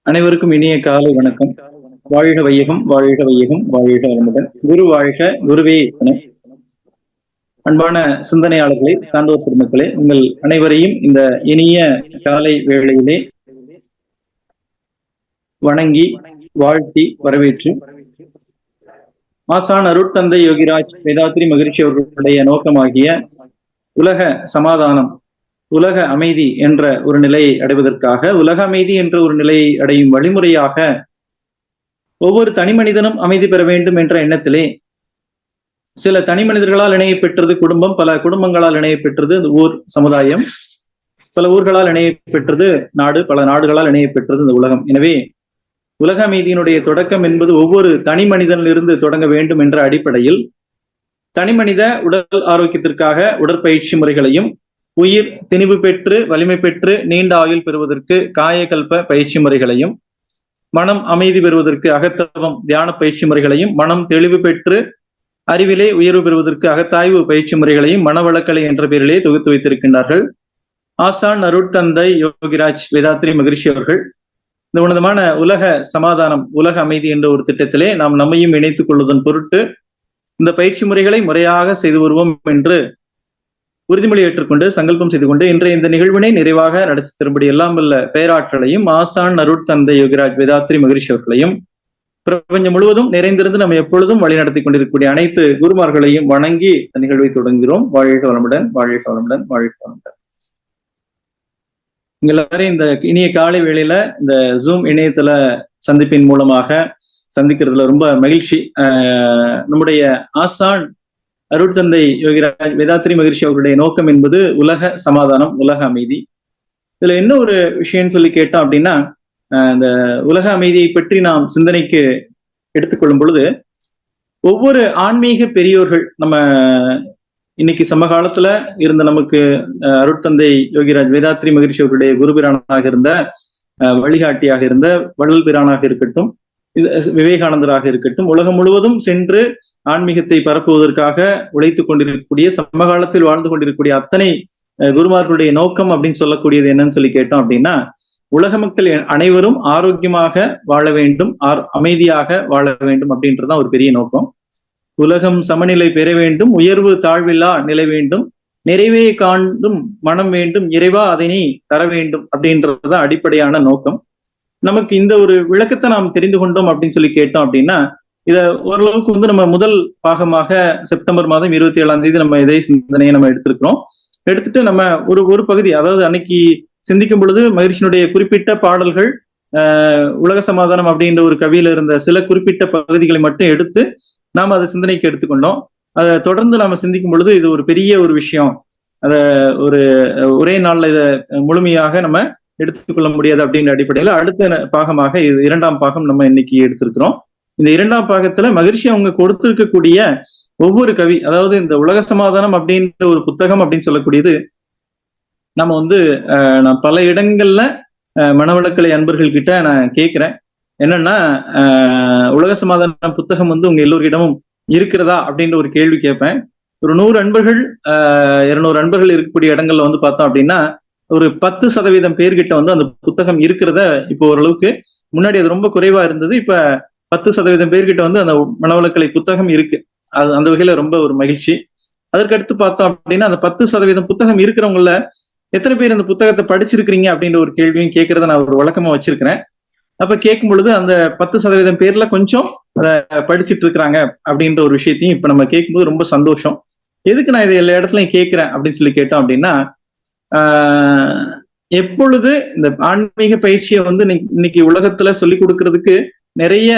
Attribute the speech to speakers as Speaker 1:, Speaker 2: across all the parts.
Speaker 1: அனைவருக்கும் இனிய காலை வணக்கம். வாழ்க வையகம், வாழ்க வையகம், வாழ்க வளமுடன். குரு வாழ்க, குருவே துணை. அன்பான சிந்தனையாளர்களே, சான்றோர் பெருமக்களே, உங்கள் அனைவரையும் இந்த இனிய காலை வேளையிலே வணங்கி வாழ்த்தி வரவேற்று ஆசான் அருட்தந்தை யோகிராஜ் வேதாத்ரி மகிழ்ச்சி அவர்களுடைய நோக்கமாகிய உலக சமாதானம், உலக அமைதி என்ற ஒரு நிலையை அடைவதற்காக, உலக அமைதி என்ற ஒரு நிலையை அடையும் வழிமுறையாக ஒவ்வொரு தனி மனிதனும் அமைதி பெற வேண்டும் என்ற எண்ணத்திலே சில தனி மனிதர்களால் இணைய பெற்றது குடும்பம், பல குடும்பங்களால் இணைய பெற்றது ஊர் சமுதாயம், பல ஊர்களால் இணைய பெற்றது நாடு, பல நாடுகளால் இணைய பெற்றது இந்த உலகம். எனவே உலக அமைதியினுடைய தொடக்கம் என்பது ஒவ்வொரு தனி மனிதனிலிருந்து தொடங்க வேண்டும் என்ற அடிப்படையில் தனி மனித உடல் ஆரோக்கியத்திற்காக உடற்பயிற்சி முறைகளையும், உயிர் திணிவு பெற்று வலிமை பெற்று நீண்ட ஆயுள் பெறுவதற்கு காயகல்ப பயிற்சி முறைகளையும், மனம் அமைதி பெறுவதற்கு அகத்தவம் தியான பயிற்சி முறைகளையும், மனம் தெளிவு பெற்று அறிவிலே உயர்வு பெறுவதற்கு அகத்தாய்வு பயிற்சி முறைகளையும் மனவளக்கலை என்ற பெயரிலே தொகுத்து வைத்திருக்கின்றார்கள் ஆசான் அருட்தந்தை யோகிராஜ் வேதாத்ரி மகிழ்ச்சி அவர்கள். இந்த உன்னதமான உலக சமாதானம், உலக அமைதி என்ற ஒரு திட்டத்திலே நாம் நம்மையும் இணைத்துக் கொள்வதன் பொருட்டு இந்த பயிற்சி முறைகளை முறையாக செய்து வருவோம் என்று உறுதிமொழி ஏற்றுக்கொண்டு சங்கல்பம் செய்து கொண்டு இன்றைய இந்த நிகழ்வினை நிறைவாக நடத்தி தரும்படி எல்லாம் வல்ல பேராற்றலையும் ஆசான் அருட்தந்தை யோகிராஜ் வேதாத்ரி மகிழ்ச்சி அவர்களையும் பிரபஞ்சம் முழுவதும் நிறைந்திருந்து நம்ம எப்பொழுதும் வழி நடத்தி கொண்டிருக்கக்கூடிய அனைத்து குருமார்களையும் வணங்கி நிகழ்வை தொடங்குகிறோம். வாழ்க வளமுடன், வாழ்க வளமுடன், வாழ்க வளமுடன். எல்லாரையும் இந்த இனிய காலை வேளையில இந்த ஜூம் இணையதள சந்திப்பின் மூலமாக சந்திக்கிறதுல ரொம்ப மகிழ்ச்சி. நம்முடைய ஆசான் அருட்தந்தை யோகிராஜ் வேதாத்ரி மகிழ்ச்சி அவருடைய நோக்கம் என்பது உலக சமாதானம், உலக அமைதி. இதுல என்ன ஒரு விஷயம்னு சொல்லி கேட்டோம் அப்படின்னா, இந்த உலக அமைதியை பற்றி நாம் சிந்தனைக்கு எடுத்துக்கொள்ளும் பொழுது ஒவ்வொரு ஆன்மீக பெரியோர்கள், நம்ம இன்னைக்கு சமகாலத்துல இருந்த நமக்கு அருட்தந்தை யோகிராஜ் வேதாத்ரி மகிழ்ச்சி அவருடைய குருபிரானாக இருந்த, வழிகாட்டியாக இருந்த வள்ளல் பிரானாக இருக்கட்டும், விவேகானந்தராக இருக்கட்டும், உலகம் முழுவதும் சென்று ஆன்மீகத்தை பரப்புவதற்காக உழைத்துக் கொண்டிருக்கக்கூடிய, சமகாலத்தில் வாழ்ந்து கொண்டிருக்கக்கூடிய அத்தனை குருமார்களுடைய நோக்கம் அப்படின்னு சொல்லக்கூடியது என்னன்னு சொல்லி கேட்டோம் அப்படின்னா, உலக மக்கள் அனைவரும் ஆரோக்கியமாக வாழ வேண்டும், அமைதியாக வாழ வேண்டும் அப்படின்றதுதான் ஒரு பெரிய நோக்கம். உலகம் சமநிலை பெற வேண்டும், உயர்வு தாழ்வில்லா நிலை வேண்டும், நிறைவே காண்டும் மனம் வேண்டும், இறைவா அதனை தர வேண்டும் அப்படின்றதுதான் அடிப்படையான நோக்கம். நமக்கு இந்த ஒரு விளக்கத்தை நாம் தெரிந்து கொண்டோம் அப்படின்னு சொல்லி கேட்டோம் அப்படின்னா, இத ஓரளவுக்கு நம்ம முதல் பாகமாக செப்டம்பர் மாதம் 27ஆம் நம்ம இதே சிந்தனையை நம்ம எடுத்திருக்கிறோம். எடுத்துட்டு நம்ம ஒரு பகுதி, அதாவது அன்னைக்கு சிந்திக்கும் பொழுது மகிழ்ச்சியினுடைய குறிப்பிட்ட பாடல்கள், உலக சமாதானம் அப்படின்ற ஒரு கவியில இருந்த சில குறிப்பிட்ட பகுதிகளை மட்டும் எடுத்து நாம் அதை சிந்தனைக்கு எடுத்துக்கொண்டோம். அதை தொடர்ந்து நாம சிந்திக்கும் பொழுது இது ஒரு பெரிய ஒரு விஷயம், அத ஒரே நாள்ல இதை முழுமையாக நம்ம எடுத்துக்கொள்ள முடியாது அப்படின்ற அடிப்படையில அடுத்த பாகமாக இது 2ஆம் பாகம் நம்ம இன்னைக்கு எடுத்திருக்கிறோம். இந்த 2ஆம் பாகத்துல மகிழ்ச்சி அவங்க கொடுத்திருக்கக்கூடிய ஒவ்வொரு கவி, அதாவது இந்த உலக சமாதானம் அப்படின்ற ஒரு புத்தகம் அப்படின்னு சொல்லக்கூடியது, நம்ம நான் பல இடங்கள்ல மனவளக்கலை அன்பர்கள் கிட்ட நான் கேட்கிறேன், என்னன்னா உலக சமாதான புத்தகம் உங்க எல்லோரிடமும் இருக்கிறதா அப்படின்ற ஒரு கேள்வி கேட்பேன். ஒரு 100 அன்பர்கள் 200 அன்பர்கள் இருக்கக்கூடிய இடங்கள்ல பார்த்தோம் அப்படின்னா ஒரு 10% பேர்கிட்ட அந்த புத்தகம் இருக்கிறத இப்போ ஓரளவுக்கு, முன்னாடி அது ரொம்ப குறைவா இருந்தது, இப்ப 10% பேர்கிட்ட அந்த மனவளக்கலை புத்தகம் இருக்கு. அது அந்த வகையில ரொம்ப ஒரு மகிழ்ச்சி. அதற்கடுத்து பார்த்தோம் அப்படின்னா அந்த 10% புத்தகம் இருக்கிறவங்கள எத்தனை பேர் அந்த புத்தகத்தை படிச்சிருக்கிறீங்க அப்படின்ற ஒரு கேள்வியும் கேட்கறத நான் ஒரு வழக்கமா வச்சிருக்கிறேன். அப்ப கேட்கும் பொழுது அந்த 10% பேர்ல கொஞ்சம் அதை படிச்சுட்டு இருக்கிறாங்க அப்படின்ற ஒரு விஷயத்தையும் இப்ப நம்ம கேட்கும்போது ரொம்ப சந்தோஷம். எதுக்கு நான் இதை எல்லா இடத்துலயும் கேட்கிறேன் அப்படின்னு சொல்லி கேட்டோம் அப்படின்னா, எப்பொழுது இந்த ஆன்மீக பயிற்சியை இன்னைக்கு உலகத்துல சொல்லி கொடுக்கறதுக்கு நிறைய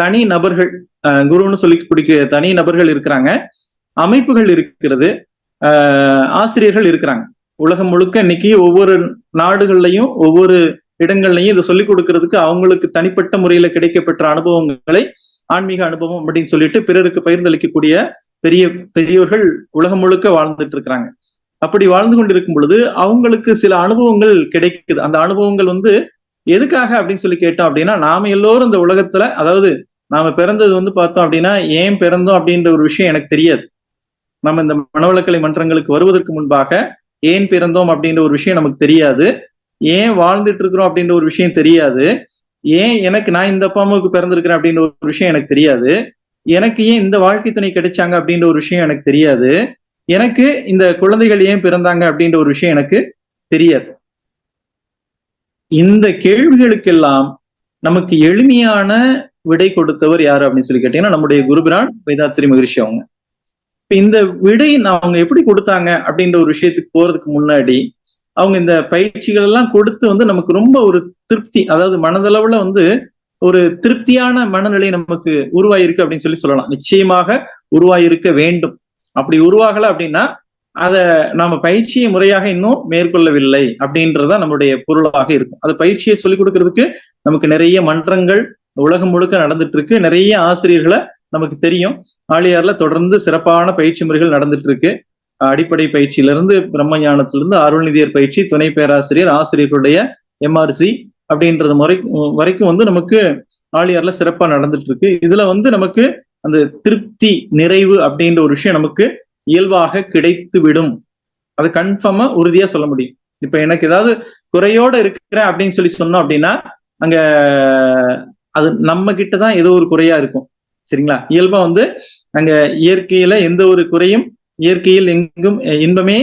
Speaker 1: தனி நபர்கள், குருன்னு சொல்லி கொடுக்க தனி நபர்கள் இருக்கிறாங்க, அமைப்புகள் இருக்கிறது, ஆசிரியர்கள் இருக்கிறாங்க. உலகம் முழுக்க இன்னைக்கு ஒவ்வொரு நாடுகள்லையும் ஒவ்வொரு இடங்கள்லையும் இதை சொல்லிக் கொடுக்கறதுக்கு அவங்களுக்கு தனிப்பட்ட முறையில கிடைக்கப்பெற்ற அனுபவங்களை ஆன்மீக அனுபவம் அப்படின்னு சொல்லிட்டு பிறருக்கு பகிர்ந்தளிக்கக்கூடிய பெரியோர்கள் உலகம் முழுக்க வாழ்ந்துட்டு இருக்கிறாங்க. அப்படி வாழ்ந்து கொண்டிருக்கும் பொழுது அவங்களுக்கு சில அனுபவங்கள் கிடைக்குது. அந்த அனுபவங்கள் எதுக்காக அப்படின்னு சொல்லி கேட்டோம் அப்படின்னா, நாம எல்லோரும் இந்த உலகத்துல, அதாவது நாம பிறந்தது பார்த்தோம் அப்படின்னா ஏன் பிறந்தோம் அப்படின்ற ஒரு விஷயம் எனக்கு தெரியாது. நம்ம இந்த மனவளக்கலை மன்றங்களுக்கு வருவதற்கு முன்பாக ஏன் பிறந்தோம் அப்படின்ற ஒரு விஷயம் நமக்கு தெரியாது. ஏன் வாழ்ந்துட்டு இருக்கிறோம் அப்படின்ற ஒரு விஷயம் தெரியாது. ஏன் எனக்கு நான் இந்த அப்பா அம்மாவுக்கு பிறந்திருக்கிறேன் அப்படின்ற ஒரு விஷயம் எனக்கு தெரியாது. எனக்கு ஏன் இந்த வாழ்க்கை துணை கிடைச்சாங்க அப்படின்ற ஒரு விஷயம் எனக்கு தெரியாது. எனக்கு இந்த குழந்தைகள் ஏன் பிறந்தாங்க அப்படின்ற ஒரு விஷயம் எனக்கு தெரியாது. இந்த கேள்விகளுக்கெல்லாம் நமக்கு எளிமையான விடை கொடுத்தவர் யாரு அப்படின்னு சொல்லி கேட்டீங்கன்னா நம்முடைய குருபிரான் வேதாத்ரி மகரிஷி அவங்க. இந்த விடை அவங்க எப்படி கொடுத்தாங்க அப்படின்ற ஒரு விஷயத்துக்கு போறதுக்கு முன்னாடி அவங்க இந்த பயிற்சிகள் எல்லாம் கொடுத்து வந்து நமக்கு ரொம்ப ஒரு திருப்தி, அதாவது மனதளவுல வந்து ஒரு திருப்தியான மனநிலை நமக்கு உருவாயிருக்கு அப்படின்னு சொல்லலாம். நிச்சயமாக உருவாயிருக்க வேண்டும். அப்படி உருவாகல அப்படின்னா அத நாம பயிற்சியை முறையாக இன்னும் மேற்கொள்ளவில்லை அப்படின்றத நம்மளுடைய பொருளாக இருக்கும். அது பயிற்சியை சொல்லிக் கொடுக்கறதுக்கு நமக்கு நிறைய மன்றங்கள் உலகம் முழுக்க நடந்துட்டு இருக்கு. நிறைய ஆசிரியர்களை நமக்கு தெரியும். ஆழியார்ல தொடர்ந்து சிறப்பான பயிற்சி முறைகள் நடந்துட்டு இருக்கு. அடிப்படை பயிற்சியிலிருந்து பிரம்ம ஞானத்திலிருந்து அருள்நிதியர் பயிற்சி, துணை பேராசிரியர், ஆசிரியர்களுடைய MRC அப்படின்றது வரைக்கும் வந்து நமக்கு ஆழியார்ல சிறப்பா நடந்துட்டு இருக்கு. இதுல வந்து நமக்கு அந்த திருப்தி, நிறைவு அப்படின்ற ஒரு விஷயம் நமக்கு இயல்பாக கிடைத்து விடும். அது கன்ஃபார்மா உறுதியா சொல்ல முடியும். இப்ப எனக்கு ஏதாவது குறையோட இருக்கிறேன் அப்படின்னு சொல்லி சொன்னோம் அப்படின்னா அங்க அது நம்ம கிட்டதான் ஏதோ ஒரு குறையா இருக்கும். சரிங்களா? இயல்பா வந்து அங்க இயற்கையில எந்த ஒரு குறையும், இயற்கையில் எங்கும் இன்பமே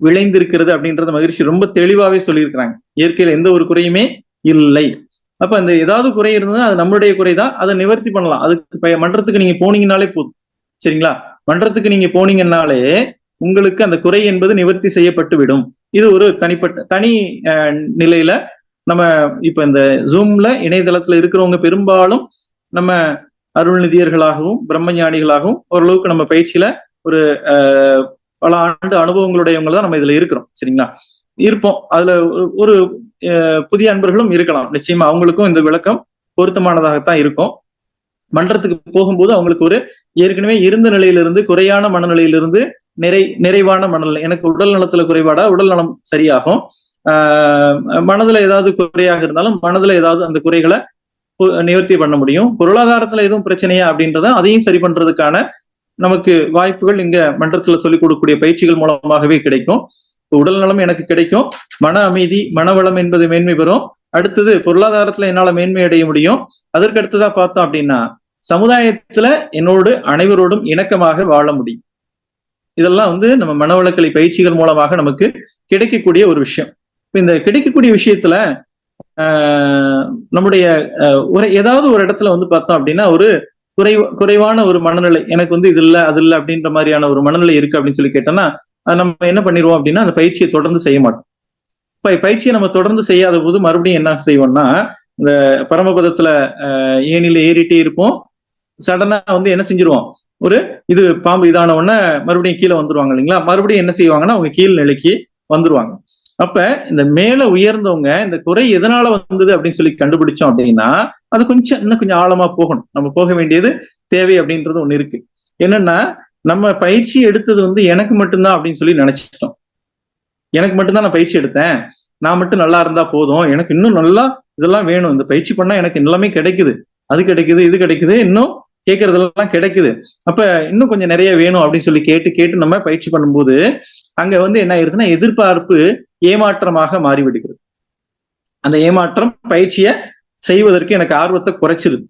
Speaker 1: விளைந்திருக்கிறது அப்படின்றத மகிழ்ச்சி ரொம்ப தெளிவாவே சொல்லியிருக்கிறாங்க. இயற்கையில எந்த ஒரு குறையுமே இல்லை. அப்ப அந்த ஏதாவது குறை இருந்ததுன்னா அது நம்மளுடைய குறைதான். அதை நிவர்த்தி பண்ணலாம். அதுக்கு மன்றத்துக்கு நீங்க போனீங்கன்னாலே போதும். சரிங்களா? மன்றத்துக்கு நீங்க போனீங்கன்னாலே உங்களுக்கு அந்த குறை என்பது நிவர்த்தி செய்யப்பட்டு விடும். இது ஒரு தனி நிலையில நம்ம இப்ப இந்த ஜூம்ல இணையதளத்துல இருக்கிறவங்க பெரும்பாலும் நம்ம அருள்நிதியர்களாகவும் பிரம்மஞானிகளாகவும் ஓரளவுக்கு நம்ம பயிற்சியில ஒரு பல ஆண்டு அனுபவங்களுடையவங்க தான் நம்ம இதுல இருக்கிறோம். சரிங்களா? இருப்போம். அதுல ஒரு புதிய அன்பர்களும் இருக்கலாம். நிச்சயமா அவங்களுக்கும் இந்த விளக்கம் பொருத்தமானதாகத்தான் இருக்கும். மன்றத்துக்கு போகும்போது அவங்களுக்கு ஒரு ஏற்கனவே இருந்த நிலையிலிருந்து, குறையான மனநிலையிலிருந்து நிறைவான மனநிலை, எனக்கு உடல் நலத்துல குறைபாடா, உடல் நலம் சரியாகும். மனதுல ஏதாவது குறையாக இருந்தாலும் மனதுல ஏதாவது அந்த குறைகளை நிவர்த்தி பண்ண முடியும். பொருளாதாரத்துல எதுவும் பிரச்சனையா அப்படின்றத அதையும் சரி பண்றதுக்கான நமக்கு வாய்ப்புகள் இங்க மன்றத்துல சொல்லிக் கொடுக்கக்கூடிய பயிற்சிகள் மூலமாகவே கிடைக்கும். உடல் நலம் எனக்கு கிடைக்கும், மன அமைதி, மனவளம் என்பது மேன்மை பெறும். அடுத்தது பொருளாதாரத்துல என்னால மேன்மை அடைய முடியும். அதற்கு அடுத்ததா பார்த்தோம் அப்படின்னா சமுதாயத்துல என்னோடு அனைவரோடும் இணக்கமாக வாழ முடியும். இதெல்லாம் வந்து நம்ம மனவளக்கலை பயிற்சிகள் மூலமாக நமக்கு கிடைக்கக்கூடிய ஒரு விஷயம். இந்த கிடைக்கக்கூடிய விஷயத்துல நம்முடைய ஏதாவது ஒரு இடத்துல வந்து பார்த்தோம் அப்படின்னா ஒரு குறைவான ஒரு மனநிலை, எனக்கு வந்து இது இல்லை அது இல்லை அப்படின்ற மாதிரியான ஒரு மனநிலை இருக்கு அப்படின்னு சொல்லி கேட்டோம்னா நம்ம என்ன பண்ணிடுவோம் அப்படின்னா அந்த பயிற்சியை தொடர்ந்து செய்ய மாட்டோம். பயிற்சியை நம்ம தொடர்ந்து செய்யாத போது மறுபடியும் என்ன செய்வோம்னா இந்த பரமபதத்துல ஏனில ஏறிட்டே இருப்போம். சடனா வந்து என்ன செஞ்சிருவோம், ஒரு இது பாம்பு இதான உடனே மறுபடியும் கீழே வந்துருவாங்க இல்லைங்களா? மறுபடியும் என்ன செய்வாங்கன்னா அவங்க கீழ் நிலைக்கு வந்துருவாங்க. அப்ப இந்த மேல உயர்ந்தவங்க இந்த குறை எதனால வந்தது அப்படின்னு சொல்லி கண்டுபிடிச்சோம் அப்படின்னா அது இன்னும் கொஞ்சம் ஆழமா போகணும். நம்ம போக வேண்டியது தேவை அப்படின்றது ஒண்ணு இருக்கு. என்னன்னா நம்ம பயிற்சி எடுத்தது வந்து எனக்கு மட்டும்தான் அப்படின்னு சொல்லி நினைச்சிட்டோம். எனக்கு மட்டும்தான் நான் பயிற்சி எடுத்தேன், நான் மட்டும் நல்லா இருந்தா போதும், எனக்கு இன்னும் நல்லா இதெல்லாம் வேணும், இந்த பயிற்சி பண்ணா எனக்கு எல்லாமே கிடைக்குது, அது கிடைக்குது, இது கிடைக்குது, இன்னும் கேட்கறதெல்லாம் கிடைக்குது, அப்ப இன்னும் கொஞ்சம் நிறைய வேணும் அப்படின்னு சொல்லி கேட்டு நம்ம பயிற்சி பண்ணும்போது அங்க வந்து என்ன ஆயிருதுன்னா எதிர்பார்ப்பு ஏமாற்றமாக மாறிவிடுகிறது. அந்த ஏமாற்றம் பயிற்சியை செய்வதற்கு எனக்கு ஆர்வத்தை குறைச்சிருது.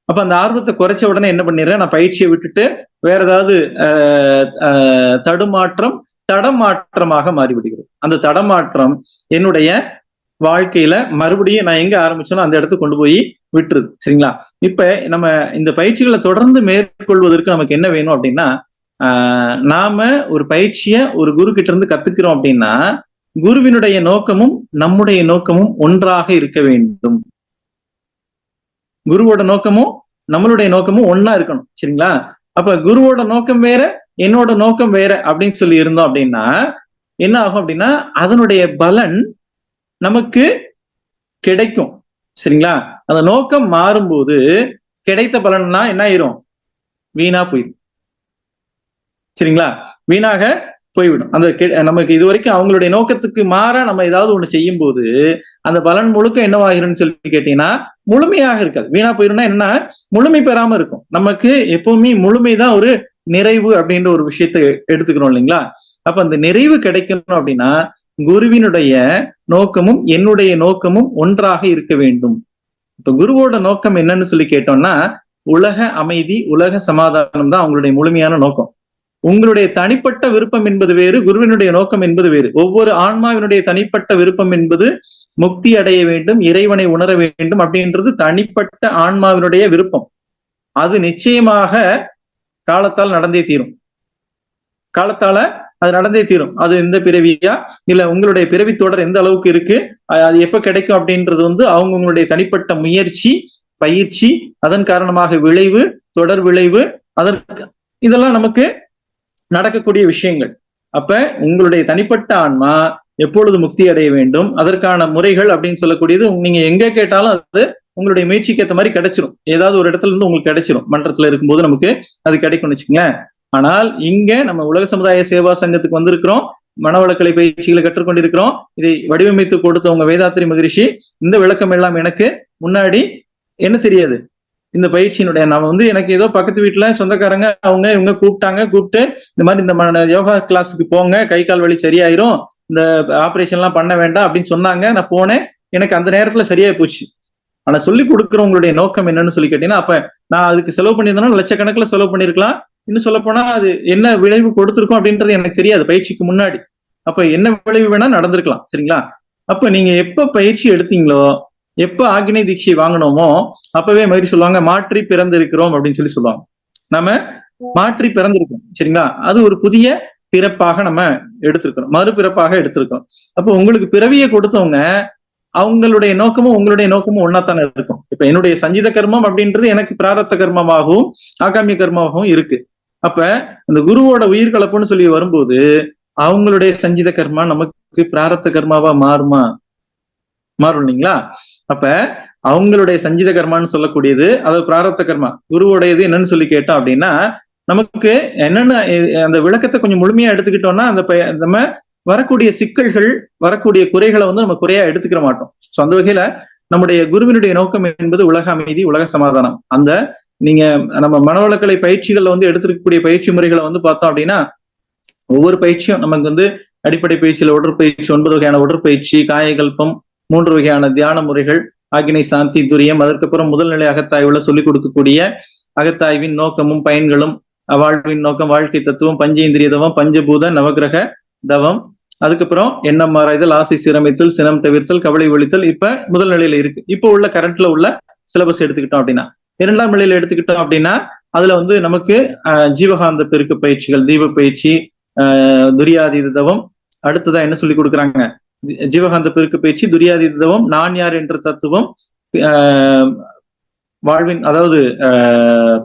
Speaker 1: அப்ப அந்த ஆர்வத்தை குறைச்ச உடனே என்ன பண்ணிடுறேன், நான் பயிற்சியை விட்டுட்டு வேற ஏதாவது தடமாற்றமாக மாறிவிடுகிறது. அந்த தடமாற்றம் என்னுடைய வாழ்க்கையில மறுபடியும் நான் எங்க ஆரம்பிச்சோன்னா அந்த இடத்துக்கு கொண்டு போய் விட்டுருது. சரிங்களா? இப்ப நம்ம இந்த பயிற்சிகளை தொடர்ந்து மேற்கொள்வதற்கு நமக்கு என்ன வேணும் அப்படின்னா நாம ஒரு பயிற்சியை ஒரு குரு கிட்ட இருந்து கத்துக்கிறோம் அப்படின்னா குருவினுடைய நோக்கமும் நம்முடைய நோக்கமும் ஒன்றாக இருக்க வேண்டும். குருவோட நோக்கமும் நம்மளுடைய நோக்கமும் ஒன்னா இருக்கணும். சரிங்களா? அப்ப குருவோட நோக்கம் வேற, என்னோட நோக்கம் வேற அப்படின்னு சொல்லி இருந்தோம் அப்படின்னா என்ன ஆகும் அப்படின்னா அதனுடைய பலன் நமக்கு கிடைக்கும். சரிங்களா? அந்த நோக்கம் மாறும்போது கிடைத்த பலன்னா என்ன ஆயிரும், வீணா போயிடும். சரிங்களா? வீணாக போய்விடும். அந்த நமக்கு இது வரைக்கும் அவங்களுடைய நோக்கத்துக்கு மாறா நம்ம ஏதாவது ஒண்ணு செய்யும் போது அந்த பலன் முழுக்க என்னவாகிரும்னு சொல்லி கேட்டீங்கன்னா முழுமையாக இருக்காது, வீணா போயிரும்னா என்ன, முழுமை பெறாம இருக்கும். நமக்கு எப்பவுமே முழுமைதான் ஒரு நிறைவு அப்படின்ற ஒரு விஷயத்தை எடுத்துக்கிறோம் இல்லைங்களா? அப்ப அந்த நிறைவு கிடைக்கணும் அப்படின்னா குருவினுடைய நோக்கமும் என்னுடைய நோக்கமும் ஒன்றாக இருக்க வேண்டும். இப்ப குருவோட நோக்கம் என்னன்னு சொல்லி கேட்டோம்னா, உலக அமைதி, உலக சமாதானம் தான் அவங்களுடைய முழுமையான நோக்கம். உங்களுடைய தனிப்பட்ட விருப்பம் என்பது வேறு, குருவினுடைய நோக்கம் என்பது வேறு. ஒவ்வொரு ஆன்மாவினுடைய தனிப்பட்ட விருப்பம் என்பது முக்தி அடைய வேண்டும், இறைவனை உணர வேண்டும் அப்படின்றது தனிப்பட்ட ஆன்மாவினுடைய விருப்பம். அது நிச்சயமாக காலத்தால் நடந்தே தீரும். காலத்தால அது நடந்தே தீரும். அது எந்த பிறவியா இல்ல உங்களுடைய பிறவி தொடர் எந்த அளவுக்கு இருக்கு, அது எப்ப கிடைக்கும் அப்படின்றது அவங்களுடைய தனிப்பட்ட முயற்சி, பயிற்சி, அதன் காரணமாக விளைவு, தொடர் விளைவு, அதற்கு இதெல்லாம் நமக்கு நடக்கக்கூடிய விஷயங்கள். அப்ப உங்களுடைய தனிப்பட்ட ஆன்மா எப்பொழுது முக்தி அடைய வேண்டும், அதற்கான முறைகள் அப்படின்னு சொல்லக்கூடியது நீங்க எங்க கேட்டாலும் அது உங்களுடைய முயற்சிக்கு ஏற்ற மாதிரி கிடைச்சிரும். ஏதாவது ஒரு இடத்துல இருந்து உங்களுக்கு கிடைச்சிரும். மன்றத்துல இருக்கும்போது நமக்கு அது கிடைக்கும்னு வச்சுக்கோங்க. ஆனால் இங்க நம்ம உலக சமுதாய சேவா சங்கத்துக்கு வந்திருக்கிறோம், மனவளக்கலை பயிற்சிகளை கற்றுக்கொண்டிருக்கிறோம். இதை வடிவமைத்து கொடுத்தவங்க வேதாத்திரி மகரிஷி. இந்த விளக்கம் எல்லாம் எனக்கு முன்னாடி என்ன தெரியாது. இந்த பயிற்சியினுடைய நான் எனக்கு ஏதோ பக்கத்து வீட்டுல சொந்தக்காரங்க அவங்க இவங்க கூப்பிட்டு இந்த மாதிரி இந்த யோகா கிளாஸுக்கு போங்க, கை கால் வலி சரியாயிரும், இந்த ஆபரேஷன் எல்லாம் பண்ண வேண்டாம் அப்படின்னு சொன்னாங்க. நான் போனேன், எனக்கு அந்த நேரத்துல சரியா போச்சு. ஆனா சொல்லி கொடுக்குறவங்களுடைய நோக்கம் என்னன்னு சொல்லி கேட்டீங்கன்னா, அப்ப நான் அதுக்கு செலவு பண்ணியிருந்தேன்னா லட்சக்கணக்கில் செலவு பண்ணிருக்கலாம். இன்னும் சொல்ல போனா அது என்ன விளைவு கொடுத்திருக்கும் அப்படின்றது எனக்கு தெரியாது பயிற்சிக்கு முன்னாடி. அப்ப என்ன விளைவு வேணா நடந்திருக்கலாம். சரிங்களா? அப்ப நீங்க எப்ப பயிற்சி எடுத்தீங்களோ, எப்ப ஆக்ஞை தீட்சை வாங்கினோமோ அப்பவே மாதிரி சொல்லுவாங்க, மாற்றி பிறந்திருக்கிறோம் அப்படின்னு சொல்லுவாங்க. நம்ம மாற்றி பிறந்திருக்கோம். சரிங்களா? அது ஒரு புதிய பிறப்பாக நம்ம எடுத்திருக்கிறோம், மறுபிறப்பாக எடுத்திருக்கிறோம். அப்போ உங்களுக்கு பிறவியை கொடுத்தவங்க அவங்களுடைய நோக்கமும் உங்களுடைய நோக்கமும் ஒன்னாத்தானே இருக்கும். இப்ப என்னுடைய சஞ்சித கர்மம் அப்படின்றது எனக்கு பிராரத்த கர்மமாகவும் ஆகாமிய கர்மமாகவும் இருக்கு. அப்ப இந்த குருவோட உயிர் கலப்புன்னு சொல்லி வரும்போது அவங்களுடைய சஞ்சித கர்மா நமக்கு பிராரத்த கர்மாவா மாறும் இல்லைங்களா? அப்ப அவங்களுடைய சஞ்சித கர்மான்னு சொல்லக்கூடியது அதாவது பிராரத்த கர்மா, குருவோடையது என்னன்னு சொல்லி கேட்டோம் அப்படின்னா, நமக்கு என்னென்ன அந்த விளக்கத்தை கொஞ்சம் முழுமையா எடுத்துக்கிட்டோம்னா நம்ம வரக்கூடிய சிக்கல்கள், வரக்கூடிய குறைகளை நம்ம குறையா எடுத்துக்கிற மாட்டோம். சோ அந்த வகையில நம்முடைய குருவினுடைய நோக்கம் என்பது உலக அமைதி, உலக சமாதானம். அந்த நீங்க நம்ம மனவளக்கலை பயிற்சிகள்ல எடுத்திருக்கக்கூடிய பயிற்சி முறைகளை பார்த்தோம் அப்படின்னா, ஒவ்வொரு பயிற்சியும் நமக்கு அடிப்படை பயிற்சியில உடற்பயிற்சி, 9 வகையான உடற்பயிற்சி, காயகல்பம், 3 வகையான தியான முறைகள், ஆக்ஞை, சாந்தி, துரியம், அதற்கப்புறம் முதல் நிலை அகத்தாய்வுல சொல்லிக் கொடுக்கக்கூடிய அகத்தாய்வின் நோக்கமும் பயன்களும், வாழ்வின் நோக்கம், வாழ்க்கை தத்துவம், பஞ்சேந்திரிய தவம், பஞ்சபூத நவகிரக தவம், அதுக்கப்புறம் எண்ணம் ஆராய்தல், ஆசை சீரமைத்தல், சினம் தவிர்த்தல், கவலை ஒழித்தல். இப்ப முதல் நிலையில இருக்கு. இப்போ உள்ள கரண்ட்ல உள்ள சிலபஸ் எடுத்துக்கிட்டோம் அப்படின்னா, 2ஆம் நிலையில எடுத்துக்கிட்டோம் அப்படின்னா அதுல நமக்கு ஜீவகாந்த பெருக்க பயிற்சிகள், தீப பயிற்சி, துரியாதீத தவம், அடுத்ததான் என்ன சொல்லி கொடுக்குறாங்க, ஜீவகாந்த பெருக்க பயிற்சி, துரியாதீத தவம், நான் யார் என்ற தத்துவம், வாழ்வின் அதாவது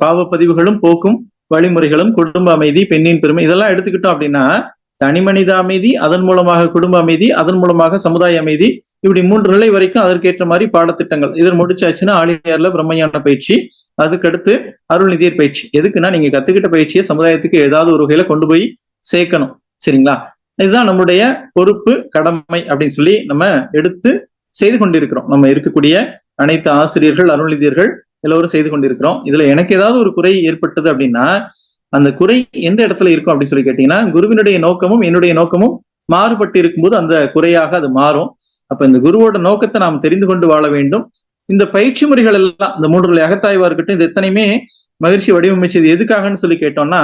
Speaker 1: பாவப்பதிவுகளும் போக்கும் வழிமுறைகளும், குடும்ப அமைதி, பெண்ணின் பெருமை, இதெல்லாம் எடுத்துக்கிட்டோம் அப்படின்னா தனி மனித அமைதி, அதன் மூலமாக குடும்ப அமைதி, அதன் மூலமாக சமுதாய அமைதி, இப்படி 3 நிலை வரைக்கும் அதற்கேற்ற மாதிரி பாடத்திட்டங்கள். இதன் முடிச்சாச்சுன்னா ஆழியார்ல பிரம்மஞான பயிற்சி, அதுக்கடுத்து அருள்நிதியர் பயிற்சி. எதுக்குன்னா நீங்க கத்துக்கிட்ட பயிற்சியை சமுதாயத்துக்கு ஏதாவது ஒரு வகையில கொண்டு போய் சேர்க்கணும். சரிங்களா? இதுதான் நம்முடைய பொறுப்பு, கடமை அப்படின்னு சொல்லி நம்ம எடுத்து செய்து கொண்டிருக்கிறோம். நம்ம இருக்கக்கூடிய அனைத்து ஆசிரியர்கள், அருள்நிதியர்கள் எல்லோரும் செய்து கொண்டிருக்கிறோம். இதுல எனக்கு ஏதாவது ஒரு குறை ஏற்பட்டது அப்படின்னா அந்த குறை எந்த இடத்துல இருக்கும் அப்படின்னு சொல்லி கேட்டீங்கன்னா, குருவினுடைய நோக்கமும் என்னுடைய நோக்கமும் மாறுபட்டு இருக்கும்போது அந்த குறையாக அது மாறும். அப்ப இந்த குருவோட நோக்கத்தை நாம் தெரிந்து கொண்டு வாழ வேண்டும். இந்த பயிற்சி முறைகள் எல்லாம், இந்த 3 நிலை அகத்தாய்வா இருக்கட்டும், இது எத்தனையுமே மகிழ்ச்சி வடிவமைச்சது எதுக்காகன்னு சொல்லி கேட்டோம்னா,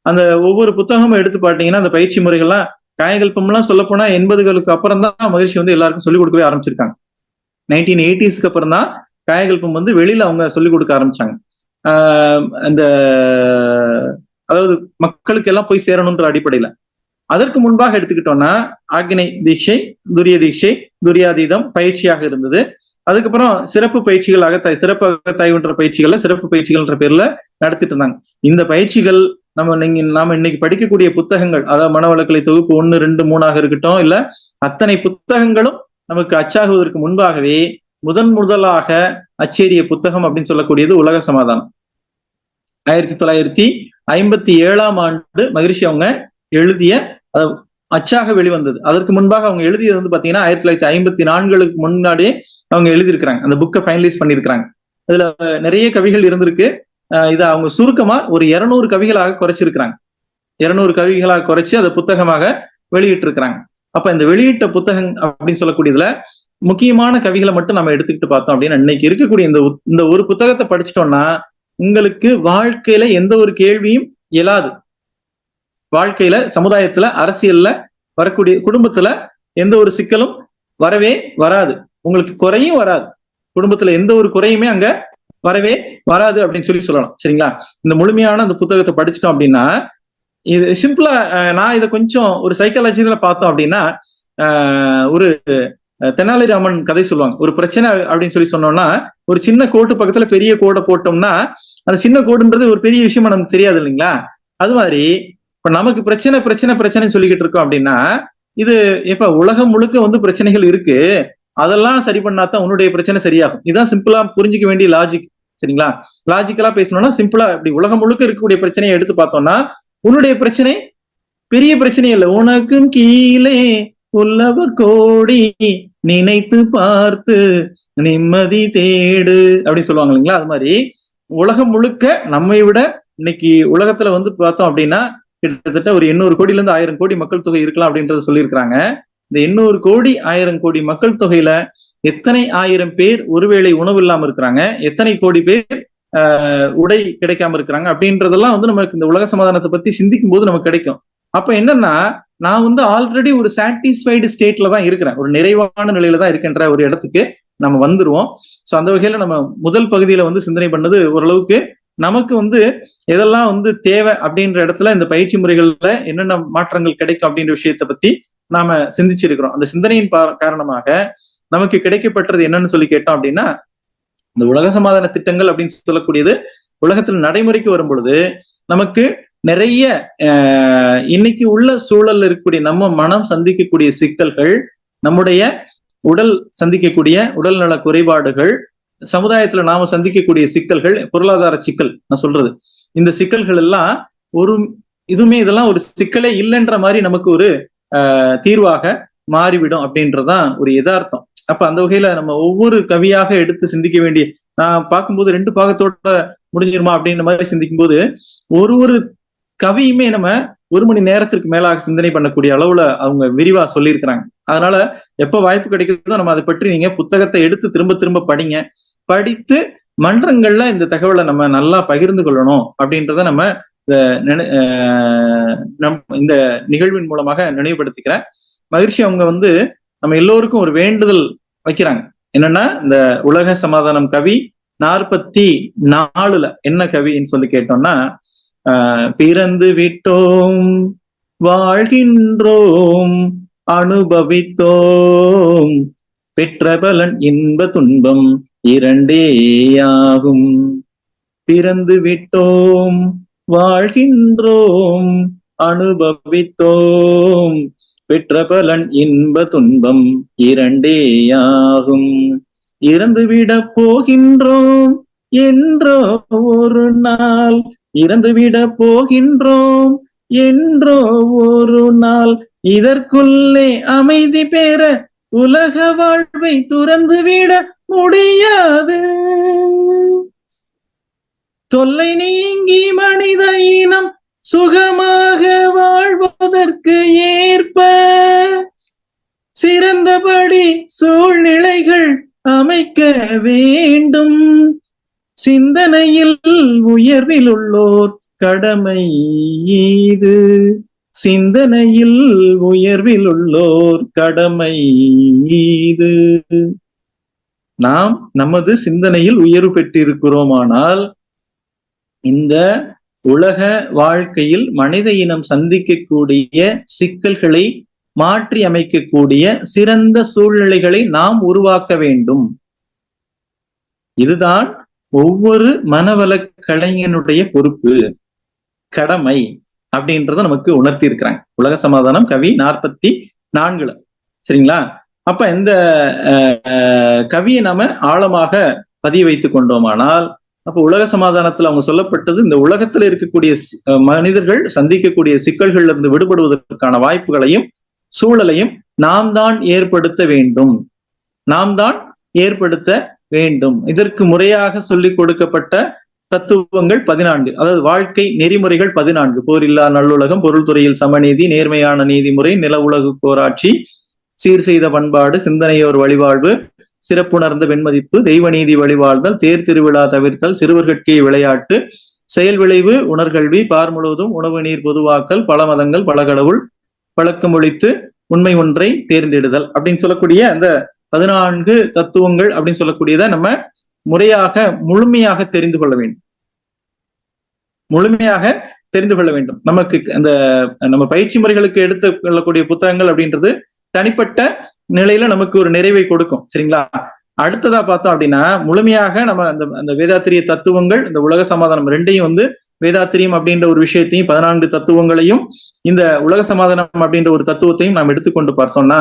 Speaker 1: அந்த ஒவ்வொரு புத்தகமும் எடுத்து பார்த்தீங்கன்னா அந்த பயிற்சி முறைகள்லாம், காயகல்பம்லாம் சொல்ல போனா 80களுக்கு அப்புறம் தான் மகிழ்ச்சி எல்லாருக்கும் சொல்லிக் கொடுக்கவே ஆரம்பிச்சிருக்காங்க. 1980ஸ்க்கு அப்புறம் தான் காயகல்பம் வெளியில அவங்க சொல்லிக் கொடுக்க ஆரம்பிச்சாங்க. அந்த அதாவது மக்களுக்கு எல்லாம் போய் சேரணும்ன்ற அடிப்படையில. அதற்கு முன்பாக எடுத்துக்கிட்டோம்னா ஆக்ஞை தீட்சை, துரிய தீட்சை, துரியாதீதம் பயிற்சியாக இருந்தது. அதுக்கப்புறம் சிறப்பு பயிற்சிகள், சிறப்பு அகத்தாய்வுன்ற பயிற்சிகள்ல சிறப்பு பயிற்சிகள்ன்ற பேர்ல நடத்திட்டு இருந்தாங்க. இந்த பயிற்சிகள் நாம இன்னைக்கு படிக்கக்கூடிய புத்தகங்கள், அதாவது மனவளக்கலை தொகுப்பு 1, 2, 3 இருக்கட்டும், இல்ல அத்தனை புத்தகங்களும் நமக்கு அச்சாகுவதற்கு முன்பாகவே முதலாக அச்சேரிய புத்தகம் அப்படின்னு சொல்லக்கூடியது உலக சமாதானம். 1957ஆம் ஆண்டு மகிழ்ச்சி அவங்க எழுதிய அச்சாக வெளிவந்தது. அதற்கு முன்பாக அவங்க எழுதியது பாத்தீங்கன்னா 1954க்கு முன்னாடியே அவங்க எழுதியிருக்கிறாங்க. அந்த புக்கை ஃபைனலைஸ் பண்ணிருக்கிறாங்க. இதுல நிறைய கவிகள் இருந்திருக்கு. இதை அவங்க சுருக்கமா ஒரு 200 கவிகளாக குறைச்சிருக்கிறாங்க. 200 கவிகளாக குறைச்சு அதை புத்தகமாக வெளியிட்டு இருக்கிறாங்க. அப்ப இந்த வெளியிட்ட புத்தகம் அப்படின்னு சொல்லக்கூடியதுல முக்கியமான கவிகளை மட்டும் நம்ம எடுத்துக்கிட்டு பார்த்தோம் அப்படின்னா, இன்னைக்கு இருக்கக்கூடிய இந்த ஒரு புத்தகத்தை படிச்சிட்டோம்னா உங்களுக்கு வாழ்க்கையில எந்த ஒரு கேள்வியும் எழாது. வாழ்க்கையில, சமுதாயத்துல, அரசியல்ல, வரக்கூடிய குடும்பத்துல எந்த ஒரு சிக்கலும் வரவே வராது. உங்களுக்கு குறையும் வராது. குடும்பத்துல எந்த ஒரு குறையுமே அங்க வரவே வராது அப்படின்னு சொல்லலாம். சரிங்களா? இந்த முழுமையான அந்த புத்தகத்தை படிச்சிட்டோம் அப்படின்னா, இது சிம்பிளா நான் இதை கொஞ்சம் ஒரு சைக்காலஜில பார்த்தோம் அப்படின்னா, ஒரு தெனாலிராமன் கதை சொல்லுவாங்க. ஒரு பிரச்சனை அப்படின்னு சொன்னோம்னா, ஒரு சின்ன கோட்டு பக்கத்துல பெரிய கோடை போட்டோம்னா, அந்த சின்ன கோடுன்றது ஒரு பெரிய விஷயமா நமக்கு தெரியாது இல்லைங்களா? அது மாதிரி இப்ப நமக்கு பிரச்சனை சொல்லிக்கிட்டு இருக்கோம் அப்படின்னா, இது இப்ப உலகம் முழுக்க பிரச்சனைகள் இருக்கு, அதெல்லாம் சரி பண்ணாதான் உன்னுடைய பிரச்சனை சரியாகும். இதுதான் சிம்பிளா புரிஞ்சுக்க வேண்டிய லாஜிக். சரிங்களா? லாஜிக்கலா பேசணும்னா சிம்பிளா இப்படி உலகம் முழுக்க இருக்கக்கூடிய பிரச்சனையை எடுத்து பார்த்தோம்னா, உன்னுடைய பிரச்சனை பெரிய பிரச்சனை இல்லை. உனக்கும் கீழே உள்ளவர் கோடி நினைத்து பார்த்து நிம்மதி தேடு அப்படின்னு சொல்லுவாங்க இல்லைங்களா? அது மாதிரி உலகம் முழுக்க நம்மை விட இன்னைக்கு உலகத்துல பார்த்தோம் அப்படின்னா கிட்டத்தட்ட ஒரு 800 கோடியில இருந்து 1000 கோடி மக்கள் தொகை இருக்கலாம் அப்படின்றத சொல்லியிருக்கிறாங்க. இந்த 800 கோடி 1000 கோடி மக்கள் தொகையில எத்தனை 1000 பேர் ஒருவேளை உணவு இல்லாம இருக்கிறாங்க, எத்தனை கோடி பேர் உடை கிடைக்காம இருக்கிறாங்க அப்படின்றதெல்லாம் நமக்கு இந்த உலக சமாதானத்தை பத்தி சிந்திக்கும் போது நமக்கு கிடைக்கும். அப்ப என்னன்னா, நான் ஆல்ரெடி ஒரு சாட்டிஸ்ஃபைடு ஸ்டேட்ல தான் இருக்கிறேன், ஒரு நிறைவான நிலையில தான் இருக்கின்ற ஒரு இடத்துக்கு நம்ம வந்துருவோம். சோ அந்த வகையில நம்ம முதல் பகுதியில சிந்தனை பண்ணது ஓரளவுக்கு நமக்கு எதெல்லாம் தேவை அப்படின்ற இடத்துல இந்த பயிற்சி முறைகள்ல என்னென்ன மாற்றங்கள் கிடைக்கும் அப்படின்ற விஷயத்த பத்தி நாம சிந்திச்சிருக்கிறோம். அந்த சிந்தனையின் காரணமாக நமக்கு கிடைக்கப்பட்டது என்னன்னு சொல்லி கேட்டோம் அப்படின்னா, இந்த உலக சமாதான திட்டங்கள் அப்படின்னு சொல்லக்கூடியது உலகத்தில் நடைமுறைக்கு வரும் பொழுது நமக்கு நிறைய இன்னைக்கு உள்ள சூழல்ல இருக்கக்கூடிய நம்ம மனம் சந்திக்கக்கூடிய சிக்கல்கள், நம்முடைய உடல் சந்திக்கக்கூடிய உடல் நல குறைபாடுகள், சமுதாயத்துல நாம சந்திக்கக்கூடிய சிக்கல்கள், பொருளாதார சிக்கல் நான் சொல்றது, இந்த சிக்கல்கள் எல்லாம் இதெல்லாம் ஒரு சிக்கலே இல்லைன்ற மாதிரி நமக்கு ஒரு தீர்வாக மாறிவிடும் அப்படின்றதான் ஒரு யதார்த்தம். அப்ப அந்த வகையில நம்ம ஒவ்வொரு கவியாக எடுத்து சிந்திக்க வேண்டிய, நான் பார்க்கும்போது 2 பாகத்தோட முடிஞ்சிருமா அப்படின்ற மாதிரி சிந்திக்கும் போது ஒரு கவியுமே நம்ம 1 மணி நேரத்திற்கு மேலாக சிந்தனை பண்ணக்கூடிய அளவுல அவங்க விரிவா சொல்லியிருக்கிறாங்க. அதனால எப்ப வாய்ப்பு கிடைக்கிறதோ நம்ம அதை பற்றி நீங்க புத்தகத்தை எடுத்து திரும்ப திரும்ப படிங்க. படித்து மன்றங்கள்ல இந்த தகவலை நம்ம நல்லா பகிர்ந்து கொள்ளணும் அப்படின்றத நம்ம இந்த நிகழ்வின் மூலமாக நினைவுபடுத்திக்கிறேன். மகிழ்ச்சி அவங்க நம்ம எல்லோருக்கும் ஒரு வேண்டுதல் வைக்கிறாங்க. என்னன்னா, இந்த உலக சமாதானம் கவி 44 என்ன கவின்னு சொல்லி கேட்டோம்னா, பிறந்து விட்டோம் வாழ்கின்றோம் அனுபவித்தோம் பெற்ற பலன் இன்ப துன்பம் இரண்டேயாகும். பிறந்து விட்டோம் வாழ்கின்றோம் அனுபவித்தோம் பெற்ற பலன் இன்ப துன்பம் இரண்டேயாகும். இறந்துவிட போகின்றோம் என்றோ ஒரு நாள், இறந்துவிட போகின்றோம் என்றோ ஒரு நாள், இதற்குள்ளே அமைதி பெற உலக வாழ்வை துறந்துவிட முடியாது. தொல்லை நீங்கி மனித இனம் சுகமாக வாழ்வதற்கு ஏற்ப சிறந்தபடி சூழ்நிலைகள் அமைக்க வேண்டும். சிந்தனையில் உயர்வில் உள்ளோர் கடமை இது, சிந்தனையில் உயர்வில் உள்ளோர் கடமை இது. நாம் நமது சிந்தனையில் உயர்வு பெற்றிருக்கிறோமானால் இந்த உலக வாழ்க்கையில் மனித இனம் சந்திக்கக்கூடிய சிக்கல்களை மாற்றி அமைக்கக்கூடிய சிறந்த சூழ்நிலைகளை நாம் உருவாக்க வேண்டும். இதுதான் ஒவ்வொரு மனவள கலைஞனுடைய பொறுப்பு, கடமை அப்படின்றத நமக்கு உணர்த்தி இருக்கிறாங்க. உலக சமாதானம் கவி 44. சரிங்களா? அப்ப இந்த கவியை நாம ஆழமாக பதிய வைத்துக் கொண்டோமானால், அப்ப உலக சமாதானத்துல அவங்க சொல்லப்பட்டது இந்த உலகத்துல இருக்கக்கூடிய மனிதர்கள் சந்திக்கக்கூடிய சிக்கல்கள்ல இருந்து விடுபடுவதற்கான வாய்ப்புகளையும் சூழலையும் நாம் தான் ஏற்படுத்த வேண்டும், நாம் தான் ஏற்படுத்த வேண்டும். இதற்கு முறையாக சொல்லிக் கொடுக்கப்பட்ட தத்துவங்கள் 14, அதாவது வாழ்க்கை நெறிமுறைகள் 14: போரில்லா நல்லுலகம், பொருள் துறையில் சமநீதி, நேர்மையான நீதிமுறை, நில உலகு போராட்சி, சீர் செய்த பண்பாடு, சிந்தனையோர் வழிவாழ்வு, சிறப்புணர்ந்த வெண்மதிப்பு, தெய்வ நீதி வழிவாழ்தல், தேர் திருவிழா தவிர்த்தல், சிறுவர்கட்கே விளையாட்டு, செயல் விளைவு உணர்கல்வி, பார் முழுவதும் உணவு நீர் பொதுவாக்கல், பல மதங்கள் பல கடவுள், பழக்கம் ஒழித்து உண்மை ஒன்றை தேர்ந்தெடுதல் அப்படின்னு சொல்லக்கூடிய அந்த 14 தத்துவங்கள் அப்படின்னு சொல்லக்கூடியதை நம்ம முறையாக முழுமையாக தெரிந்து கொள்ள வேண்டும். முழுமையாக தெரிந்து கொள்ள வேண்டும். நமக்கு அந்த நம்ம பயிற்சி முறைகளுக்கு எடுத்து கொள்ளக்கூடிய புத்தகங்கள் அப்படின்றது தனிப்பட்ட நிலையில நமக்கு ஒரு நிறைவை கொடுக்கும். சரிங்களா? அடுத்ததா பார்த்தோம் அப்படின்னா, முழுமையாக நம்ம அந்த வேதாத்திரிய தத்துவங்கள், இந்த உலக சமாதானம் ரெண்டையும் வேதாத்திரியம் அப்படின்ற ஒரு விஷயத்தையும் 14 தத்துவங்களையும் இந்த உலக சமாதானம் அப்படின்ற ஒரு தத்துவத்தையும் நாம் எடுத்துக்கொண்டு பார்த்தோம்னா,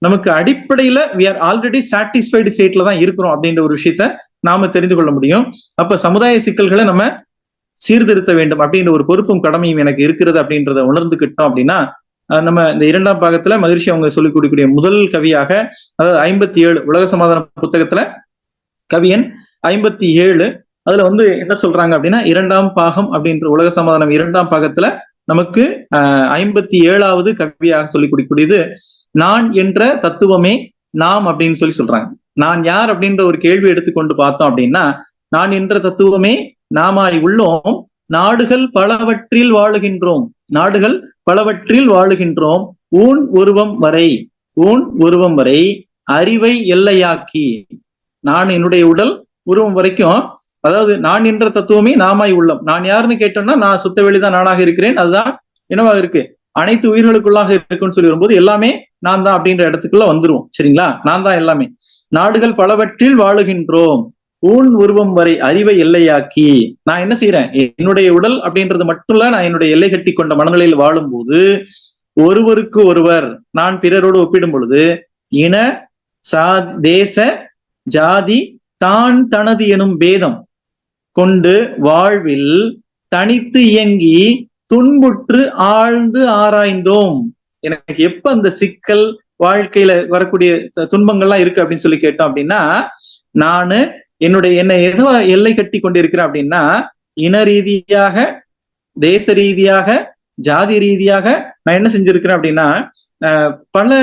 Speaker 1: நமக்கு அடிப்படையில we are already satisfied ஸ்டேட்ல தான் இருக்கிறோம் அப்படின்ற ஒரு விஷயத்த நாம தெரிந்து கொள்ள முடியும். அப்ப சமுதாய சிக்கல்களை நம்ம சீர்திருத்த வேண்டும் அப்படின்ற ஒரு பொறுப்பும் கடமையும் எனக்கு இருக்கிறது அப்படின்றத உணர்ந்துகிட்டோம் அப்படின்னா, நம்ம இந்த 2ஆம் பாகத்துல மகிழ்ச்சி அவங்க சொல்லிக் கொடுக்கக்கூடிய முதல் கவியாக, அதாவது 57 உலக சமாதான புத்தகத்துல கவியன் 57, அதுல என்ன சொல்றாங்க அப்படின்னா, 2ஆம் பாகம் அப்படின்ற உலக சமாதானம் 2ஆம் பாகத்துல நமக்கு 57வது கவியாக சொல்லிக் கொடுக்கக்கூடியது நான் என்ற தத்துவமே நாம் அப்படின்னு சொல்றாங்க. நான் யார் அப்படின்ற ஒரு கேள்வி எடுத்துக்கொண்டு பார்த்தோம் அப்படின்னா, நான் என்ற தத்துவமே நாமாய் உள்ளோம், நாடுகள் பலவற்றில் வாழுகின்றோம், நாடுகள் பலவற்றில் வாழுகின்றோம், ஊன் உருவம் வரை அறிவை எல்லையாக்கி. நான் என்னுடைய உடல் உருவம் வரைக்கும், அதாவது நான் என்ற தத்துவமே நாமாய் உள்ளோம். நான் யாருன்னு கேட்டோம்னா, நான் சுத்த வெளிதான் நானாக இருக்கிறேன், அதுதான் என்னவாக இருக்கு, அனைத்து உயிர்களுக்குள்ளாக இருக்குன்னு சொல்லி வரும்போது எல்லாமே நான் தான் அப்படின்ற இடத்துக்குள்ள வந்துருவோம். சரிங்களா? நான் தான் எல்லாமே. நாடுகள் பலவற்றில் வாழுகின்றோம், ஊன் உருவம் வரை அறிவை எல்லையாக்கி. நான் என்ன செய்யறேன், என்னுடைய உடல் அப்படின்றது மட்டும் இல்ல, நான் என்னுடைய எல்லை கட்டி கொண்ட மனநிலையில் வாழும் போது ஒருவருக்கு ஒருவர் நான் பிறரோடு ஒப்பிடும் பொழுது இன தேச ஜாதி தான் தனது எனும் பேதம் கொண்டு வாழ்வில் தனித்து இயங்கி துன்புற்று ஆழ்ந்து ஆராய்ந்தோம். எனக்கு எப்ப அந்த சிக்கல் வாழ்க்கையில வரக்கூடிய துன்பங்கள்லாம் இருக்கு அப்படின்னு சொல்லி கேட்டோம் அப்படின்னா, நானு என்னை எதோ எல்லை கட்டி கொண்டிருக்கிறேன் அப்படின்னா, இன ரீதியாக, தேச ரீதியாக, ஜாதி ரீதியாக நான் என்ன செஞ்சிருக்கிறேன் அப்படின்னா, பல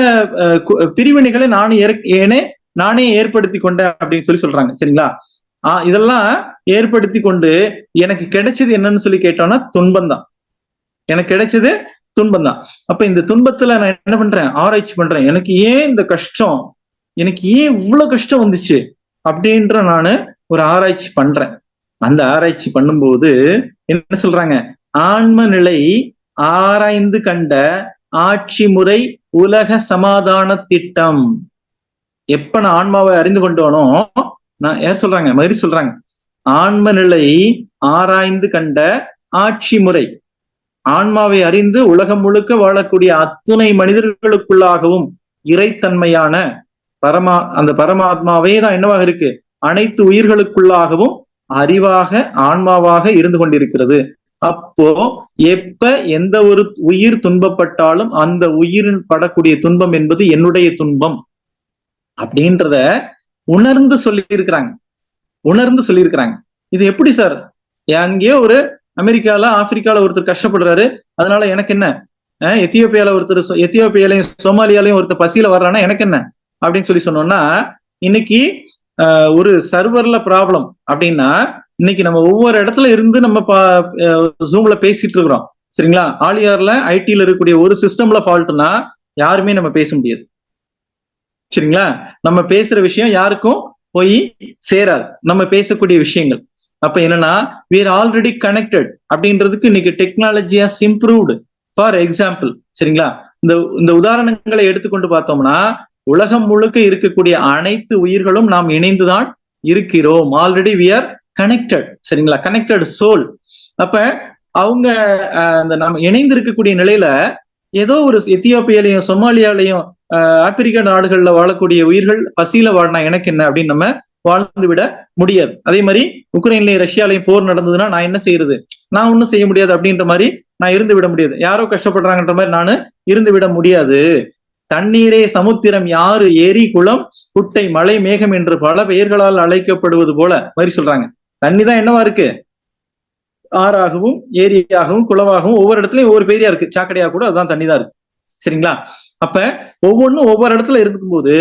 Speaker 1: பிரிவினைகளை நானே ஏற்படுத்தி கொண்டேன் அப்படின்னு சொல்றாங்க. சரிங்களா? இதெல்லாம் ஏற்படுத்தி கொண்டு எனக்கு கிடைச்சது என்னன்னு சொல்லி கேட்டோம்னா துன்பம் தான். எனக்கு கிடைச்சது துன்பம் தான். அப்ப இந்த துன்பத்துல நான் என்ன பண்றேன், ஆராய்ச்சி பண்றேன். எனக்கு ஏன் இந்த கஷ்டம், எனக்கு ஏன் இவ்வளவு கஷ்டம் வந்துச்சு அப்படின்ற நானு ஒரு ஆராய்ச்சி பண்றேன். அந்த ஆராய்ச்சி பண்ணும்போது என்ன சொல்றாங்க, ஆன்ம நிலை ஆராய்ந்து கண்ட ஆட்சி முறை உலக சமாதான திட்டம். எப்ப நான் ஆன்மாவை அறிந்து கொண்டோனோ, நான் யார் சொல்றாங்க, மகிழ்ச்சி சொல்றாங்க, ஆன்ம நிலை ஆராய்ந்து கண்ட ஆட்சி முறை, ஆன்மாவை அறிந்து உலகம் முழுக்க வாழக்கூடிய அத்துணை மனிதர்களுக்குள்ளாகவும் இறைத்தன்மையான அந்த பரமாத்மாவே தான் என்னவாக இருக்கு, அனைத்து உயிர்களுக்குள்ளாகவும் அறிவாக ஆன்மாவாக இருந்து கொண்டிருக்கிறது. அப்போ எப்ப எந்த ஒரு உயிர் துன்பப்பட்டாலும் அந்த உயிரின் படக்கூடிய துன்பம் என்பது என்னுடைய துன்பம் அப்படின்றத உணர்ந்து சொல்லியிருக்கிறாங்க. இது எப்படி சார், எங்கேயோ ஒரு அமெரிக்கால ஆப்பிரிக்கால ஒருத்தர் கஷ்டப்படுறாரு, அதனால எனக்கு என்ன, எத்தியோப்பியாலையும் சோமாலியாலையும் ஒருத்தர் பசியில வர்றானா எனக்கு என்ன அப்படின்னு சொன்னோம்னா, இன்னைக்கு ஒரு சர்வர்ல ப்ராப்ளம் அப்படின்னா, இன்னைக்கு நம்ம ஒவ்வொரு இடத்துல இருந்து நம்ம ஜூம்ல பேசிட்டு இருக்கிறோம். சரிங்களா? ஆலியார்ல ஐடில இருக்கக்கூடிய ஒரு சிஸ்டம்ல ஃபால்ட்னா யாருமே நம்ம பேச முடியாது. சரிங்களா? நம்ம பேசுற விஷயம் யாருக்கும் போய் சேராது, நம்ம பேசக்கூடிய விஷயங்கள். அப்ப என்னன்னா, we are already connected அப்படின்றதுக்கு இன்னைக்கு technology has improved. For example, சரிங்களா, இந்த உதாரணங்களை எடுத்துக்கொண்டு பார்த்தோம்னா, உலகம் முழுக்க இருக்கக்கூடிய அனைத்து உயிர்களும் நாம் இணைந்துதான் இருக்கிறோம். Already we are connected. சரிங்களா? Connected soul. அப்ப அவங்க நம்ம இணைந்து இருக்கக்கூடிய நிலையில ஏதோ ஒரு எத்தியோப்பியாலையும் சொமாலியாலையும் ஆப்பிரிக்கா நாடுகள்ல வாழக்கூடிய உயிர்கள் பசியில வாழனா எனக்கு என்ன அப்படின்னு நம்ம வாழ்ந்து விட முடியாது. அதே மாதிரி உக்ரைன்லயும் ரஷ்யாலையும் போர் நடந்ததுன்னா நான் என்ன செய்யறது, நான் ஒன்னும் செய்ய முடியாது அப்படின்ற மாதிரி நான் இருந்து விட முடியாது. யாரோ கஷ்டப்படுறாங்கன்ற மாதிரி நானு இருந்து விட முடியாது. தண்ணீரே சமுத்திரம், யாரு ஏரி குளம் குட்டை மலை மேகம் என்று பல பெயர்களால் அழைக்கப்படுவது போல மாதிரி சொல்றாங்க. தண்ணி தான் என்னவா இருக்கு, ஆறாகவும் ஏரியாகவும் குளவாகவும் ஒவ்வொரு இடத்துலயும் ஒவ்வொரு பேரியா இருக்கு. சாக்கடையா கூட அதுதான் தண்ணி தான் இருக்கு. சரிங்களா? அப்ப ஒவ்வொன்றும் ஒவ்வொரு இடத்துல இருக்கும்போது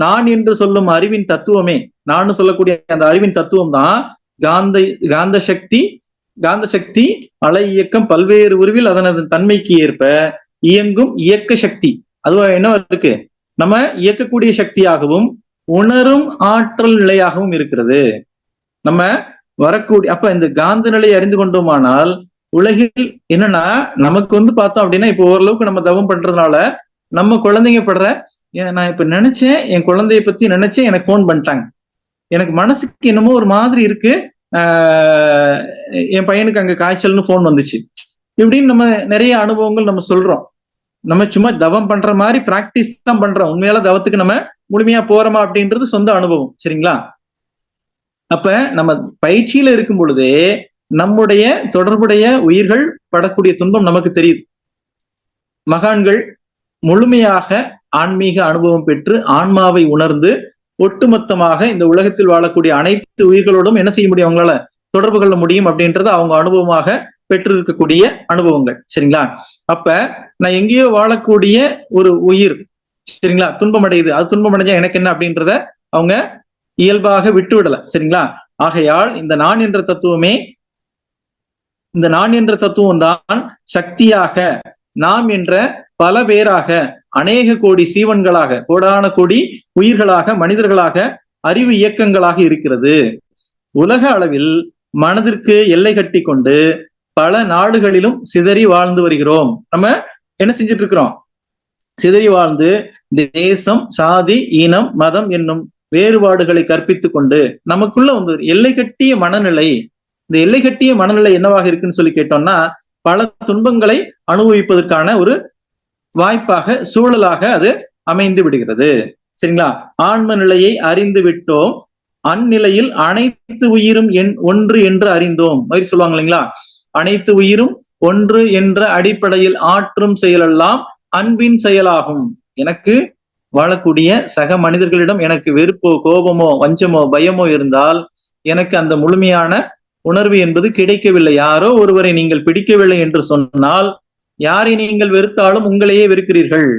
Speaker 1: நான் என்று சொல்லும் அறிவின் தத்துவமே, நான் சொல்லக்கூடிய அந்த அறிவின் தத்துவம் தான் காந்த காந்த சக்தி காந்த சக்தி அலை இயக்கம் பல்வேறு உருவில் அதனது தன்மைக்கு ஏற்ப இயங்கும் இயக்க சக்தி. அதுவா என்ன இருக்கு, நம்ம இயக்கக்கூடிய சக்தியாகவும் உணரும் ஆற்றல் நிலையாகவும் இருக்கிறது. நம்ம வரக்கூடிய அப்ப இந்த காந்த நிலையை அறிந்து கொண்டோமானால் உலகில் என்னன்னா நமக்கு பார்த்தோம் அப்படின்னா இப்போ ஓரளவுக்கு நம்ம தவம் பண்றதுனால நம்ம குழந்தைங்க படுற, நான் இப்ப நினைச்சேன் என் குழந்தைய பத்தி நினைச்சேன் எனக்கு போன் பண்ணிட்டாங்க, எனக்கு மனசுக்கு என்னமோ ஒரு மாதிரி இருக்கு, என் பையனுக்கு அங்க காய்ச்சல்னு போன் வந்துச்சு, இப்படின்னு நம்ம நிறைய அனுபவங்கள் நம்ம சொல்றோம். நம்ம சும்மா தவம் பண்ற மாதிரி பிராக்டிஸ் தான் பண்றோம். உண்மையால தவத்துக்கு நம்ம முழுமையா போறோமா அப்படின்றது சொந்த அனுபவம். சரிங்களா? அப்ப நம்ம பயிற்சியில இருக்கும் பொழுதே நம்முடைய தொடர்புடைய உயிர்கள் படக்கூடிய துன்பம் நமக்கு தெரியுது. மகான்கள் முழுமையாக ஆன்மீக அனுபவம் பெற்று ஆன்மாவை உணர்ந்து ஒட்டுமொத்தமாக இந்த உலகத்தில் வாழக்கூடிய அனைத்து உயிர்களோடும் என்ன செய்ய முடியும், அவங்களால தொடர்பு கொள்ள முடியும் அப்படின்றது அவங்க அனுபவமாக பெற்றிருக்கக்கூடிய அனுபவங்கள். சரிங்களா? அப்ப நான் எங்கேயோ வாழக்கூடிய ஒரு உயிர் சரிங்களா துன்பம் அடையுது, அது துன்பம் அடைஞ்சா எனக்கு என்ன அப்படின்றத அவங்க இயல்பாக விட்டு விடல. சரிங்களா? ஆகையால் இந்த நான் என்ற தத்துவமே, இந்த நான் என்ற தத்துவம் தான் சக்தியாக நாம் என்ற பல பேராக அநேக கோடி சீவன்களாக கோடான கோடி உயிர்களாக மனிதர்களாக அறிவு இயக்கங்களாக இருக்கிறது. உலக அளவில் மனதிற்கு எல்லை கட்டி கொண்டு பல நாடுகளிலும் சிதறி வாழ்ந்து வருகிறோம். நம்ம என்ன செஞ்சுட்டு இருக்கிறோம், சிதறி வாழ்ந்து தேசம் சாதி இனம் மதம் என்னும் வேறுபாடுகளை கற்பித்துக் கொண்டு நமக்குள்ள எல்லை கட்டிய மனநிலை. இந்த எல்லை கட்டிய மனநிலை என்னவாக இருக்குன்னு சொல்லி கேட்டோம்னா பல துன்பங்களை அனுபவிப்பதற்கான ஒரு வாய்ப்பாக சூழலாக அது அமைந்து விடுகிறது. சரிங்களா? ஆன்ம நிலையை அறிந்து விட்டோம், அந்நிலையில் அனைத்து உயிரும் ஒன்று என்று அறிந்தோம். மாதிரி சொல்லுவாங்க இல்லைங்களா, அனைத்து உயிரும் ஒன்று என்ற அடிப்படையில் ஆற்றும் செயலெல்லாம் அன்பின் செயலாகும். எனக்கு வாழக்கூடிய சக மனிதர்களிடம் எனக்கு வெறுப்போ கோபமோ வஞ்சமோ பயமோ இருந்தால் எனக்கு அந்த முழுமையான உணர்வு என்பது கிடைக்கவில்லை. யாரோ ஒருவரை நீங்கள் பிடிக்கவில்லை என்று சொன்னால் யாரை நீங்கள் வெறுத்தாலும் உங்களையே வெறுக்கிறீர்கள்.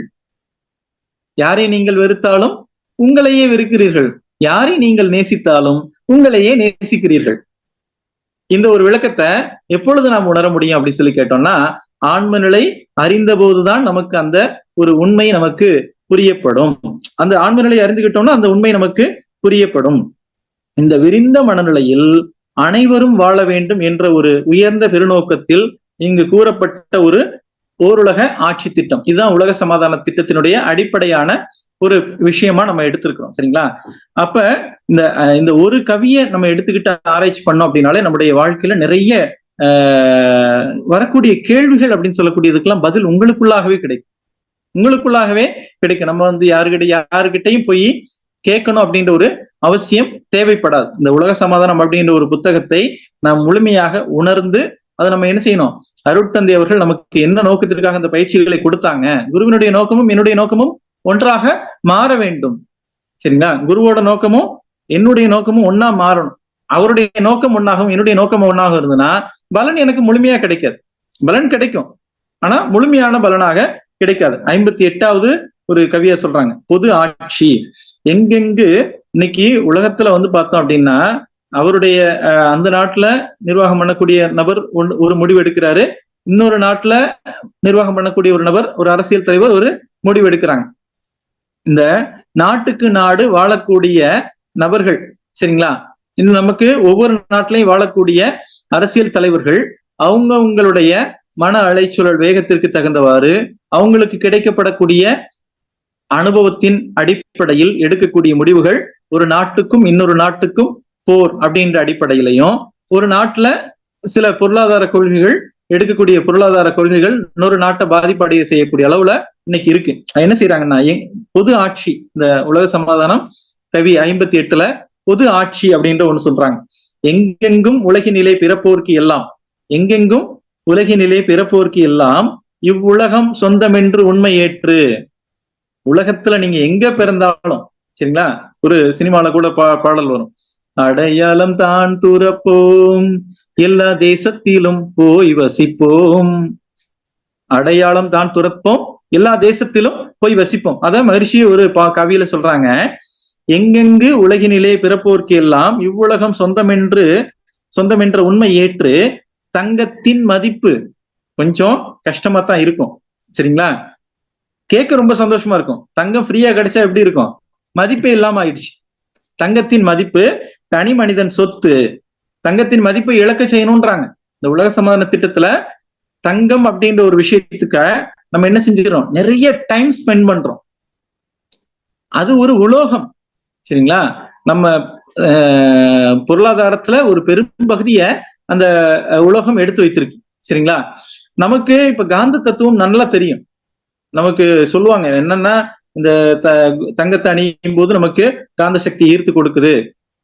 Speaker 1: யாரை நீங்கள் வெறுத்தாலும் உங்களையே வெறுக்கிறீர்கள். யாரை நீங்கள் நேசித்தாலும் உங்களையே நேசிக்கிறீர்கள். இந்த ஒரு விளக்கத்தை எப்பொழுது நாம் உணர முடியும் அப்படின்னு சொல்லி கேட்டோம்னா ஆன்ம நிலை அறிந்த போதுதான் நமக்கு அந்த ஒரு உண்மை நமக்கு புரியப்படும். அந்த ஆன்ம நிலை அறிந்துகிட்டோம்னா அந்த உண்மை நமக்கு புரியப்படும். இந்த விரிந்த மனநிலையில் அனைவரும் வாழ வேண்டும் என்ற ஒரு உயர்ந்த பெருநோக்கத்தில் இங்கு கூறப்பட்ட ஒரு ஓருலக ஆட்சி திட்டம், இதுதான் உலக சமாதான திட்டத்தினுடைய அடிப்படையான ஒரு விஷயமா நம்ம எடுத்திருக்கிறோம். சரிங்களா? அப்ப இந்த ஒரு கவியை நம்ம எடுத்துக்கிட்டு ஆராய்ச்சி பண்ணோம் அப்படின்னாலே நம்முடைய வாழ்க்கையில நிறைய வரக்கூடிய கேள்விகள் அப்படின்னு சொல்லக்கூடியதுக்கெல்லாம் பதில் உங்களுக்குள்ளாகவே கிடைக்கும். உங்களுக்குள்ளாகவே கிடைக்கும். நம்ம யாருகிட்டையும் போய் கேட்கணும் அப்படின்ற ஒரு அவசியம் தேவைப்படாது. இந்த உலக சமாதானம் அப்படின்ற ஒரு புத்தகத்தை நாம் முழுமையாக உணர்ந்து அதை நம்ம என்ன செய்யணும், அருட்தந்தை அவர்கள் நமக்கு என்ன நோக்கத்திற்காக அந்த பயிற்சிகளை கொடுத்தாங்க, குருவினுடைய நோக்கமும் என்னுடைய நோக்கமும் ஒன்றாக மாற வேண்டும். சரிங்களா? குருவோட நோக்கமும் என்னுடைய நோக்கமும் ஒன்னா மாறணும். அவருடைய நோக்கம் ஒன்னாகவும் என்னுடைய நோக்கம் ஒன்னாக இருந்ததுன்னா பலன் எனக்கு முழுமையா கிடைக்காது. பலன் கிடைக்கும், ஆனா முழுமையான பலனாக கிடைக்காது. 58வது ஒரு கவியா சொல்றாங்க, பொது ஆட்சி. எங்கெங்கு இன்னைக்கு உலகத்துல பார்த்தோம் அப்படின்னா அவருடைய அந்த நாட்டுல நிர்வாகம் பண்ணக்கூடிய நபர் ஒரு முடிவு எடுக்கிறாரு, இன்னொரு நாட்டுல நிர்வாகம் பண்ணக்கூடிய ஒரு நபர், ஒரு அரசியல் தலைவர் ஒரு முடிவு எடுக்கிறாங்க. இந்த நாட்டுக்கு நாடு வாழக்கூடிய நபர்கள் சரிங்களா, இன்னும் நமக்கு ஒவ்வொரு நாட்டிலையும் வாழக்கூடிய அரசியல் தலைவர்கள் அவங்களுடைய மன அலைச்சூழல் வேகத்திற்கு தகுந்தவாறு அவங்களுக்கு கிடைக்கப்படக்கூடிய அனுபவத்தின் அடிப்படையில் எடுக்கக்கூடிய முடிவுகள் ஒரு நாட்டுக்கும் இன்னொரு நாட்டுக்கும் போர் அப்படின்ற அடிப்படையிலையும், ஒரு நாட்டுல சில பொருளாதார கொள்கைகள் எடுக்கக்கூடிய பொருளாதார கொள்கைகள் இன்னொரு நாட்டை பாதிப்படைய செய்யக்கூடிய அளவுல இன்னைக்கு இருக்கு. என்ன செய்யறாங்கன்னா பொது ஆட்சி, இந்த உலக சமாதானம் கவி 58ல பொது ஆட்சி அப்படின்ற ஒண்ணு சொல்றாங்க. எங்கெங்கும் உலகினிலே பிறப்போர்க்கு எல்லாம், எங்கெங்கும் உலகினிலே பிறப்போர்க்கு எல்லாம் இவ்வுலகம் சொந்தமென்று உண்மை ஏற்று. உலகத்துல நீங்க எங்க பிறந்தாலும் சரிங்களா, ஒரு சினிமால கூட பாடல் வரும், அடையாளம் தான் துறப்போம் எல்லா தேசத்திலும் போய் வசிப்போம், அடையாளம் தான் துறப்போம், எல்லா தேசத்திலும் போய் வசிப்போம். அதான் மகரிஷி ஒரு கவியில சொல்றாங்க, எங்கெங்கு உலகினிலே பிறப்போர்க்கு எல்லாம் இவ்வுலகம் சொந்தம் என்ற உண்மை ஏற்று தங்கத்தின் மதிப்பு கொஞ்சம் கஷ்டமா தான் இருக்கும். சரிங்களா? கேட்க ரொம்ப சந்தோஷமா இருக்கும். தங்கம் ஃப்ரீயா கிடைச்சா எப்படி இருக்கும்? மதிப்பே இல்லாம ஆயிடுச்சு. தங்கத்தின் மதிப்பு தனி மனிதன் சொத்து. தங்கத்தின் மதிப்பை இழக்க செய்யணும்ன்றாங்க. இந்த உலக சமாதான திட்டத்துல தங்கம் அப்படின்ற ஒரு விஷயத்துக்கு நம்ம என்ன செஞ்சுக்கிறோம்? நிறைய டைம் ஸ்பெண்ட் பண்றோம். அது ஒரு உலோகம். சரிங்களா? நம்ம பொருளாதாரத்துல ஒரு பெரும் பகுதியை அந்த உலோகம் எடுத்து வைத்திருக்கு. சரிங்களா? நமக்கு இப்ப காந்த தத்துவம் நல்லா தெரியும். நமக்கு சொல்லுவாங்க என்னன்னா, இந்த தங்கத்தை அணியும் போது நமக்கு காந்த சக்தி ஈர்த்து கொடுக்குது.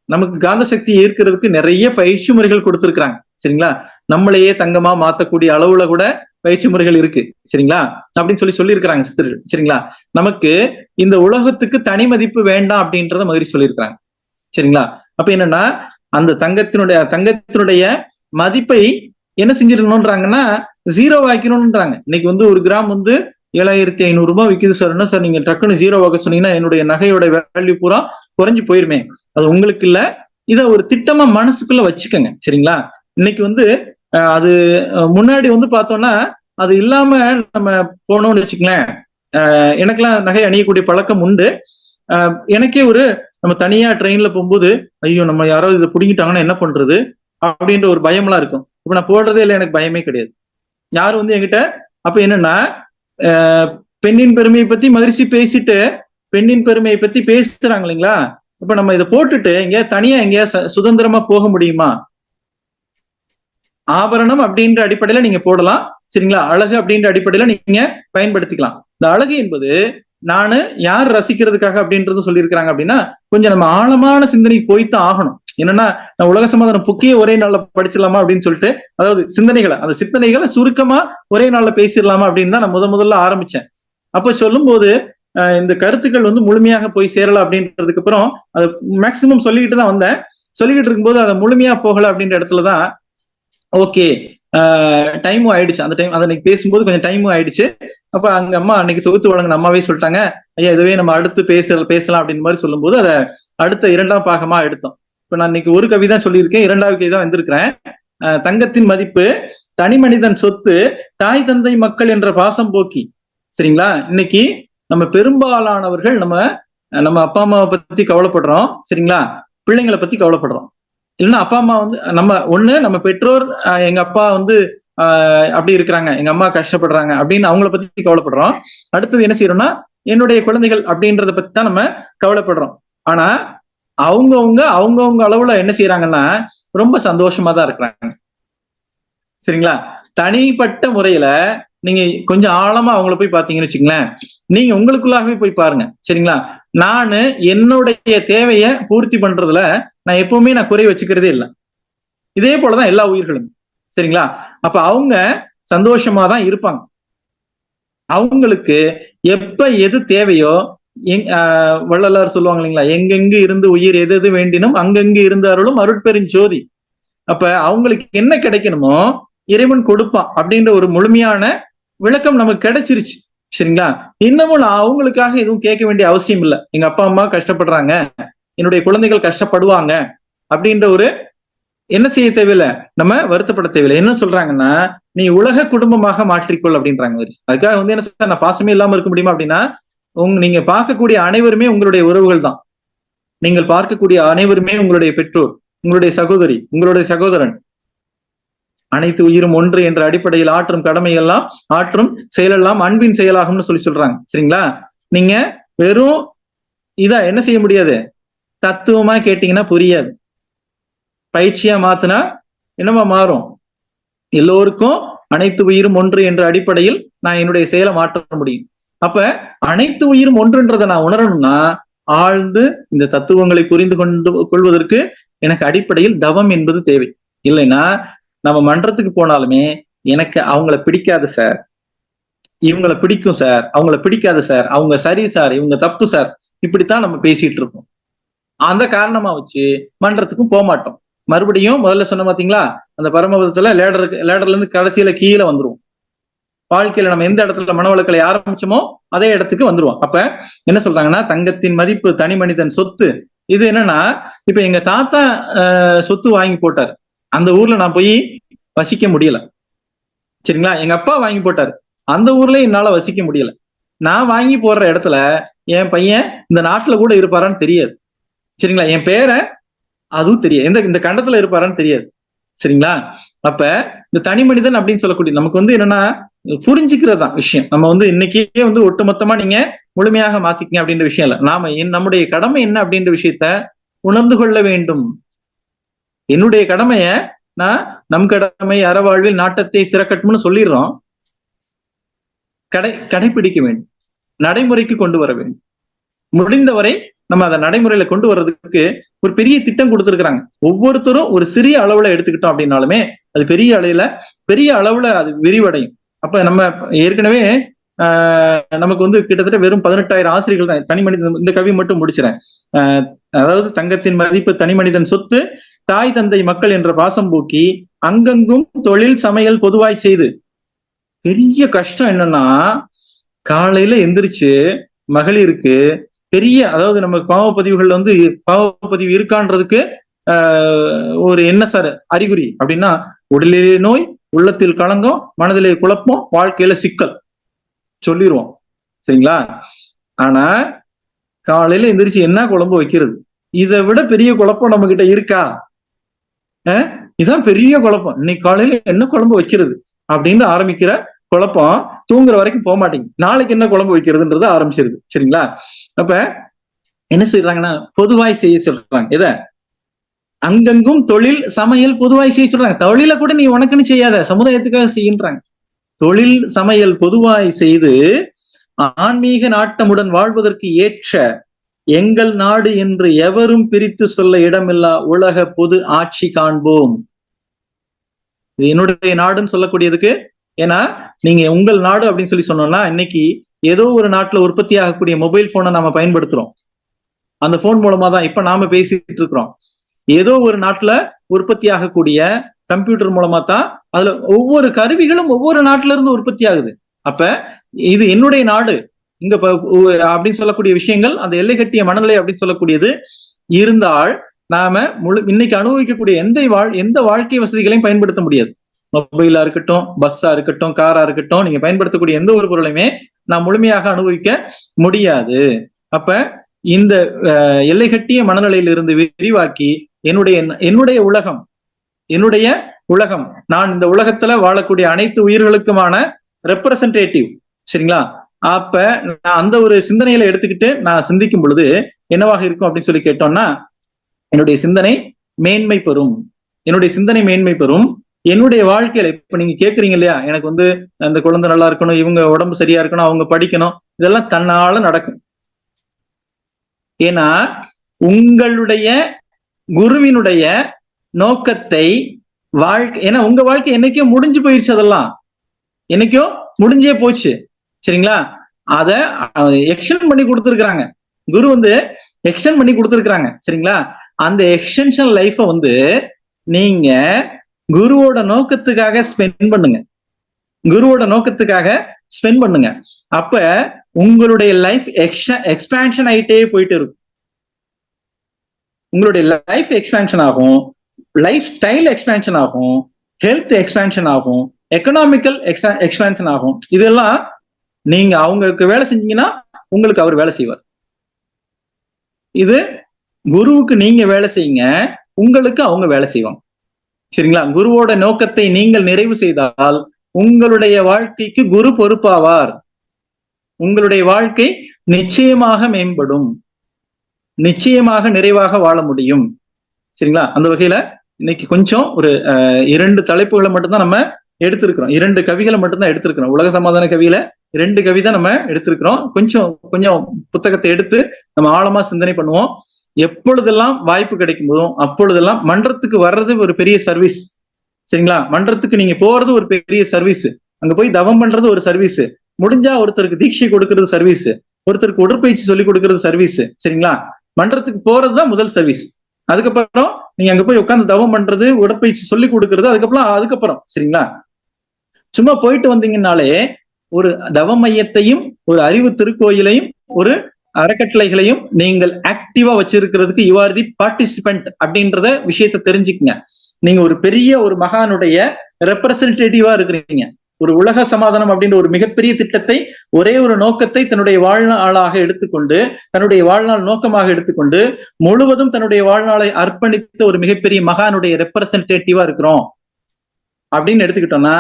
Speaker 1: நமக்கு காந்த சக்தி ஈர்க்கிறதுக்கு நிறைய பயிற்சி முறைகள் கொடுத்திருக்கிறாங்க. சரிங்களா? நம்மளையே தங்கமா மாத்தக்கூடிய அளவுல கூட பயிற்சி முறைகள் இருக்கு. சரிங்களா? அப்படின்னு சொல்லியிருக்கிறாங்க சித்தர்கள். சரிங்களா? நமக்கு இந்த உலகத்துக்கு தனி மதிப்பு வேண்டாம் அப்படின்றத மகிழ்ச்சி சொல்லியிருக்கிறாங்க. சரிங்களா? அப்ப என்னன்னா, அந்த தங்கத்தினுடைய மதிப்பை என்ன செஞ்சிடணும்ன்றாங்கன்னா, ஜீரோ ஆக்கணும்ன்றாங்க. இன்னைக்கு ஒரு கிராம் 7,500 ரூபாய் விக்குது சார். என்ன சார் நீங்க டக்குன்னு ஜீரோ ஆக்க சொன்னீங்கன்னா என்னுடைய நகையோட வேல்யூ பூரா குறைஞ்சு போயிருமே. அது உங்களுக்கு இல்ல. இத ஒரு திட்டமா மனசுக்குள்ள வச்சுக்கோங்க. சரிங்களா? இன்னைக்கு அது முன்னாடி பார்த்தோம்னா அது இல்லாம நம்ம போனோம்னு வச்சுக்கலேன். எனக்கெல்லாம் நகை அணியக்கூடிய பழக்கம் உண்டு. எனக்கே நம்ம தனியா ட்ரெயின்ல போகும்போது, ஐயோ நம்ம யாராவது இதை புடிங்கிட்டாங்கன்னா என்ன பண்றது அப்படின்ற ஒரு பயம்லாம் இருக்கும். இப்ப நான் போடுறதே இல்லை, எனக்கு பயமே கிடையாது. யாரும் என்கிட்ட அப்ப என்னன்னா, பெண்ணின் பெருமையை பத்தி மகிழ்ச்சி பேசிட்டு பெண்ணின் பெருமையை பத்தி பேசுறாங்க இல்லைங்களா? இப்ப நம்ம இதை போட்டுட்டு தனியா எங்கேயா சுதந்திரமா போக முடியுமா? ஆபரணம் அப்படின்ற அடிப்படையில நீங்க போடலாம். சரிங்களா? அழகு அப்படின்ற அடிப்படையில நீங்க பயன்படுத்திக்கலாம். இந்த அழகு என்பது நானு யார் ரசிக்கிறதுக்காக அப்படின்றது சொல்லியிருக்கிறாங்க அப்படின்னா, கொஞ்சம் நம்ம ஆழமான சிந்தனை போய்த்தான் ஆகணும். என்னன்னா, நான் உலக சமாதானம் புக்கிய ஒரே நாள்ல படிச்சிடலாமா அப்படின்னு சொல்லிட்டு, அதாவது அந்த சிந்தனைகளை சுருக்கமா ஒரே நாள்ல பேசிடலாமா அப்படின்னு தான் நான் முதல்ல ஆரம்பிச்சேன். அப்ப சொல்லும் போது இந்த கருத்துக்கள் முழுமையாக போய் சேரல அப்படின்றதுக்கு அப்புறம் அதை மேக்சிமம் சொல்லிக்கிட்டு தான் வந்தேன். சொல்லிக்கிட்டு இருக்கும்போது அதை முழுமையா போகல அப்படின்ற இடத்துலதான் ஓகே டைமும் ஆயிடுச்சு. அந்த டைம் அதை பேசும்போது கொஞ்சம் டைமும் ஆயிடுச்சு. அப்ப அங்க அம்மா அன்னைக்கு தொகுத்து வழங்கின அம்மாவே சொல்லிட்டாங்க, ஐயா இதுவே நம்ம அடுத்து பேசலாம் அப்படின்னு மாதிரி சொல்லும் போது அதை அடுத்த 2ஆம் பாகமா எடுத்தோம். இப்ப நான் இன்னைக்கு ஒரு கவிதான் சொல்லியிருக்கேன், 2வது கவிதை தான் வந்திருக்கிறேன். தங்கத்தின் மதிப்பு தனி மனிதன் சொத்து, தாய் தந்தை மக்கள் என்ற பாசம் போக்கி. சரிங்களா? இன்னைக்கு நம்ம பெரும்பாலானவர்கள் நம்ம அப்பா அம்மாவை பத்தி கவலைப்படுறோம். சரிங்களா? பிள்ளைங்களை பத்தி கவலைப்படுறோம். இல்லைன்னா அப்பா அம்மா நம்ம பெற்றோர், எங்க அப்பா அப்படி இருக்கிறாங்க, எங்க அம்மா கஷ்டப்படுறாங்க அப்படின்னு அவங்கள பத்தி கவலைப்படுறோம். அடுத்தது என்ன செய்யறோம்னா, என்னுடைய குழந்தைகள் அப்படின்றத பத்தி தான் நம்ம கவலைப்படுறோம். ஆனா அவங்கவுங்க அளவுல என்ன செய்யறாங்கன்னா ரொம்ப சந்தோஷமா தான் இருக்கிறாங்க. சரிங்களா? தனிப்பட்ட முறையில நீங்க கொஞ்சம் ஆழமா அவங்கள போய் பாத்தீங்கன்னு வச்சுங்களேன், நீங்க உங்களுக்குள்ளாகவே போய் பாருங்க. சரிங்களா? நானு என்னுடைய தேவையை பூர்த்தி பண்றதுல நான் எப்பவுமே குறை வச்சுக்கிறதே இல்லை. இதே போலதான் எல்லா உயிர்களும். சரிங்களா? அப்ப அவங்க சந்தோஷமா தான் இருப்பாங்க. அவங்களுக்கு எப்ப எது தேவையோ, வள்ளலார் சொல்லுவாங்க இல்லைங்களா, எங்கெங்கு இருந்து உயிர் எது வேண்டினும் அங்கெங்கு இருந்தாலும் அருட்பெரும் ஜோதி. அப்ப அவங்களுக்கு என்ன கிடைக்கணுமோ இறைவன் கொடுப்பான் அப்படின்ற ஒரு முழுமையான விளக்கம் நமக்கு கிடைச்சிருச்சு. சரிங்களா? இன்னமும் நான் அவங்களுக்காக எதுவும் கேட்க வேண்டிய அவசியம் இல்லை. எங்க அப்பா அம்மா கஷ்டப்படுறாங்க, என்னுடைய குழந்தைகள் கஷ்டப்படுவாங்க அப்படின்ற என்ன செய்ய தேவையில்லை, நம்ம வருத்தப்பட தேவையில்லை. என்ன சொல்றாங்கன்னா, நீ உலக குடும்பமாக மாற்றிக்கொள் அப்படின்றாங்க. அதுக்காக என்ன சார் நான் பாசமே இல்லாம இருக்க முடியுமா அப்படின்னா, நீங்க பார்க்கக்கூடிய அனைவருமே உங்களுடைய உறவுகள் தான். நீங்கள் பார்க்கக்கூடிய அனைவருமே உங்களுடைய பெற்றோர், உங்களுடைய சகோதரி, உங்களுடைய சகோதரன். அனைத்து உயிரும் ஒன்று என்ற அடிப்படையில் ஆற்றும் கடமை எல்லாம் ஆற்றும் செயலெல்லாம் அன்பின் செயலாகும்னு சொல்றாங்க. சரிங்களா? நீங்க வெறும் என்ன செய்ய முடியாது, தத்துவமா கேட்டீங்கன்னா புரியாது. பயிற்சியா மாத்தினா என்னமா மாறும்? எல்லோருக்கும் அனைத்து உயிரும் ஒன்று என்ற அடிப்படையில் நான் என்னுடைய செயலை மாற்ற முடியும். அப்ப அனைத்து உயிரும் ஒன்றுன்றதை நான் உணரணும்னா ஆழ்ந்து இந்த தத்துவங்களை புரிந்து கொள்வதற்கு எனக்கு அடிப்படையில் தவம் என்பது தேவை. இல்லைன்னா நம்ம மன்றத்துக்கு போனாலுமே எனக்கு அவங்கள பிடிக்காது சார், இவங்களை பிடிக்கும் சார், அவங்கள பிடிக்காது சார், அவங்க சரி சார், இவங்க தப்பு சார், இப்படித்தான் நம்ம பேசிட்டு இருப்போம். அந்த காரணமா வச்சு மன்றத்துக்கும் போக மாட்டோம். மறுபடியும் முதல்ல சொன்ன பாத்தீங்களா, அந்த பரமபதத்துல லேடர்ல இருந்து கடைசியில கீழே வந்துருவோம். வாழ்க்கையில நம்ம எந்த இடத்துல மனவளக்கலை ஆரம்பிச்சோமோ அதே இடத்துக்கு வந்துருவோம். அப்ப என்ன சொல்றாங்கன்னா, தங்கத்தின் மதிப்பு தனி மனிதன் சொத்து. இது என்னன்னா, இப்ப எங்க தாத்தா சொத்து வாங்கி போட்டார், அந்த ஊர்ல நான் போய் வசிக்க முடியல. சரிங்களா, எங்க அப்பா வாங்கி போட்டாரு, அந்த ஊர்ல என்னால வசிக்க முடியல. நான் வாங்கி போடுற இடத்துல என் பையன் இந்த நாட்டுல கூட இருப்பாரான்னு தெரியாது. சரிங்களா, என் பேரை அதுவும் தெரியாது, இந்த கண்டத்துல இருப்பாரான்னு தெரியாது. சரிங்களா, அப்ப இந்த தனி மனிதன் அப்படின்னு சொல்லக்கூடிய நமக்கு என்னன்னா புரிஞ்சுக்கிறது தான் விஷயம். நம்ம இன்னைக்கே ஒட்டுமொத்தமா நீங்க முழுமையாக மாத்திக்கங்க அப்படின்ற விஷயம் இல்ல. நாம நம்முடைய கடமை என்ன அப்படின்ற விஷயத்த உணர்ந்து கொள்ள வேண்டும். என்னுடைய கடமைய நான் நம் கடமை அறவாழ்வில் நாட்டத்தை சிறக்கட்டும்னு சொல்லிடுறோம். கடைபிடிக்க வேண்டும், நடைமுறைக்கு கொண்டு வர வேண்டும். முடிந்தவரை நம்ம அதை நடைமுறையில கொண்டு வர்றதுக்கு ஒரு பெரிய திட்டம் கொடுத்திருக்கிறாங்க. ஒவ்வொருத்தரும் ஒரு சிறிய அளவுல எடுத்துக்கிட்டோம் அப்படின்னாலுமே அது பெரிய அளவுல அது விரிவடையும். அப்ப நம்ம ஏற்கனவே நமக்கு கிட்டத்தட்ட வெறும் 18,000 ஆசிரியர்கள் தான். தனி மனிதன் இந்த கவி மட்டும் முடிச்சிடறேன். அதாவது தங்கத்தின் மதிப்பு தனி மனிதன் சொத்து, தாய் தந்தை மக்கள் என்ற பாசம் போக்கி அங்கங்கும் தொழில் சமையல் பொதுவாய் செய்து. பெரிய கஷ்டம் என்னன்னா, காலையில எந்திரிச்சு மகளிருக்கு பெரிய, அதாவது நம்ம பாவப்பதிவுகள்ல பாவப்பதிவு இருக்கான்றதுக்கு ஒரு என்ன சார் அறிகுறி அப்படின்னா, உடலிலே நோய், உள்ளத்தில் களங்கம், மனதிலே குழப்பம், வாழ்க்கையில சிக்கல் சொல்லிடுவோம். சரிங்களா, ஆனா காலையில எந்திரிச்சு என்ன குழம்பு வைக்கிறது, இதை விட பெரிய குழப்பம் நம்ம கிட்ட இருக்கா? இதான் பெரிய குழப்பம். இன்னைக்கு காலையில என்ன குழம்பு வைக்கிறது அப்படின்னு ஆரம்பிக்கிற குழப்பம் தூங்குற வரைக்கும் போக மாட்டேங்குது. நாளைக்கு என்ன குழம்பு வைக்கிறதுன்றது ஆரம்பிச்சிருது. சரிங்களா, அப்ப என்ன செய்யறாங்கன்னா, பொதுவாய் செய்ய சொல்றாங்க. எதை? அங்கங்கும் தொழில் சமையல் பொதுவாய் செய்ய சொல்றாங்க. தொழில கூட நீ உனக்குன்னு செய்யாத, சமுதாயத்துக்காக செய்கின்றாங்க. தொழில் சமையல் பொதுவாய் செய்து ஆன்மீக நாட்டமுடன் வாழ்வதற்கு ஏற்ற எங்கள் நாடு என்று எவரும் பிரித்து சொல்ல இடமில்லா உலக பொது ஆட்சி காண்போம். இது என்னுடைய நாடுன்னு சொல்லக்கூடியதுக்கு, ஏன்னா நீங்க உங்கள் நாடு அப்படின்னு சொல்லி சொன்னோம்னா, இன்னைக்கு ஏதோ ஒரு நாட்டுல உற்பத்தி ஆகக்கூடிய மொபைல் போனை நாம பயன்படுத்துறோம். அந்த போன் மூலமா தான் இப்ப நாம பேசிட்டு இருக்கிறோம். ஏதோ ஒரு நாட்டுல உற்பத்தி ஆகக்கூடிய கம்ப்யூட்டர் மூலமா தான் அதுல ஒவ்வொரு கருவிகளும் ஒவ்வொரு நாட்டுல இருந்து உற்பத்தி ஆகுது. அப்ப இது என்னுடைய நாடு இங்க அப்படின்னு சொல்லக்கூடிய விஷயங்கள், அந்த எல்லை கட்டிய மனநிலை அப்படின்னு சொல்லக்கூடியது இருந்தால் நாம இன்னைக்கு அனுபவிக்கக்கூடிய எந்த வாழ்க்கை வசதிகளையும் பயன்படுத்த முடியாது. மொபைலா இருக்கட்டும், பஸ்ஸா இருக்கட்டும், காரா இருக்கட்டும், நீங்க பயன்படுத்தக்கூடிய எந்த ஒரு பொருளையுமே நான் முழுமையாக அனுபவிக்க முடியாது. அப்ப இந்த எல்லை கட்டிய மனநிலையிலிருந்து விரிவாக்கி என்னுடைய உலகம், நான் இந்த உலகத்துல வாழக்கூடிய அனைத்து உயிர்களுக்குமான ரெப்ரசன்டேட்டிவ். சரிங்களா, அப்ப நான் அந்த ஒரு சிந்தனையில எடுத்துக்கிட்டு நான் சிந்திக்கும் பொழுது என்னவாக இருக்கும் அப்படின்னு சொல்லி கேட்டோம்னா, என்னுடைய சிந்தனை மேன்மை பெறும். என்னுடைய வாழ்க்கையில இப்ப நீங்க கேக்குறீங்க இல்லையா, எனக்கு அந்த குழந்தை நல்லா இருக்கணும், இவங்க உடம்பு சரியா இருக்கணும், அவங்க படிக்கணும், இதெல்லாம் தன்னால நடக்கும். ஏன்னா உங்களுடைய குருவினுடைய நோக்கத்தை ஏன்னா உங்க வாழ்க்கை என்னைக்கோ முடிஞ்சு போயிடுச்சு, அதெல்லாம் என்னைக்கோ முடிஞ்சே போச்சு. சரிங்களா, அத எக்ஸ்டெண்ட் பண்ணி கொடுத்துருக்காங்க. குரு எக்ஸ்டெண்ட் பண்ணி கொடுத்துருக்காங்க. சரிங்களா, அந்த எக்ஸ்டென்ஷன் லைஃப நீங்க குருவோட நோக்கத்துக்காக ஸ்பெண்ட் பண்ணுங்க. அப்ப உங்களுடைய லைஃப் எக்ஸ்பான்ஷன் ஆயிட்டே போயிட்டு இருக்கும். உங்களுடைய லைஃப் எக்ஸ்பான்ஷன் ஆகும், லைஃப் ஸ்டைல் எக்ஸ்பான்ஷன் ஆகும், ஹெல்த் எக்ஸ்பான்ஷன் ஆகும், எக்கனாமிக்கல் எக்ஸ்பான்ஷன் ஆகும். இதெல்லாம் நீங்க அவங்களுக்கு வேலை செஞ்சீங்கன்னா உங்களுக்கு அவர் வேலை செய்வார். இது குருவுக்கு நீங்க வேலை செய்யுங்க, உங்களுக்கு அவங்க வேலை செய்வாங்க. சரிங்களா, குருவோட நோக்கத்தை நீங்கள் நிறைவு செய்தால் உங்களுடைய வாழ்க்கைக்கு குரு பொறுப்பாவார். உங்களுடைய வாழ்க்கை நிச்சயமாக மேம்படும், நிச்சயமாக நிறைவாக வாழ முடியும். சரிங்களா, அந்த வகையில இன்னைக்கு கொஞ்சம் ஒரு 2 தலைப்புகளை மட்டும்தான் நம்ம எடுத்திருக்கிறோம், 2 கவிகளை மட்டும்தான் எடுத்திருக்கிறோம். உலக சமாதான கவியில 2 கவிதை நம்ம எடுத்திருக்கிறோம். கொஞ்சம் புத்தகத்தை எடுத்து நம்ம ஆழமா சிந்தனை பண்ணுவோம். எப்பொழுதெல்லாம் வாய்ப்பு கிடைக்கும் போதும் அப்பொழுதெல்லாம் மன்றத்துக்கு வர்றது ஒரு பெரிய சர்வீஸ். சரிங்களா, மன்றத்துக்கு நீங்க போறது ஒரு பெரிய சர்வீஸ். அங்க போய் தவம் பண்றது ஒரு சர்வீஸ். முடிஞ்சா ஒருத்தருக்கு தீட்சை கொடுக்கறது சர்வீஸ், ஒருத்தருக்கு உடற்பயிற்சி சொல்லி கொடுக்கறது சர்வீஸ். சரிங்களா, மன்றத்துக்கு போறதுதான் முதல் சர்வீஸ். அதுக்கப்புறம் நீங்க அங்க போய் உட்கார்ந்து தவம் பண்றது, உடற்பயிற்சி சொல்லி கொடுக்கறது, அதுக்கப்புறம் சரிங்களா. சும்மா போயிட்டு வந்தீங்கன்னாலே ஒரு தவ மையத்தையும் ஒரு அறிவு திருக்கோயிலையும் ஒரு அறக்கட்டளைகளையும் நீங்கள் ஆக்டிவா வச்சிருக்கிறதுக்கு யூ ஆர் தி பார்ட்டிசிபென்ட் அப்படின்றத விஷயத்தை தெரிஞ்சுக்கங்க. நீங்க ஒரு பெரிய ஒரு மகானுடைய ரெப்ரசன்டேட்டிவா இருக்கிறீங்க. ஒரு உலக சமாதானம் அப்படின்ற ஒரு மிகப்பெரிய திட்டத்தை, ஒரே ஒரு நோக்கத்தை தன்னுடைய வாழ்நாளாக எடுத்துக்கொண்டு, தன்னுடைய வாழ்நாள் நோக்கமாக எடுத்துக்கொண்டு முழுவதும் தன்னுடைய வாழ்நாளை அர்ப்பணித்த ஒரு மிகப்பெரிய மகானுடைய ரெப்ரசன்டேட்டிவா இருக்கிறோம் அப்படின்னு எடுத்துக்கிட்டோம்னா,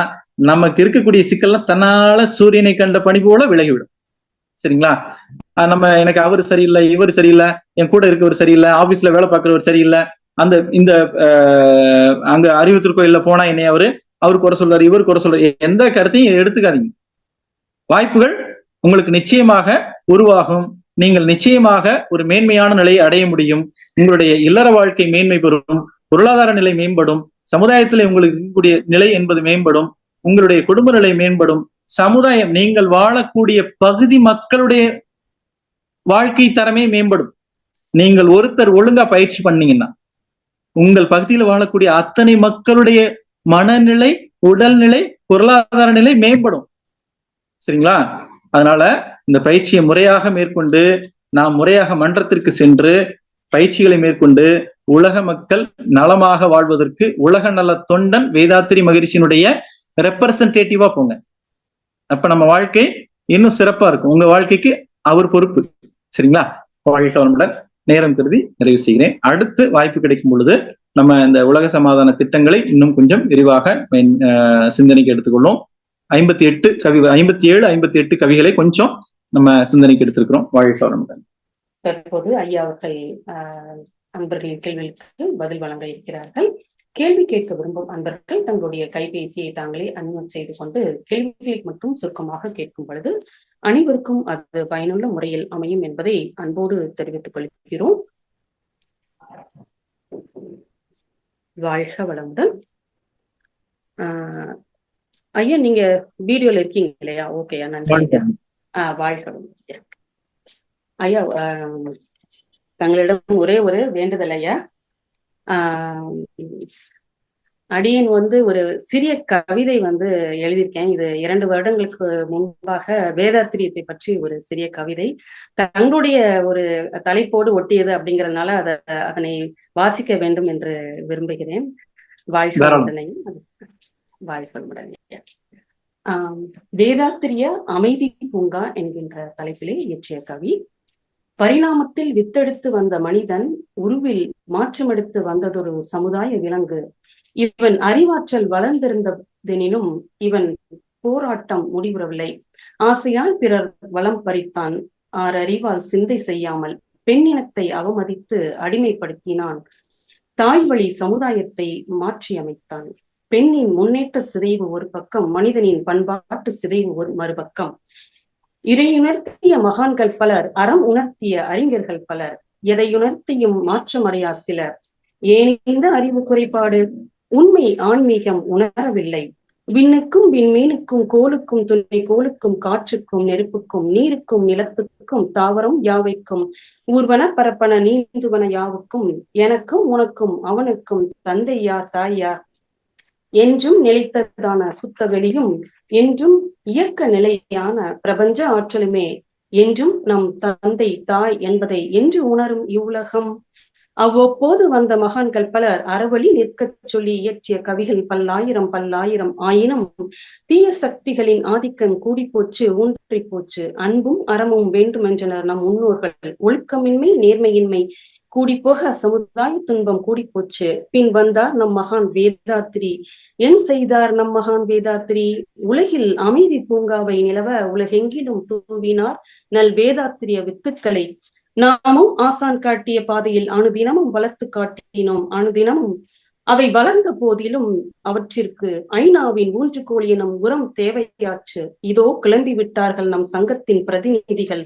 Speaker 1: நமக்கு இருக்கக்கூடிய சிக்கல்லாம் தன்னால சூரியனை கண்ட பனி போல விலகிவிடும். சரிங்களா. நம்ம எனக்கு அவரு சரியில்லை, இவர் சரியில்லை, என் கூட இருக்கவர் சரியில்லை, ஆபீஸ்ல வேலை பார்க்கிறவர் சரியில்லை, அந்த இந்த அங்க அறிவு திருக்கோயில்ல போனா என்னை அவரு குறை சொல்றாரு, இவர் குறை சொல்றாரு, எந்த கருத்தையும் எடுத்துக்காதீங்க. வாய்ப்புகள் உங்களுக்கு நிச்சயமாக உருவாகும். நீங்கள் நிச்சயமாக ஒரு மேன்மையான நிலையை அடைய முடியும். உங்களுடைய இல்லற வாழ்க்கை மேன்மை பெறும், பொருளாதார நிலை மேம்படும், சமுதாயத்தில் உங்களுக்கு இருக்கக்கூடிய நிலை என்பது மேம்படும், உங்களுடைய குடும்ப நிலை மேம்படும், சமுதாயம் நீங்கள் வாழக்கூடிய பகுதி மக்களுடைய வாழ்க்கை தரமே மேம்படும். நீங்கள் ஒருத்தர் ஒழுங்கா பயிற்சி பண்ணீங்கன்னா உங்கள் பகுதியில் வாழக்கூடிய அத்தனை மக்களுடைய மனநிலை, உடல்நிலை, பொருளாதார நிலை மேம்படும். சரிங்களா. அதனால இந்த பயிற்சியை முறையாக மேற்கொண்டு, நாம் முறையாக மன்றத்திற்கு சென்று பயிற்சிகளை மேற்கொண்டு உலக மக்கள் நலமாக வாழ்வதற்கு உலக நல தொண்டன் வேதாத்திரி மகரிஷியினுடைய ரெப்ரசன்டேட்டிவா போங்க. அப்ப நம்ம வாழ்க்கை இன்னும் சிறப்பா இருக்கும். உங்க வாழ்க்கைக்கு அவர் பொறுப்பு. சரிங்களா. வாழ்க்கை வளமுடன். நேரம் கருதி நிறைவு செய்கிறேன். அடுத்து வாய்ப்பு கிடைக்கும் பொழுது நம்ம இந்த உலக சமாதான திட்டங்களை இன்னும் கொஞ்சம் விரிவாக சிந்தனைக்கு எடுத்துக்கொள்ளும். 57 கவிகளை கொஞ்சம் நம்ம சிந்தனைக்கு எடுத்திருக்கிறோம். வாழ்க்கை வளமுடன்.
Speaker 2: தற்போது ஐயா அவர்கள் அன்பர்களின் கேள்விகளுக்கு பதில் வழங்க இருக்கிறார்கள். கேள்வி கேட்க விரும்பும் அன்பர்கள் தங்களுடைய கைபேசியை தாங்களே அன்மியூட் செய்து கொண்டு கேள்விகளை மட்டும் சுருக்கமாக கேட்கும் பொழுது அனைவருக்கும் அது பயனுள்ள முறையில் அமையும் என்பதை அன்போடு தெரிவித்துக் கொள்கிறோம். வாழ்க வளமுடன். ஐயா, நீங்க வீடியோல இருக்கீங்க இல்லையா? ஓகேயா, நன்றி. வாழ்க வளமுடன் ஐயா. தங்களிடம் ஒரே ஒரு வேண்டுதல் ஐயா. அடியன் ஒரு சிறிய கவிதை எழுதியிருக்கேன். இது 2 வருடங்களுக்கு முன்பாக வேதாத்திரியத்தை பற்றி ஒரு சிறிய கவிதை, தங்களுடைய ஒரு தலைப்போடு ஒட்டியது அப்படிங்கறதுனால அதனை வாசிக்க வேண்டும் என்று விரும்புகிறேன். வாழ்க்கை வேதாத்திரிய அமைதி பூங்கா என்கின்ற தலைப்பிலே இயற்றிய கவி. பரிணாமத்தில் வித்தெடுத்து வந்த மனிதன் உருவில் மாற்றமெடுத்து வந்ததொரு சமுதாய விலங்கு. இவன் அறிவாற்றல் வளர்ந்திருந்ததெனினும் இவன் போராட்டம் முடிவுறவில்லை. ஆசையால் பிறர் வளம் பறித்தான். ஆறறிவால் சிந்தை செய்யாமல் பெண்ணினத்தை அவமதித்து அடிமைப்படுத்தினான். தாய் வழி சமுதாயத்தை மாற்றி அமைத்தான். பெண்ணின் முன்னேற்ற சிதைவு ஒரு பக்கம், மனிதனின் பண்பாட்டு சிதைவு ஒரு மறுபக்கம். இறையுணர்த்திய மகான்கள் பலர், அறம் உணர்த்திய அறிஞர்கள் பலர், எதையுணர்த்தியும் மாற்றமறையா சிலர். ஏன் இந்த அறிவு குறைபாடு? உண்மை ஆன்மீகம் உணரவில்லை. விண்ணுக்கும் விண்மீனுக்கும் கோளுக்கும் துணை கோளுக்கும் காற்றுக்கும் நெருப்புக்கும் நீருக்கும் நிலத்துக்கும் தாவரம் யாவைக்கும் ஊர்வன பரப்பன நீந்துவன யாவுக்கும் எனக்கும் உனக்கும் அவனுக்கும் தந்தை யார் தாய் யார்? என்றும் நிலைத்ததான சுத்த வெளியும் என்றும் இயக்க நிலையான பிரபஞ்ச ஆற்றலுமே என்றும் நம் தந்தை தாய் என்பதை என்று உணரும் இவ்வுலகம். அவ்வப்போது வந்த மகான்கள் பலர் அறவழி நிற்கச் சொல்லி இயற்றிய கவிகள் பல்லாயிரம் ஆயினும் தீய சக்திகளின் ஆதிக்கம் கூடிப்போச்சு, ஊன்றி போச்சு. அன்பும் அறமும் வேண்டுமென்றனர் நம் முன்னோர்கள். ஒழுக்கமின்மை நேர்மையின்மை கூடிப்போக சமுதாய துன்பம் கூடிப்போச்சு. பின் வந்தார் நம் மகான் வேதாத்திரி. என் செய்தார் நம் மகான் வேதாத்திரி? உலகில் அமைதி பூங்காவை நிலவ உலகெங்கிலும் தூவினார் நல் வேதாத்திரிய வித்துக்களை. நாமும் ஆசான் காட்டிய பாதையில் அனுதினமும் வளர்த்து காட்டினோம். அனுதினமும் அவை வளர்ந்த போதிலும் அவற்றிற்கு ஐநாவின் ஊன்றுகோல் எனும் உரம் தேவையாச்சு. இதோ கிளம்பி விட்டார்கள் நம் சங்கத்தின் பிரதிநிதிகள்.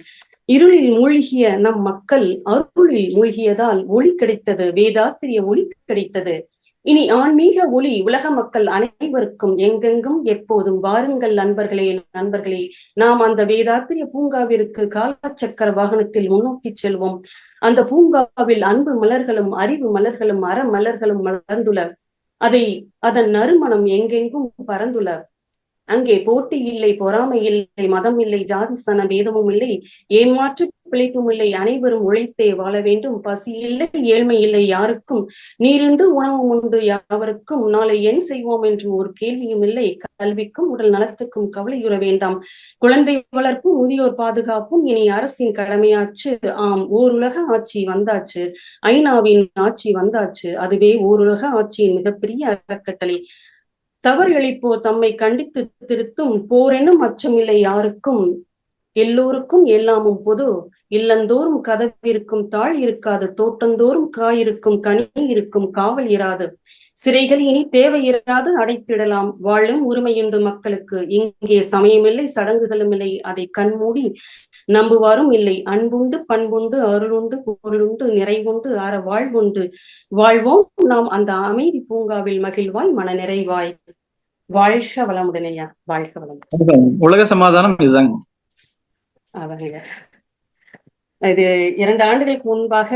Speaker 2: இருளில் மூழ்கிய நம் மக்கள் அருளில் மூழ்கியதால் ஒளி கிடைத்தது, வேதாத்திரிய ஒளி கிடைத்தது. இனி ஆன்மீக ஒளி உலக மக்கள் அனைவருக்கும் எங்கெங்கும் எப்போதும். வாருங்கள் நண்பர்களே, நாம் அந்த வேதாத்திரிய பூங்காவிற்கு காலச்சக்கர வாகனத்தில் முன்னோக்கி செல்வோம். அந்த பூங்காவில் அன்பு மலர்களும் அறிவு மலர்களும் அற மலர்களும் மலர்ந்துள்ள அதன் நறுமணம் எங்கெங்கும் பறந்துள்ள. அங்கே போட்டி இல்லை, பொறாமை இல்லை, மதம் இல்லை, ஜாதி சன பேதமும் இல்லை, ஏமாற்று பிழைப்பும் இல்லை, அனைவரும் உழைத்தே வாழ வேண்டும். பசி இல்லை, ஏழ்மை இல்லை யாருக்கும், நீருண்டு உணவும் உண்டு யாவருக்கும், நாளை ஏன் செய்வோம் என்று ஒரு கேள்வியும் இல்லை. கல்விக்கும் உடல் நலத்துக்கும் கவலையுற வேண்டாம். குழந்தை வளர்ப்பும் முதியோர் பாதுகாப்பும் இனி அரசின் கடமையாச்சு. ஆம், ஓருலக ஆட்சி வந்தாச்சு, ஐநாவின் ஆட்சி வந்தாச்சு. அதுவே ஓருலக ஆட்சியின் மிகப்பெரிய அறக்கட்டளை. தவறு இழைப்போர் தம்மை கண்டித்து திருத்தும், போரெனும் அச்சமில்லை யாருக்கும், எல்லோருக்கும் எல்லாமும் பொது. இல்லந்தோறும் கதவிருக்கும், தாழ் இருக்காது, தோட்டந்தோறும் காயிருக்கும், கனி இருக்கும், காவல் இராது, சிறைகள் இனி தேவை இராது, அடைத்திடலாம். வாழும் உரிமையுண்டு மக்களுக்கு, இங்கே சமயமில்லை, சடங்குகளும் இல்லை, அதை கண்மூடி நம்புவாரும் இல்லை. அன்புண்டு, பண்புண்டு, அருளுண்டு, பொருளுண்டு, நிறைவுண்டு, அற வாழ்வுண்டு. வாழ்வோம் நாம் அந்த அமைதி பூங்காவில், மகிழ்வாய் மன நிறைவாய். வாழ்க வளமுடனையா, வாழ்க வளமுடன்.
Speaker 1: உலக சமாதானம் இதுதாங்க.
Speaker 2: அவங்க இது 2 ஆண்டுகளுக்கு முன்பாக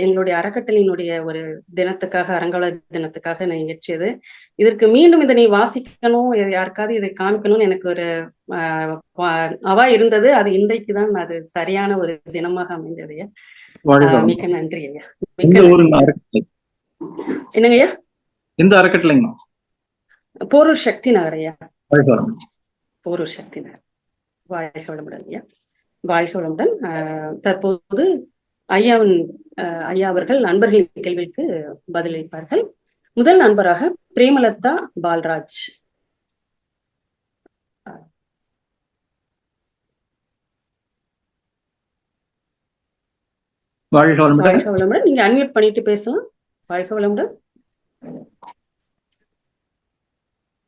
Speaker 2: எங்களுடைய அறக்கட்டளையினுடைய ஒரு தினத்துக்காக, அறங்காவல தினத்துக்காக நான் இயற்றியது. இதற்கு மீண்டும் இதனை வாசிக்கணும், யாருக்காவது இதை காமிக்கணும்னு எனக்கு ஒரு அவா இருந்தது. அது இன்றைக்குதான் அது சரியான ஒரு தினமாக அமைந்தது. மிக்க நன்றி ஐயா. என்னங்கய்யா?
Speaker 1: இந்த அறக்கட்டளைங்க
Speaker 2: போரூர் சக்தி நகர் ஐயா. போரூர் சக்தி நகர். வாழ்க வளமுடன் ஐயா, வாழ்க வளமுடன். தற்போது ஐயா அவர்கள் நண்பர்களின் கேள்விக்கு பதிலளிப்பார்கள். முதல் நண்பராக பிரேமலதா பால்ராஜ்.
Speaker 1: வாழ்க
Speaker 2: வளமுடன். நீங்க அன்மியூட் பண்ணிட்டு பேசலாம். வாழ்க வளமுடன்.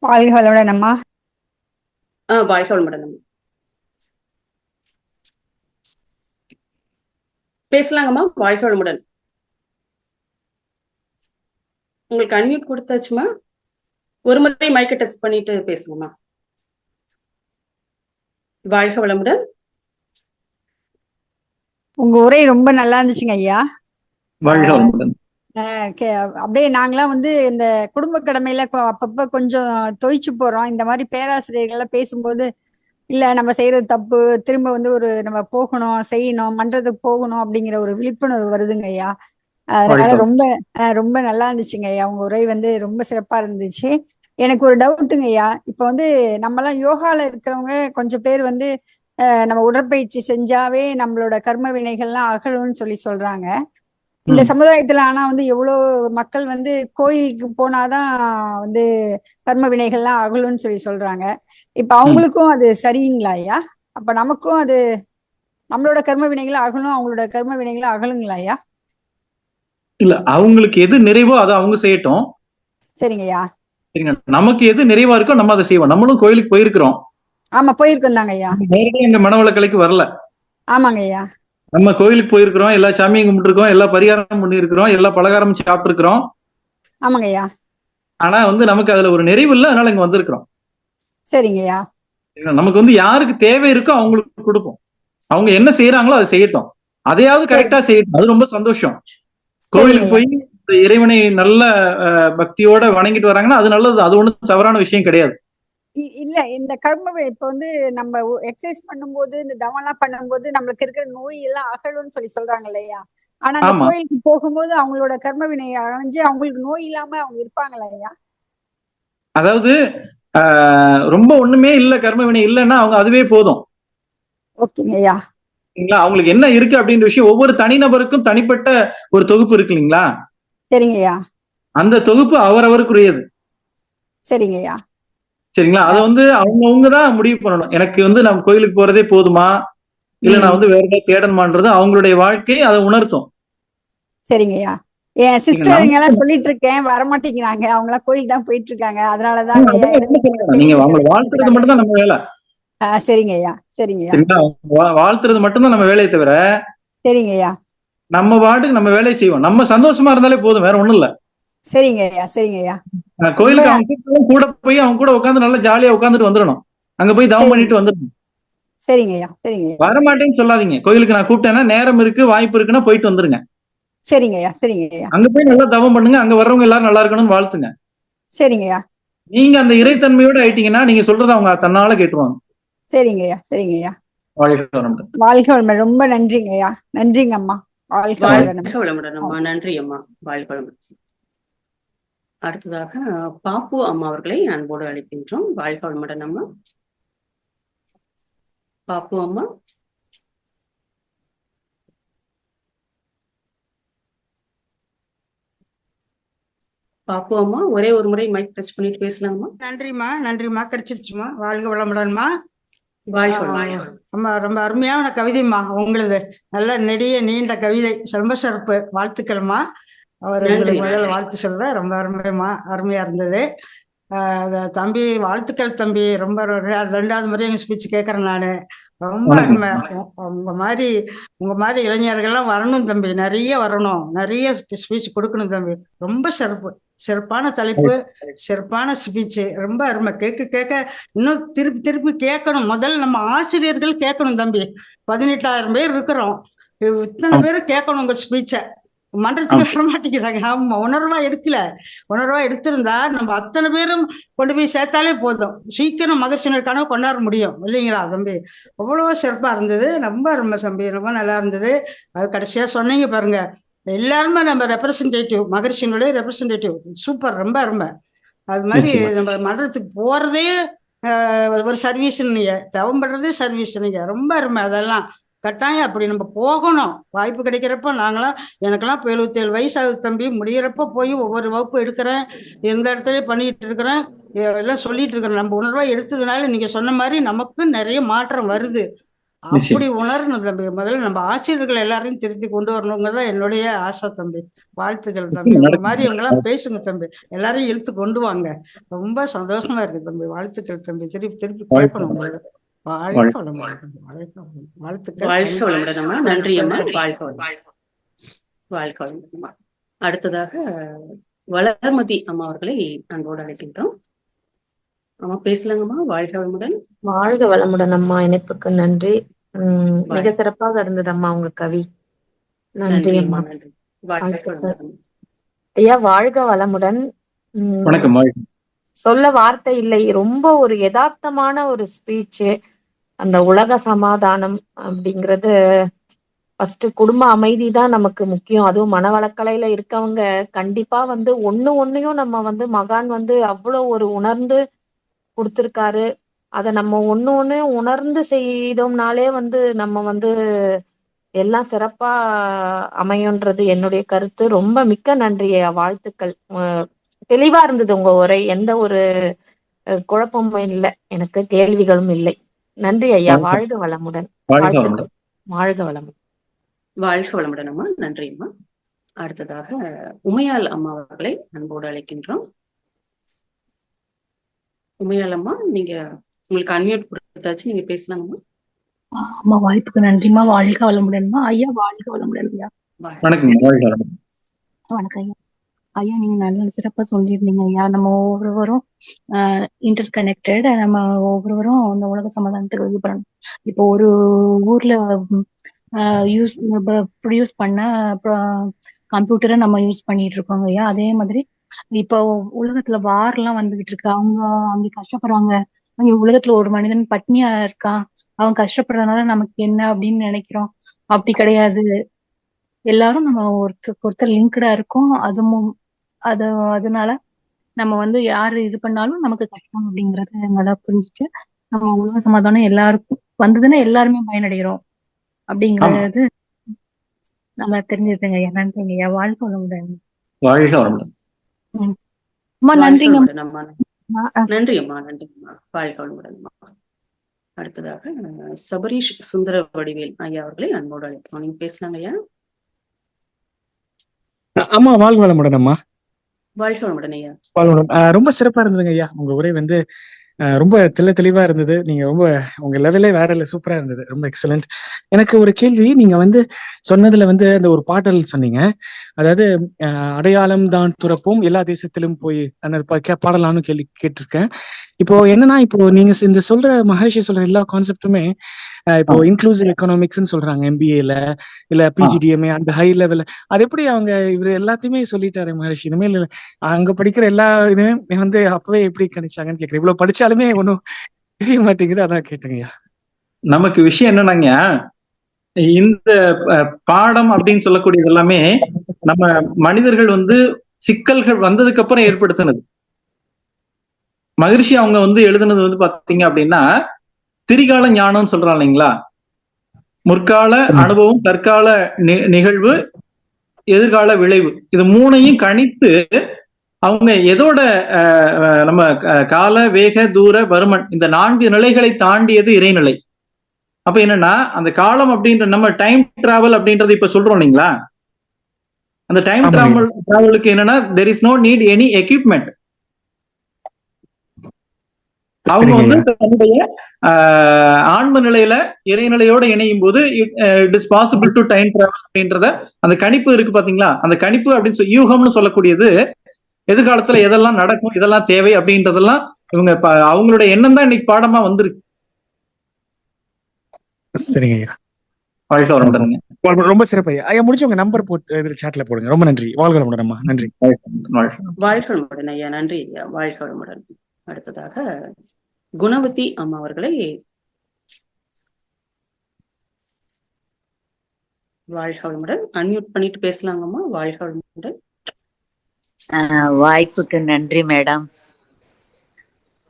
Speaker 3: வாழ்க வளமுடன் அம்மா.
Speaker 2: வாழ்க வளமுடன் அம்மா. பேசலாங்கம்மா. வாழ்க வளமுடன். உங்களுக்கு அன்மியூட் கொடுத்தாச்சுமா. ஒரு முறை மைக்கை டச் பண்ணிட்டு பேசுங்கம்மா. வாழ்க வளமுடன்.
Speaker 3: உங்க உரை ரொம்ப நல்லா இருந்துச்சுங்க ஐயா.
Speaker 1: வாழ்க வளமுடன்.
Speaker 3: அப்படியே நாங்களாம் இந்த குடும்ப கடமையில அப்பப்ப கொஞ்சம் தொய்ச்சு போறோம். இந்த மாதிரி பேராசிரியர்கள்லாம் பேசும்போது, இல்ல நம்ம செய்யறது தப்பு, திரும்ப ஒரு நம்ம போகணும், செய்யணும், மன்றத்துக்கு போகணும் அப்படிங்கிற ஒரு விழிப்புணர்வு வருதுங்க ஐயா. அதனால ரொம்ப ரொம்ப நல்லா இருந்துச்சுங்க ஐயா. உங்க உரை ரொம்ப சிறப்பா இருந்துச்சு. எனக்கு ஒரு டவுட்டுங்க ஐயா. இப்ப நம்மலாம் யோகால இருக்கிறவங்க கொஞ்சம் பேர் நம்ம உடற்பயிற்சி செஞ்சாவே நம்மளோட கர்ம வினைகள்லாம் அகலும்னு சொல்றாங்க. இந்த சமுதாயத்துல ஆனா எவ்வளவு மக்கள் கோயிலுக்கு போனாதான் கர்ம வினைகள்லாம் அகலும்னு சொல்றாங்க. இப்ப அவங்களுக்கும் அது சரிங்களா ஐயா? அப்ப நமக்கும் அது நம்மளோட கர்ம வினைகள் அகலும், அவங்களோட கர்ம வினைகள் அகலுங்களா ஐயா?
Speaker 1: இல்ல, அவங்களுக்கு எது நிறைவோ அதை அவங்க செய்யட்டும்.
Speaker 3: சரிங்க ஐயா.
Speaker 1: சரிங்க, நமக்கு எது நிறைவா இருக்கோ நம்ம அதை செய்வோம். நம்மளும் கோயிலுக்கு போயிருக்கிறோம்.
Speaker 3: ஆமா, போயிருக்கோம் தாங்க ஐயா.
Speaker 1: நேரடியா எங்க மனவளக்கலைக்கு வரல.
Speaker 3: ஆமாங்க ஐயா.
Speaker 1: நம்ம கோயிலுக்கு போயிருக்கிறோம், எல்லா சாமியும் கும்பிட்டு இருக்கோம், எல்லா பரிகாரம் பண்ணி இருக்கிறோம், எல்லா பலகாரம் சாப்பிட்டு இருக்கிறோம்.
Speaker 3: ஆமாங்க ஐயா.
Speaker 1: ஆனா நமக்கு அதுல ஒரு நிறைவு இல்லை, அதனால இங்க வந்திருக்கிறோம்.
Speaker 3: சரிங்க ஐயா.
Speaker 1: நமக்கு யாருக்கு தேவை இருக்கோ அவங்களுக்கு கொடுப்போம். அவங்க என்ன செய்யறாங்களோ அதை செய்யட்டும், அதையாவது கரெக்டா செய்யட்டும். அது ரொம்ப சந்தோஷம். கோவிலுக்கு போய் இறைவனை நல்ல பக்தியோட வணங்கிட்டு வராங்கன்னா அது நல்லது. அது ஒண்ணும் தவறான விஷயம் கிடையாது.
Speaker 3: இல்ல, இந்த கர்ம இப்ப நம்ம எக்ஸசைஸ் பண்ணும்போது, இந்த தவம்லாம் பண்ணும்போது நம்மளுக்கு இருக்கிற நோய் எல்லாம் அகலும்னு சொல்றாங்க இல்லையா? ஆனா அந்த கோயிலுக்கு போகும்போது அவங்களோட கர்ம வினை அடைஞ்சு அவங்களுக்கு நோய் இல்லாம அவங்க இருப்பாங்களா ஐயா?
Speaker 1: அதாவது ரொம்ப ஒண்ணுமே இல்ல, கர்ம வினை இல்லைன்னா அவங்க அதுவே போதும்.
Speaker 3: ஓகேங்க ஐயா.
Speaker 1: அவங்களுக்கு என்ன இருக்கு அப்படின்ற விஷயம் ஒவ்வொரு தனிநபருக்கும் தனிப்பட்ட ஒரு தொகுப்பு இருக்கு இல்லைங்களா?
Speaker 3: சரிங்க ஐயா. அந்த
Speaker 1: தொகுப்பு அவரவருக்குரியது.
Speaker 3: சரிங்க ஐயா.
Speaker 1: சரிங்களா? அதை அவங்கவுங்கதான் முடிவு பண்ணணும். எனக்கு நம்ம கோயிலுக்கு போறதே போதுமா, இல்ல நான் வேற ஏதாவது தேடணுமான்றது அவங்களுடைய வாழ்க்கை அதை உணர்த்தும்.
Speaker 3: சரிங்கய்யா. என் சிஸ்டர் எல்லாம் சொல்லிட்டு இருக்கேன், வரமாட்டேங்கிறாங்க. அவங்க எல்லாம் கோயிலுக்கு தான் போயிட்டு இருக்காங்க. அதனாலதான்
Speaker 1: நீங்க அவங்களை வாழ்த்துறது மட்டும் தான் நம்ம வேலை.
Speaker 3: சரிங்கய்யா. சரிங்கய்யா.
Speaker 1: வாழ்த்துறது மட்டும்தான் நம்ம வேலையை தவிர.
Speaker 3: சரிங்கய்யா.
Speaker 1: நம்ம பாட்டுக்கு நம்ம வேலையை செய்வோம். நம்ம சந்தோஷமா இருந்தாலே போதும், வேற ஒண்ணும் இல்ல.
Speaker 3: சரிங்கய்யா. சரிங்கய்யா.
Speaker 1: கோயிலுக்கு அவங்க கூட போய் அவங்க கூட உட்காந்து நல்லா ஜாலியா உட்காந்துட்டு வந்துடணும். அங்க போய் தவம் பண்ணிட்டு வந்துடணும்.
Speaker 3: சரிங்க ஐயா, சரிங்க ஐயா,
Speaker 1: வரமாட்டேன்னு சொல்லாதீங்க. கோயிலுக்கு நான் கூப்பிட்டேன்னா நேரம் இருக்கு, வாய்ப்பு இருக்குன்னா போயிட்டு வந்துருங்க.
Speaker 3: சரிங்க ஐயா, சரிங்க ஐயா,
Speaker 1: அங்க போய் நல்லா தவம் பண்ணுங்க. அங்க வர்றவங்க எல்லாரும் நல்லா இருக்கணும்னு வாழ்த்துங்க.
Speaker 3: சரிங்க ஐயா,
Speaker 1: நீங்க அந்த இறைத்தன்மையோட ஆயிட்டீங்கன்னா நீங்க சொல்றத அவங்க தன்னால கேட்டுருவாங்க.
Speaker 3: சரிங்க ஐயா, சரிங்க ஐயா.
Speaker 1: வாழ்க வளமுடன்.
Speaker 3: வாழ்க வளமுடன். ரொம்ப நன்றிங்க ஐயா. நன்றிங்க அம்மா. வாழ்க வளமுடன்.
Speaker 2: வாழ்க வளமுடன் அம்மா. நன்றி அம்மா. வாழ்க வளமுடன். அடுத்ததாக பாப்பு அம்மா அவர்களை அன்போடு அழைக்கின்றோம். வாழ்க வளமுடன் அம்மா. பாப்பு அம்மா. பாப்பு அம்மா, ஒரே ஒரு முறை மைக் டச் பண்ணிட்டு பேசலாமா?
Speaker 4: நன்றிம்மா, நன்றிம்மா. கிடைச்சிருச்சுமா. வாழ்க வளமுடன்மா.
Speaker 2: வாழ்க வளமுடன்.
Speaker 4: ரொம்ப ரொம்ப அருமையான கவிதைம்மா உங்களுது. நல்ல நெடிய நீண்ட கவிதை, ரொம்ப சிறப்பு. வாழ்த்துக்கள்மா. உங்களுக்கு முதல்ல வாழ்த்து சொல்றேன். ரொம்ப அருமையா இருந்தது. தம்பி, வாழ்த்துக்கள் தம்பி. ரொம்ப 2வது முறை எங்க ஸ்பீச் கேட்கறேன் நானு. ரொம்ப அருமை. உங்க மாதிரி இளைஞர்கள்லாம் வரணும் தம்பி, நிறைய வரணும், நிறைய ஸ்பீச் கொடுக்கணும் தம்பி. ரொம்ப சிறப்பான தலைப்பு, சிறப்பான ஸ்பீச். ரொம்ப அருமை. கேட்க இன்னும் திருப்பி கேட்கணும். முதல்ல நம்ம ஆசிரியர்கள் கேட்கணும் தம்பி. 18,000 பேர் இருக்கிறோம், இத்தனை பேரும் கேட்கணும் உங்க ஸ்பீச்சை. மன்றத்துக்கு வர மாட்டேங்கிறாங்க. ஆமா, உணர்வா எடுத்திருந்தா நம்ம அத்தனை பேரும் கொண்டு போய் சேர்த்தாலே போதும். சீக்கிரம் மகர்ஷினர் கனவு கொண்டாட முடியும் இல்லைங்களா தம்பி? அவ்வளவு சிறப்பா இருந்தது. ரொம்ப தம்பி, ரொம்ப நல்லா இருந்தது. அது கடைசியா சொன்னீங்க பாருங்க, எல்லாருமே நம்ம ரெப்ரசன்டேட்டிவ், மகர்ஷியினுடைய ரெப்ரசன்டேட்டிவ். சூப்பர். ரொம்ப அது மாதிரி நம்ம மன்றத்துக்கு போறதே ஒரு சர்வீஸ், நீங்க தவம் பண்றதே சர்வீஸ். நீங்க ரொம்ப அருமை. அதெல்லாம் கட்டாயம் அப்படி நம்ம போகணும். வாய்ப்பு கிடைக்கிறப்ப எனக்கெல்லாம் 77 வயசு ஆகுது தம்பி. முடிகிறப்ப போய் ஒவ்வொரு வகுப்பு எடுக்கிறேன், எந்த இடத்துல பண்ணிட்டு இருக்கிறேன், எல்லாம் சொல்லிட்டு இருக்கிறேன். நம்ம உணர்வா எடுத்ததுனால நீங்க சொன்ன மாதிரி நமக்கு நிறைய மாற்றம் வருது. அப்படி உணரணும் தம்பி. முதல்ல நம்ம ஆசிரியர்கள் எல்லாரையும் திருத்தி கொண்டு வரணுங்கிறதா என்னுடைய ஆசை தம்பி. வாழ்த்துக்கள் தம்பி. அந்த மாதிரி இவங்கெல்லாம் பேசுங்க தம்பி, எல்லாரையும் இழுத்து கொண்டு வாங்க. ரொம்ப சந்தோஷமா இருக்கு தம்பி. வாழ்த்துக்கள் தம்பி. திருப்பி கேட்கணும் உங்களுக்கு. வாழ்க வளமுடன். வாழ்த்துக்கள்.
Speaker 2: வாழ்க வளமுடன் அம்மா. நன்றி அம்மா. வாழ்க வளமுடன் அம்மா. அடுத்ததாக வளர்மதி அம்மா அவர்களை அன்போடு அழைக்கின்றோம். அம்மா பேசலாங்கம்மா. வாழ்க வளமுடன்.
Speaker 5: வாழ்க வளமுடன் அம்மா. இணைப்புக்கு நன்றி. மிக சிறப்பாக இருந்தது அம்மா உங்க கவி. நன்றி அம்மா. ஐயா, வாழ்க வளமுடன். சொல்ல வார்த்தை இல்லை. ரொம்ப ஒரு யதார்த்தமான ஒரு ஸ்பீச். அந்த உலக சமாதானம் அப்படிங்கிறது ஃபர்ஸ்ட் குடும்ப அமைதி தான் நமக்கு முக்கியம். அதுவும் மனவளக்கலையில இருக்கவங்க கண்டிப்பா ஒன்னையும் நம்ம மகான் அவ்வளவு ஒரு உணர்ந்து கொடுத்திருக்காரு. அதை நம்ம ஒண்ணு உணர்ந்து செய்தோம்னாலே நம்ம எல்லாம் சிறப்பா அமையுன்றது என்னுடைய கருத்து. ரொம்ப மிக்க நன்றி. வாழ்த்துக்கள். தெளிவா இருந்தது உங்க உரை. எந்த ஒரு குழப்பமும் இல்லை, எனக்கு கேள்விகளும் இல்லை. நன்றி ஐயா. வாழ்க வளமுடன். வாழ்த்துக்கள். வாழ்க வளமுடன்.
Speaker 2: வாழ்க வளமுடன் அம்மா. நன்றி அம்மா. அடுத்ததாக உமையாள் அம்மா அவர்களை அன்போடு அழைக்கின்றோம். உமையாள் அம்மா, நீங்க உங்களுக்கு அன்மியூட் கொடுத்தாச்சு, நீங்க பேசலாங்கம்மா.
Speaker 6: அம்மா, வாய்ப்புக்கு நன்றிம்மா. வாழ்க வளமுடன்மா. ஐயா, வாழ்க வளமுடன் ஐயா. வணக்கம் ஐயா. ஐயா, நீங்க நல்ல சிறப்பா சொல்லியிருந்தீங்க ஐயா. நம்ம ஒவ்வொருவரும் இன்டர் கனெக்டட். நம்ம ஒவ்வொருவரும் இந்த உலக சமாதானத்துக்கு இது பண்ணணும். இப்போ ஒரு ஊர்ல ப்ரொடியூஸ் பண்ண கம்ப்யூட்டரை நம்ம யூஸ் பண்ணிட்டு இருக்கோங்க ஐயா. அதே மாதிரி இப்போ உலகத்துல வார்லாம் வந்துகிட்டு இருக்கு. அவங்க அங்க கஷ்டப்படுறாங்க. அங்க உலகத்துல ஒரு மனிதன் பட்னியா இருக்கான், அவன் கஷ்டப்படுறதுனால நமக்கு என்ன அப்படின்னு நினைக்கிறோம். அப்படி கிடையாது. எல்லாரும் நம்ம ஒருத்தர் லிங்க்டா இருக்கோம். அதனால நம்ம யாரு இது பண்ணாலும் நமக்கு கஷ்டம் அப்படிங்கறத நல்லா புரிஞ்சுட்டு நம்ம உலக சமாதானம் எல்லாருக்கும் வந்ததுன்னா எல்லாருமே பயனடைகிறோம் அப்படிங்கறது நல்லா தெரிஞ்சுதுங்க ஐயா. நன்றிங்க ஐயா. வாழ்க வளமுடன்.
Speaker 1: வாழ்க வளமுடன்.
Speaker 6: அம்மா, நன்றிங்க.
Speaker 2: நன்றி அம்மா. நன்றி அம்மா. வாழ்க வளமுடன் அம்மா. அடுத்ததாக சபரீஷ் சுந்தர வடிவேல் ஐயா அவர்களை அன்போடு அழைக்கிறோம். நீங்க பேசலாங்க ஐயா.
Speaker 7: அம்மா, வாழ்க வளமுடன் அம்மா.
Speaker 2: வாழ்க வளமுடன் ஐயா.
Speaker 7: ரொம்ப சிறப்பா இருந்ததுங்க ஐயா. உங்க உரை ரொம்ப தெளிவா இருந்தது. நீங்க ரொம்ப உங்க லெவலே வேற இல்ல, சூப்பரா இருந்தது. ரொம்ப எக்ஸலண்ட். எனக்கு ஒரு கேள்வி. நீங்க சொன்னதுல அந்த ஒரு பாடல் சொன்னீங்க, அதாவது அடையாளம் தான் துறப்போம் எல்லா தேசத்திலும் போய் அந்த பாடலான்னு கேட்டிருக்கேன். இப்போ என்னன்னா, இப்போ நீங்க இந்த சொல்ற மகரிஷி சொல்ற எல்லா கான்செப்டுமே இப்போ இன்க்ளூசிவ் எக்கனாமிக்ஸ்ன்னு சொல்றாங்க MBA-ல இல்ல PGDMA அந்த ஹை லெவல்ல. அது எப்படி அவங்க இவரு எல்லாத்தையுமே சொல்லிட்டாரு மகரிஷி, இனிமேல் அங்க படிக்கிற எல்லா இதுவுமே வந்து அப்பவே எப்படி கணிச்சாங்கன்னு கேக்குறேன். இவ்வளவு படிச்சாலுமே ஒன்னும் தெரிய மாட்டேங்குது, அதான் கேட்டேங்கய்யா.
Speaker 1: நமக்கு விஷயம் என்னன்னாங்க, இந்த பாடம் அப்படின்னு சொல்லக்கூடியது எல்லாமே நம்ம மனிதர்கள் வந்து சிக்கல்கள் வந்ததுக்கு அப்புறம் ஏற்படுத்தினது. மகரிஷி அவங்க வந்து எழுதுனது வந்து பாத்தீங்க அப்படின்னா திரிகால ஞானம்னு சொல்றாங்க இல்லைங்களா, முற்கால அனுபவம், தற்கால நிகழ்வு, எதிர்கால விளைவு, இது மூணையும் கணித்து அவங்க எதோட நம்ம கால வேக தூர வருமன் இந்த 4 நிலைகளை தாண்டியது இறைநிலை. அப்ப என்னன்னா அந்த காலம் அப்படின்ற நம்ம டைம் டிராவல் அப்படின்றது இப்ப சொல்றோம் இல்லைங்களா, அந்த டைம் டிராவலுக்கு என்னன்னா there is no need any equipment. அவங்க வந்து தன்னுடைய ஆன்ம நிலையில இறைநிலையோட இணையும் போது it is possible to time travel அப்படின்றத அந்த கணிப்பு இருக்கு பாத்தீங்களா, அந்த கணிப்பு அப்படின்னு யூகம்னு சொல்லக்கூடியது எதிர்காலத்துல எதெல்லாம் நடக்கும், இதெல்லாம் தேவை அப்படின்றதெல்லாம் இவங்க அவங்களுடைய எண்ணம் தான் இன்னைக்கு பாடமா வந்திருக்கு.
Speaker 7: சரிங்க ஐயா, ரொம்ப சிறப்பு ஐயா. முடிச்சவங்க நம்பர் போட்டு சாட்ல போடுங்க. ரொம்ப நன்றி. வாழ்க வளமுடன் அம்மா. நன்றி.
Speaker 2: வாழ்க வளமுடன் ஐயா. நன்றி ஐயா. வாழ்க வளமுடன். அடுத்ததாக குணவதி அம்மா அவர்களை வாழ்க வளமுடன் அன்மியூட் பண்ணிட்டு பேசலாங்கம்மா. வாழ்க வளமுடன்.
Speaker 8: வாய்ப்புக்கு நன்றி மேடம்.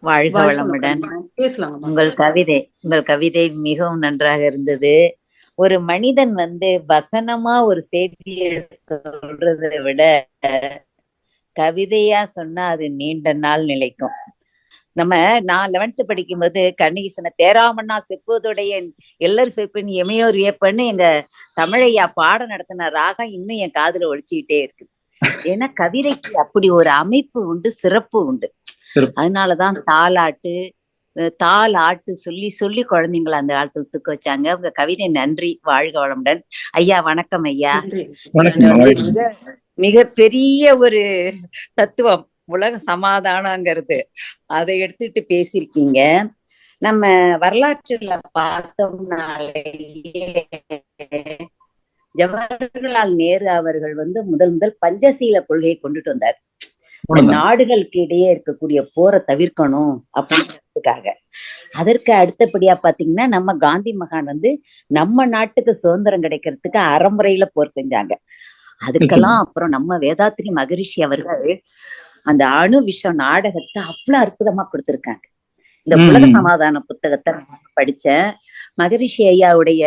Speaker 8: வாழ்க வளமுடன்.
Speaker 2: பேசலாங்க.
Speaker 8: உங்கள் கவிதை மிகவும் நன்றாக இருந்தது. ஒரு மனிதன் வந்து வசனமா ஒரு செய்தியை சொல்றதை விட கவிதையா சொன்னா அது நீண்ட நாள் நிலைக்கும். நான் 11th படிக்கும்போது கண்ணகீசனை தேராமண்ணா செப்புவதுடைய எல்லாரும் செப்புன்னு எமையோர் வியப்பன்னு எங்க தமிழையா பாடம் நடத்தின ராகம் இன்னும் என் காதுல ஒழிச்சுக்கிட்டே இருக்குது. ஏன்னா கவிதைக்கு அப்படி ஒரு அமைப்பு உண்டு, சிறப்பு உண்டு. அதனாலதான் தாலாட்டு சொல்லி சொல்லி குழந்தைங்களை அந்த ஆட்டுக்கு வச்சாங்க. உங்க கவிதை நன்றி. வாழ்க வளமுடன் ஐயா. வணக்கம் ஐயா. மிக பெரிய ஒரு தத்துவம் உலக சமாதானங்கிறது, அதை எடுத்துட்டு பேசியிருக்கீங்க. நம்ம வரலாற்றுல பார்த்தோம்னாலேயே ஜவஹர்லால் நேரு அவர்கள் வந்து முதல் பஞ்சசீல கொள்கையை கொண்டுட்டு வந்தார். நாடுகளுக்கு இடையே இருக்கக்கூடிய போரை தவிர்க்கணும் அப்படின்றதுக்காக. அதற்கு அடுத்தபடியா பாத்தீங்கன்னா நம்ம காந்தி மகான் வந்து நம்ம நாட்டுக்கு சுதந்திரம் கிடைக்கிறதுக்கு அறமுறையில போர் செஞ்சாங்க. அதுக்கெல்லாம் அப்புறம் நம்ம வேதாத்ரி மகரிஷி அவர்கள் அந்த அணு விஷம் நாடகத்தை அவ்வளவு அற்புதமா கொடுத்திருக்காங்க. இந்த உலக சமாதான புத்தகத்தை படிச்சேன். மகரிஷி ஐயாவுடைய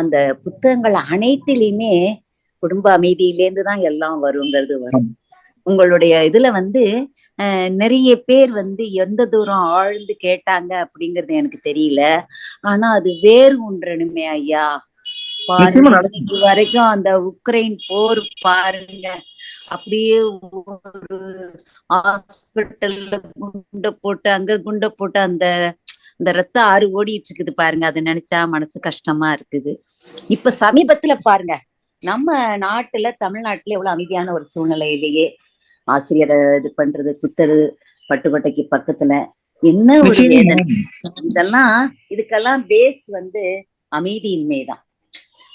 Speaker 8: அந்த புத்தகங்கள் அனைத்திலுமே குடும்ப அமைதியிலேருந்து தான் எல்லாம் வருங்கிறது வரும். உங்களுடைய இதுல வந்து நிறைய பேர் வந்து எந்த தூரம் ஆழ்ந்து கேட்டாங்க அப்படிங்கறது எனக்கு தெரியல. ஆனா அது வேறு ஒன்றனுமே ஐயா. பாருங்க வரைக்கும் அந்த உக்ரைன் போர் பாருங்க, அப்படியே ஒரு ஹாஸ்பிட்டல்ல குண்டை போட்டு அங்க குண்டை போட்டு அந்த ரத்த ஆறு ஓடிட்டு இருக்குது பாருங்க. அதை நினைச்சா மனசு கஷ்டமா இருக்குது. இப்ப சமீபத்துல பாருங்க நம்ம நாட்டுல தமிழ்நாட்டுல எவ்வளவு அமைதியான ஒரு சூழ்நிலையிலேயே ஆசிரியரை இது பண்றது, புத்தரு பட்டுக்கோட்டைக்கு பக்கத்துல என்ன ஒரு வேதனை. இதுக்கெல்லாம் பேஸ் வந்து அமைதியின்மைதான்.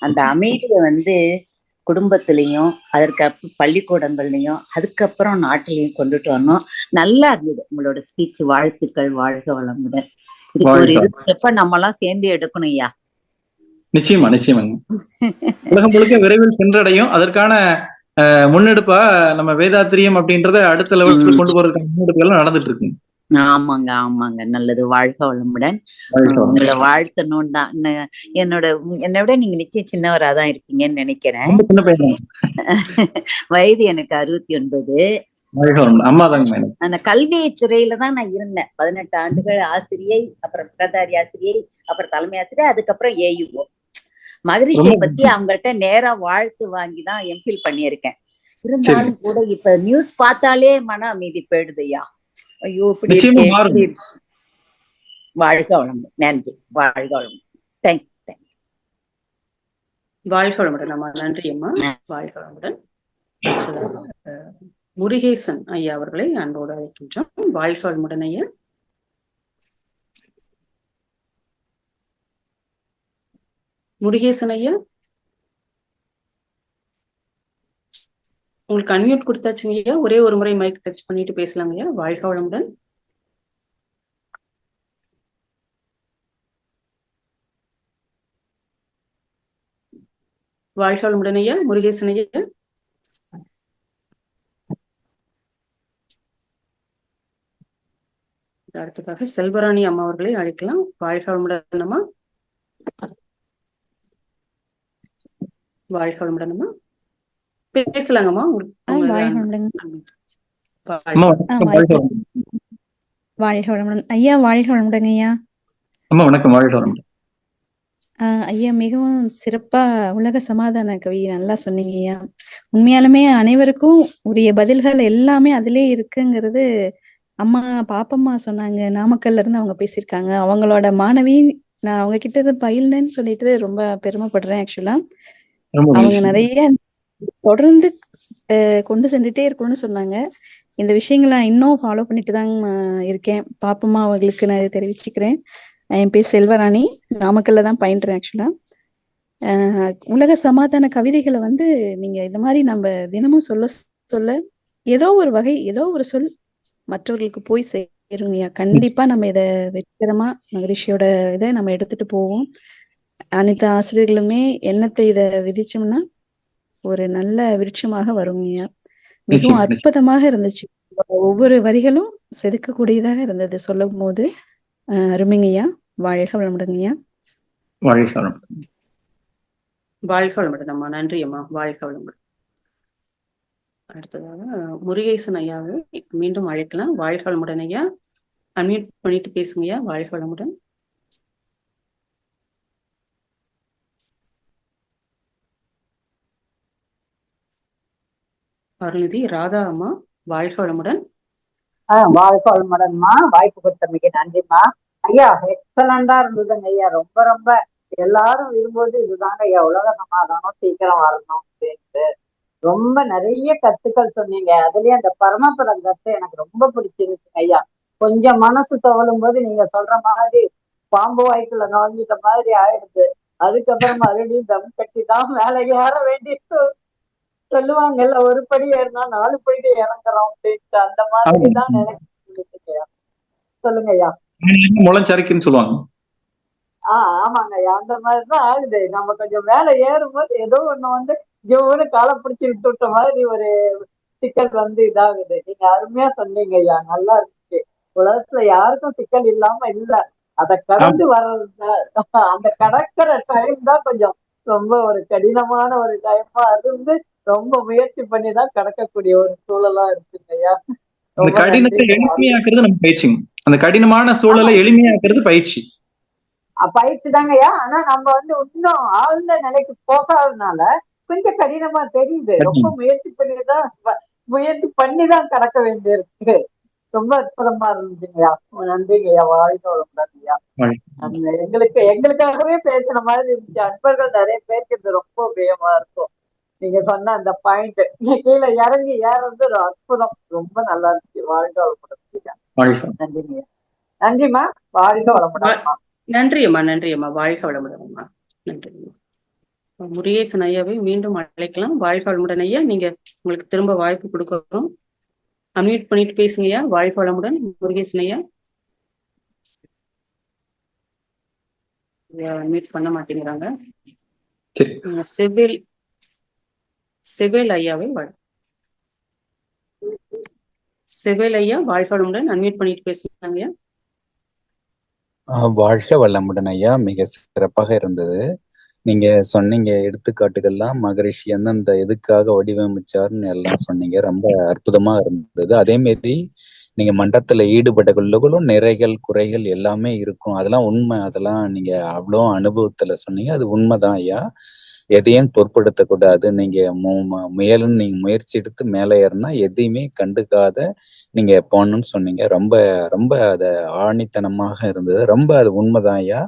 Speaker 8: அந்த அமைதியை வந்து குடும்பத்திலையும் அதற்கு பள்ளிக்கூடங்கள்லயும் அதுக்கப்புறம் நாட்டிலையும் கொண்டுட்டு வரணும். நல்லா இருந்தது உங்களோட ஸ்பீச். வாழ்த்துக்கள். வாழ்க வளமுடன். இதுக்கு ஒரு ஸ்டெப்ப நம்ம எல்லாம் சேர்ந்து எடுக்கணும் ஐயா.
Speaker 1: நிச்சயமா நிச்சயமாங்க. உலகம் முழுக்க விரைவில் சென்றடையும். அதற்கான முன்னெடுப்பா நம்ம வேதாத்திரியம் அப்படின்றத அடுத்த லெவலுக்கு கொண்டு போறதுக்கான முன்னெடுப்புகள் நடந்துட்டு இருக்கு.
Speaker 8: ஆமாங்க. நல்லது. வாழ்க வளமுடன். உங்களை வாழ்த்தணும் தான். என்னை விட நீங்க நிச்சயம் சின்னவராதான் இருக்கீங்கன்னு நினைக்கிறேன். வயது எனக்கு 69. அந்த கல்வி துறையில தான் நான் இருந்தேன். 18 ஆண்டுகள் ஆசிரியை, அப்புறம் பிரதாரி ஆசிரியை, அப்புறம் தலைமை ஆசிரியர், அதுக்கப்புறம் AUO. மகரிஷியை பத்தி அவங்கள்ட்ட நேரா வாழ்த்து வாங்கிதான் எம்பில் பண்ணியிருக்கேன். இருந்தாலும் கூட இப்ப நியூஸ் பார்த்தாலே மன அமைதி போயிடுதையா. ஐயோ இப்படி வாழ்க வளமுடன். நன்றி. வாழ்க வளமுடன். தேங்க்யூ.
Speaker 2: வாழ்க வளமுடன் அம்மா. நன்றி அம்மா. வாழ்க வளமுடன். முருகேசன் ஐயா அவர்களை அன்போடு அழைக்கின்றோம். வாழ்க வளமுடன் ஐயா. முருகேசன் ஐயா, உங்களுக்கு அன்மியூட் கொடுத்தாச்சுங்க ஐயா. ஒரே ஒரு முறை மைக் டச் பண்ணிட்டு பேசலாங்க ஐயா. வாழ்க வளமுடன். வாழ்க வளமுடன் ஐயா. முருகேசன் ஐயா. அடுத்ததாக செல்வராணி அம்மா அவர்களை அழைக்கலாம். வாழ்க வளமுடன் அம்மா. வாழ்க வளமுடன் அம்மா. பேசலாங்கம்மா.
Speaker 6: வாழ்க வளமுடன் ஐயா. வாழ்க வளமுடன் ஐயா.
Speaker 1: வணக்கம். வாழ்க வளமுடன்
Speaker 6: ஐயா. மிகவும் சிறப்பா உலக சமாதான கவி நல்லா சொன்னீங்க ஐயா. உண்மையாலுமே அனைவருக்கும் உரிய பதில்கள் எல்லாமே அதிலே இருக்குங்கிறது அம்மா பாப்பம்மா சொன்னாங்க. நாமக்கல்ல இருந்து அவங்க பேசியிருக்காங்க. அவங்களோட மாணவி நான் அவங்க கிட்ட இருந்து பயில்னேன்னு சொல்லிட்டு ரொம்ப பெருமைப்படுறேன். ஆக்சுவலா அவங்க நிறைய தொடர்ந்து கொண்டு சென்றுட்டே இருக்கணும்னு சொன்னாங்க. இந்த விஷயங்களை நான் இன்னும் ஃபாலோ பண்ணிட்டு தான் இருக்கேன். பாப்பம்மா அவங்களுக்கு நான் இதை தெரிவிச்சுக்கிறேன். என் பேர் செல்வராணி, நாமக்கல்ல தான் பயின்றேன். ஆக்சுவலா உலக சமாதான கவிதைகளை வந்து நீங்க இந்த மாதிரி நம்ம தினமும் சொல்ல சொல்ல ஏதோ ஒரு வகை ஏதோ ஒரு சொல் மற்றவர்களுக்கு போய் சேருங்கய்யா. கண்டிப்பா நம்ம இதை வெற்றிகரமா மகரிஷியோட இதை நம்ம எடுத்துட்டு போவோம். அனைத்து ஆசிரியர்களுமே எண்ணத்தை இதை விதிச்சோம்னா ஒரு நல்ல விருட்சமாக வருங்கய்யா. மிகவும் அற்புதமாக இருந்துச்சு. ஒவ்வொரு வரிகளும் செதுக்கக்கூடியதாக இருந்தது சொல்லும் போது. அருமைங்கய்யா. வாழ்க வளமுடங்கய்யா.
Speaker 1: வாழ்க வளமுடன்.
Speaker 2: வாழ்க வளமுடன் அம்மா. நன்றி அம்மா. வாழ்க வளமுடன். அடுத்ததாக முருகேசன் ஐயாவை மீண்டும் அழைக்கலாம். வாழ்க வளமுடன் ஐயா. அன்மியூட் பண்ணிட்டு பேசுங்கய்யா. வாழ்க வளமுடன். அருள்நிதி ராதா அம்மா. வாழ்க வளமுடன்.
Speaker 9: வாழ்க வளமுடன்மா. வாய்ப்பு கொடுத்தமைக்கு நன்றிம்மா ஐயா. எக்ஸலண்டா இருந்ததுங்க ஐயா. ரொம்ப ரொம்ப எல்லாரும் விரும்புவது இதுதாங்க ஐயா, உலக சமாதானம் சீக்கிரம் வரணும் அப்படின்ட்டு. ரொம்ப நிறைய கத்துக்கள் சொன்னீங்க. அதுலயே அந்த பரமபதம் கத்து எனக்கு ரொம்ப பிடிச்சிருக்குங்க ஐயா. கொஞ்சம் மனசு தவழும் போது நீங்க சொல்ற மாதிரி பாம்பு வாய்க்குள்ள நுழைஞ்சிட்ட மாதிரி ஆயிடுது. அதுக்கப்புறம் மறுபடியும் தம் கட்டி தான் மேலே ஏற வேண்டியது. சொல்லுவாங்கல்ல, ஒரு படி ஏறினா 4 படி இறங்குறோம் அப்படின்ட்டு. அந்த மாதிரிதான் நினைக்கிறேன். சொல்லுங்க ஐயா.
Speaker 1: முளைச்சரிக்குன்னு சொல்லுவாங்க.
Speaker 9: ஆமாங்க ஐயா. அந்த மாதிரிதான் ஆகுது. நம்ம கொஞ்சம் மேல ஏறும்போது ஏதோ ஒண்ணு வந்து ஜோன்னு காலை பிடிச்சி விட்டுட்ட மாதிரி ஒரு சிக்கல் வந்து இதாகுது. நீங்க அருமையா சொன்னீங்க ஐயா. நல்லா இருந்துச்சு. உலகத்துல யாருக்கும் சிக்கல் இல்லாம இல்ல. அதை கடந்து வர்றது அந்த கடக்கிற டைம் தான் கொஞ்சம் ரொம்ப ஒரு கடினமான ஒரு டைமா. அது வந்து ரொம்ப முயற்சி பண்ணிதான் கடக்கக்கூடிய ஒரு சூழலா இருக்குங்க ஐயா.
Speaker 1: அந்த கடினத்தை எளிமையாக்குறது நம்ம பயிற்சி. அந்த கடினமான சூழலை எளிமையாக்குறது பயிற்சி.
Speaker 9: பயிற்சி தாங்க ஐயா. ஆனா நம்ம வந்து இன்னும் ஆழ்ந்த நிலைக்கு போகாததுனால கொஞ்சம் கடினமா தெரியுது. ரொம்ப முயற்சி பண்ணிதான் கடக்க வேண்டியிருக்கு. ரொம்ப அற்புதமா இருந்துச்சுங்கய்யா. நன்றிங்கய்யா. வாழ்க வளமுடன் ஐயா. எங்களுக்காகவே பேசின மாதிரி இருந்துச்சு. அன்பர்கள் நிறைய பேருக்கு ரொம்ப உபயோகமா இருக்கும். நீங்க சொன்ன அந்த பாயிண்ட் கீழே இறங்கி ஏறது ஒரு அற்புதம். ரொம்ப நல்லா இருந்துச்சு. வாழ்க வளமுடன். நன்றிங்கய்யா. நன்றிம்மா. வாழ்க வளமுடன்.
Speaker 2: நன்றி அம்மா. நன்றி அம்மா. வாழ்க வளமுடன் அம்மா. நன்றி. முருகேசன் ஐயாவை மீண்டும் அழைக்கலாம். வாழ்க வளமுடன் ஐயா. நீங்க உங்களுக்கு திரும்ப வாய்ப்பு கொடுக்கிறோம். அன்மியூட் பண்ணிட்டு பேசுங்கய்யா. வாழ்க வளமுடன் முருகேசன் ஐயா. அன்மியூட் பண்ண மாட்டேங்கிறாங்க. செவேல் ஐயாவை செவேல் ஐயா வாழ்க வளமுடன். அன்மியூட் பண்ணிட்டு பேசுறாங்க ஐயா.
Speaker 10: வாழ்க வளமுடன் ஐயா. மிக சிறப்பாக இருந்தது. நீங்க சொன்னீங்க எடுத்துக்காட்டுகள்லாம் மகரிஷி எந்தெந்த எதுக்காக வடிவமைச்சாருன்னு எல்லாம் சொன்னீங்க. ரொம்ப அற்புதமா இருந்தது. அதே மாதிரி நீங்க மன்றத்துல ஈடுபட்டவர்களும் நிறைகள் குறைகள் எல்லாமே இருக்கும். அதெல்லாம் உண்மை. அதெல்லாம் நீங்க அவ்வளோ அனுபவத்துல சொன்னீங்க. அது உண்மைதான் ஐயா. எதையும் பொருட்படுத்தக்கூடாது. நீங்க நீங்க முயற்சி எடுத்து மேலே ஏறினா எதையுமே கண்டுக்காத நீங்க போகணும்னு சொன்னீங்க. ரொம்ப ரொம்ப அது ஆணித்தனமாக இருந்தது. ரொம்ப அது உண்மைதான் ஐயா.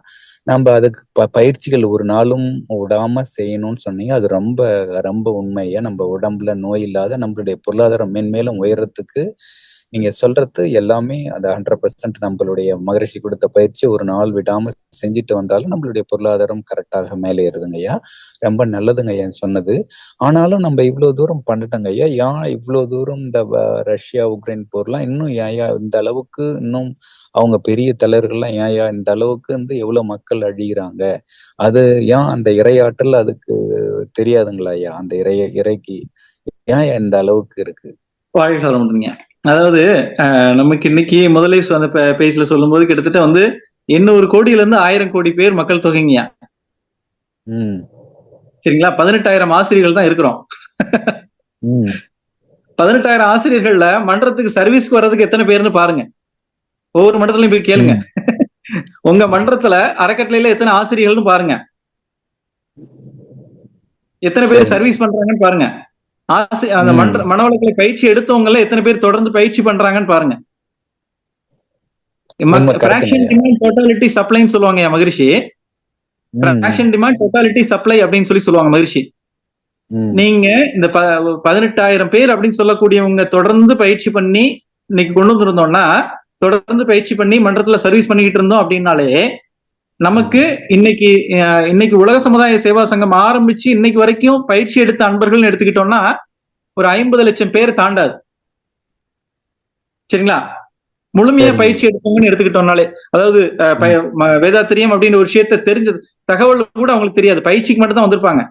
Speaker 10: நம்ம அதுக்கு பயிற்சிகள் ஒரு நாளும் சத்தம் விடாம செய்யணும்னு சொன்னீங்க. அது ரொம்ப ரொம்ப உண்மையா. நம்ம உடம்புல நோய் இல்லாத நம்மளுடைய பொருளாதாரம் மென்மேலும் உயரத்துக்கு நீங்க சொல்றது எல்லாமே அது 100% நம்மளுடைய மகரிஷி கொடுத்த பயிற்சி ஒரு நாள் விடாம செஞ்சுட்டு வந்தாலும் நம்மளுடைய பொருளாதாரம் கரெக்டாக மேலே ஏறுதுங்க ஐயா. ரொம்ப நல்லதுங்க ஐயா சொன்னது. ஆனாலும் நம்ம இவ்வளவு தூரம் பண்ணிட்டோங்க ஐயா. ஏன் இவ்வளவு தூரம் இந்த ரஷ்யா உக்ரைன் போர்லாம் இன்னும் ஏயா இந்த அளவுக்கு இன்னும் அவங்க பெரிய தலைவர்கள்லாம் ஏயா இந்த அளவுக்கு வந்து எவ்வளவு மக்கள் அழிகிறாங்க? அது ஏன் அந்த இறையாற்றல் அதுக்கு தெரியாதுங்களா ஐயா? அந்த இறைக்கு ஏன் இந்த அளவுக்கு இருக்கு?
Speaker 1: வாழ்க்கை சொல்ல முடியுங்க. அதாவது நமக்கு இன்னைக்கு முதலே அந்த பேஜ்ல சொல்லும் போது கிட்டத்தட்ட வந்து 800 கோடியில இருந்து 1000 கோடி பேர் மக்கள் தொகைங்கயா. சரிங்களா? 18,000 ஆசிரியர்கள் தான் இருக்கிறோம். 18,000 ஆசிரியர்கள்ல மன்றத்துக்கு சர்வீஸ்க்கு வர்றதுக்கு எத்தனை பேர்னு பாருங்க. ஒவ்வொரு மன்றத்திலையும் போய் கேளுங்க. உங்க மன்றத்துல அறக்கட்டளையில எத்தனை ஆசிரியர்கள்னு பாருங்க. எத்தனை பேர் சர்வீஸ் பண்றாங்கன்னு பாருங்க. அந்த மனவளக்கலை பயிற்சி எடுத்தவங்க எத்தனை பேர் தொடர்ந்து பயிற்சி பண்றாங்கன்னு பாருங்க. பிராக்ஷன் டிமாண்ட் டோட்டாலிட்டி சப்ளைன்னு சொல்லுவாங்க மகரிஷி. பிராக்ஷன் டிமாண்ட் டோட்டாலிட்டி சப்ளை அப்படின்னு சொல்லுவாங்க மகரிஷி. நீங்க இந்த 18,000 பேர் அப்படின்னு சொல்லக்கூடியவங்க தொடர்ந்து பயிற்சி பண்ணி இன்னைக்கு கொண்டு வந்திருந்தோம்னா, தொடர்ந்து பயிற்சி பண்ணி மன்றத்துல சர்வீஸ் பண்ணிக்கிட்டு இருந்தோம் அப்படின்னாலே நமக்கு இன்னைக்கு உலக சமுதாய சேவா சங்கம் ஆரம்பிச்சு இன்னைக்கு வரைக்கும் பயிற்சி எடுத்த அன்பர்கள் எடுத்துக்கிட்டோம்னா ஒரு 50 லட்சம் பேர் தாண்டாது. சரிங்களா? முழுமையா பயிற்சி எடுத்தவங்கன்னு எடுத்துக்கிட்டோம்னாலே, அதாவது வேதாத்திரியம் அப்படின்னு ஒரு விஷயத்த தெரிஞ்சது தகவல் கூட அவங்களுக்கு தெரியாது, பயிற்சிக்கு மட்டும் தான் வந்திருப்பாங்க.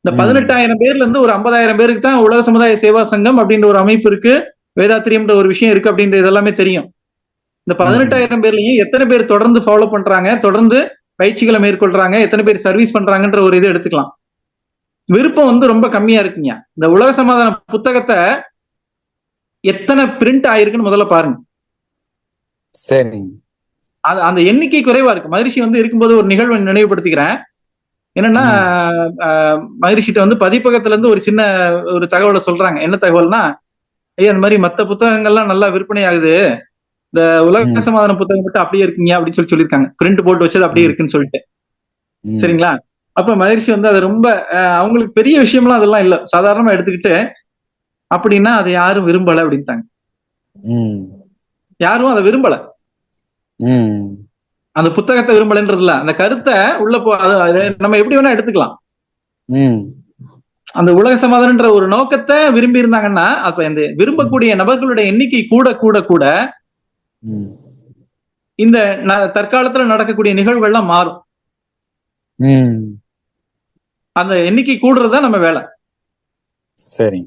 Speaker 1: இந்த 18,000 பேர்ல இருந்து ஒரு 50,000 பேருக்கு தான் உலக சமுதாய சேவா சங்கம் அப்படின்ற ஒரு அமைப்பு இருக்கு, வேதாத்திரியம்ன்ற ஒரு விஷயம் இருக்கு அப்படின்றது எல்லாமே தெரியும். இந்த 18,000 பேர்லயும் எத்தனை பேர் தொடர்ந்து ஃபாலோ பண்றாங்க, தொடர்ந்து பயிற்சிகளை மேற்கொள்றாங்க, எத்தனை பேர் சர்வீஸ் பண்றாங்கன்ற ஒரு இது எடுத்துக்கலாம். விருப்பம் வந்து ரொம்ப கம்மியா இருக்குங்க. இந்த உலக சமாதான புத்தகத்தை எத்தனை பிரிண்ட் ஆயிருக்குன்னு முதல்ல பாருங்க.
Speaker 10: சரி.
Speaker 1: அந்த எண்ணிக்கை குறைவா இருக்கு. மகரிஷி வந்து இருக்கும்போது ஒரு நிகழ்வை நினைவுபடுத்திக்கிறேன். என்னன்னா, மகரிஷிட்ட வந்து பதிப்பகத்துல இருந்து ஒரு சின்ன ஒரு தகவலை சொல்றாங்க. என்ன தகவல்னா, ஐயா இந்த மாதிரி மத்த புத்தகங்கள்லாம் நல்லா விற்பனை ஆகுது, இந்த உலக சமாதான புத்தகம் மட்டும் அப்படியே இருக்குங்க அப்படின்னு சொல்லியிருக்காங்க. பிரிண்ட் போட்டு வச்சது அப்படியே இருக்குன்னு சொல்லிட்டு. சரிங்களா? அப்ப மகரிஷி வந்து அது ரொம்ப அவங்களுக்கு பெரிய விஷயம்லாம் அதெல்லாம் இல்ல, சாதாரணமா எடுத்துக்கிட்டு அப்படின்னா அதை யாரும் விரும்பல அப்படின்ட்டாங்க. யாரும் அதை விரும்பல. அந்த புத்தகத்தை விரும்பலன்றதுல அந்த கருத்தை உள்ள நம்ம எப்படி வேணா எடுத்துக்கலாம். அந்த உலக சமாதானன்ற ஒரு நோக்கத்தை விரும்பி இருந்தாங்கன்னா, அப்ப இந்த விரும்பக்கூடிய நபர்களுடைய எண்ணிக்கை கூட கூட கூட இந்த தற்காலத்துல நடக்கக்கூடிய நிகழ்வுகள்லாம் மாறும். அந்த எண்ணிக்கை கூடுறதா நம்ம வேலை.
Speaker 10: சரி.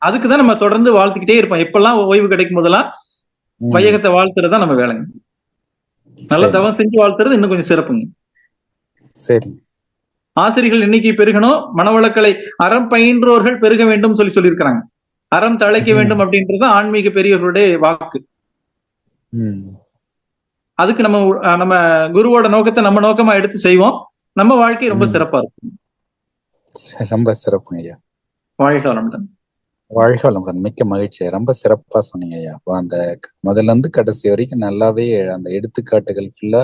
Speaker 1: அதுக்குதான் நம்ம தொடர்ந்து வாழ்த்துக்கிட்டே இருப்போம். எப்பெல்லாம் ஓய்வு கிடைக்கும் போதெல்லாம் வையகத்தை வாழ்த்துறதா நம்ம வேலைங்க. நல்ல தவம் செஞ்சு வாழ்த்துறது இன்னும் கொஞ்சம் சிறப்புங்க.
Speaker 10: சரி.
Speaker 1: ஆசிரியர்கள் எண்ணிக்கை பெருகணும், மனவளக்கலை அறம் பயின்றோர்கள் பெருக வேண்டும் சொல்லியிருக்கிறாங்க. அறம் தழைக்க வேண்டும் அப்படின்றது ஆன்மீக பெரியவர்களுடைய வாக்கு. அதுக்கு நம்ம குருவோட நோக்கத்தை நம்ம நோக்கமா எடுத்து செய்வோம். நம்ம வாழ்க்கை ரொம்ப சிறப்பா இருக்கும்.
Speaker 10: ரொம்ப சிறப்புங்க ஐயா.
Speaker 1: வாழ்க வளமுடன்.
Speaker 10: வாழ்க வளமுடன். மிக்க மகிழ்ச்சி. ரொம்ப சிறப்பா சொன்னீங்க ஐயா. அந்த முதல்ல இருந்து கடைசி வரைக்கும் நல்லாவே அந்த எடுத்துக்காட்டுகள் ஃபுல்லா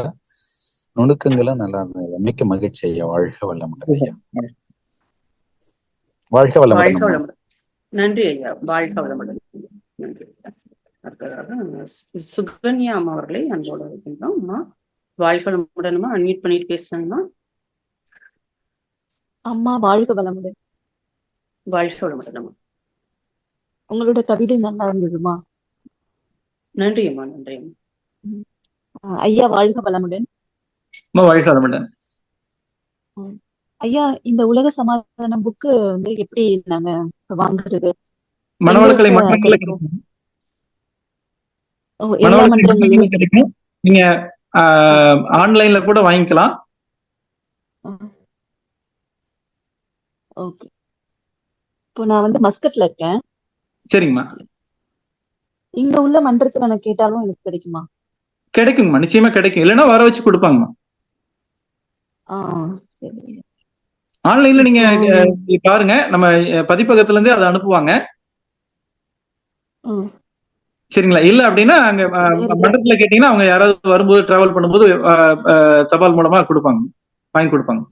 Speaker 10: நுணுக்கங்களும் நல்லா இருந்தது. மிக்க மகிழ்ச்சி ஐயா. வாழ்க வளமுடன் ஐயா. வாழ்க வளமுடன்.
Speaker 2: நன்றி ஐயா. வாழ்க வளமுடன். நன்றி. சுகன்யா அம்மா அவர்களை அன்போடு இருக்கின்றோம். அம்மா வாழ்க வளமுடன்மா. அன்மியூட் பண்ணிட்டு பேசுறாங்கம்மா.
Speaker 6: அம்மா வாழ்க வளமுடன்.
Speaker 2: வாழ்க வளமுடன் அம்மா.
Speaker 6: உங்களோட கவிதை நல்லா இருந்ததுமா.
Speaker 2: நன்றி அம்மா. நன்றி அம்மா.
Speaker 6: ஐயா வாழ்க வளமுடன்.
Speaker 1: வாழ்க வளமுடன்.
Speaker 6: ஐயா, இந்த உலக சமாதான புக்கு வந்து எப்படி நாங்க வாங்குறது?
Speaker 1: மனவளக்கலை மன்றங்கள்ல கிடைக்கும். நீங்க ஆன்லைன்ல கூட வாங்கிக்கலாம்.
Speaker 6: ஓகே. இப்போ நான் வந்து மஸ்கட்ல இருக்கேன்.
Speaker 1: சரிங்கம்மா.
Speaker 6: இங்க உள்ள மன்றத்துல நான் கேட்டாலும் எனக்கு கிடைக்குமா?
Speaker 1: கிடைக்குங்கம்மா, நிச்சயமா கிடைக்கும். இல்லைன்னா வர வச்சு கொடுப்பாங்கம்மா.
Speaker 6: சரி.
Speaker 1: ஆன்லைன்ல நீங்க பாருங்க, நம்ம பதிப்பகத்துல இருந்தே அதை அனுப்புவாங்க. சரிங்களா? இல்ல அப்படின்னா அங்க மண்டபத்துல கேட்டீங்கன்னா அவங்க யாராவது வரும்போது டிராவல் பண்ணும்போது தபால் மூலமா கொடுப்பாங்க, வாங்கி கொடுப்பாங்க.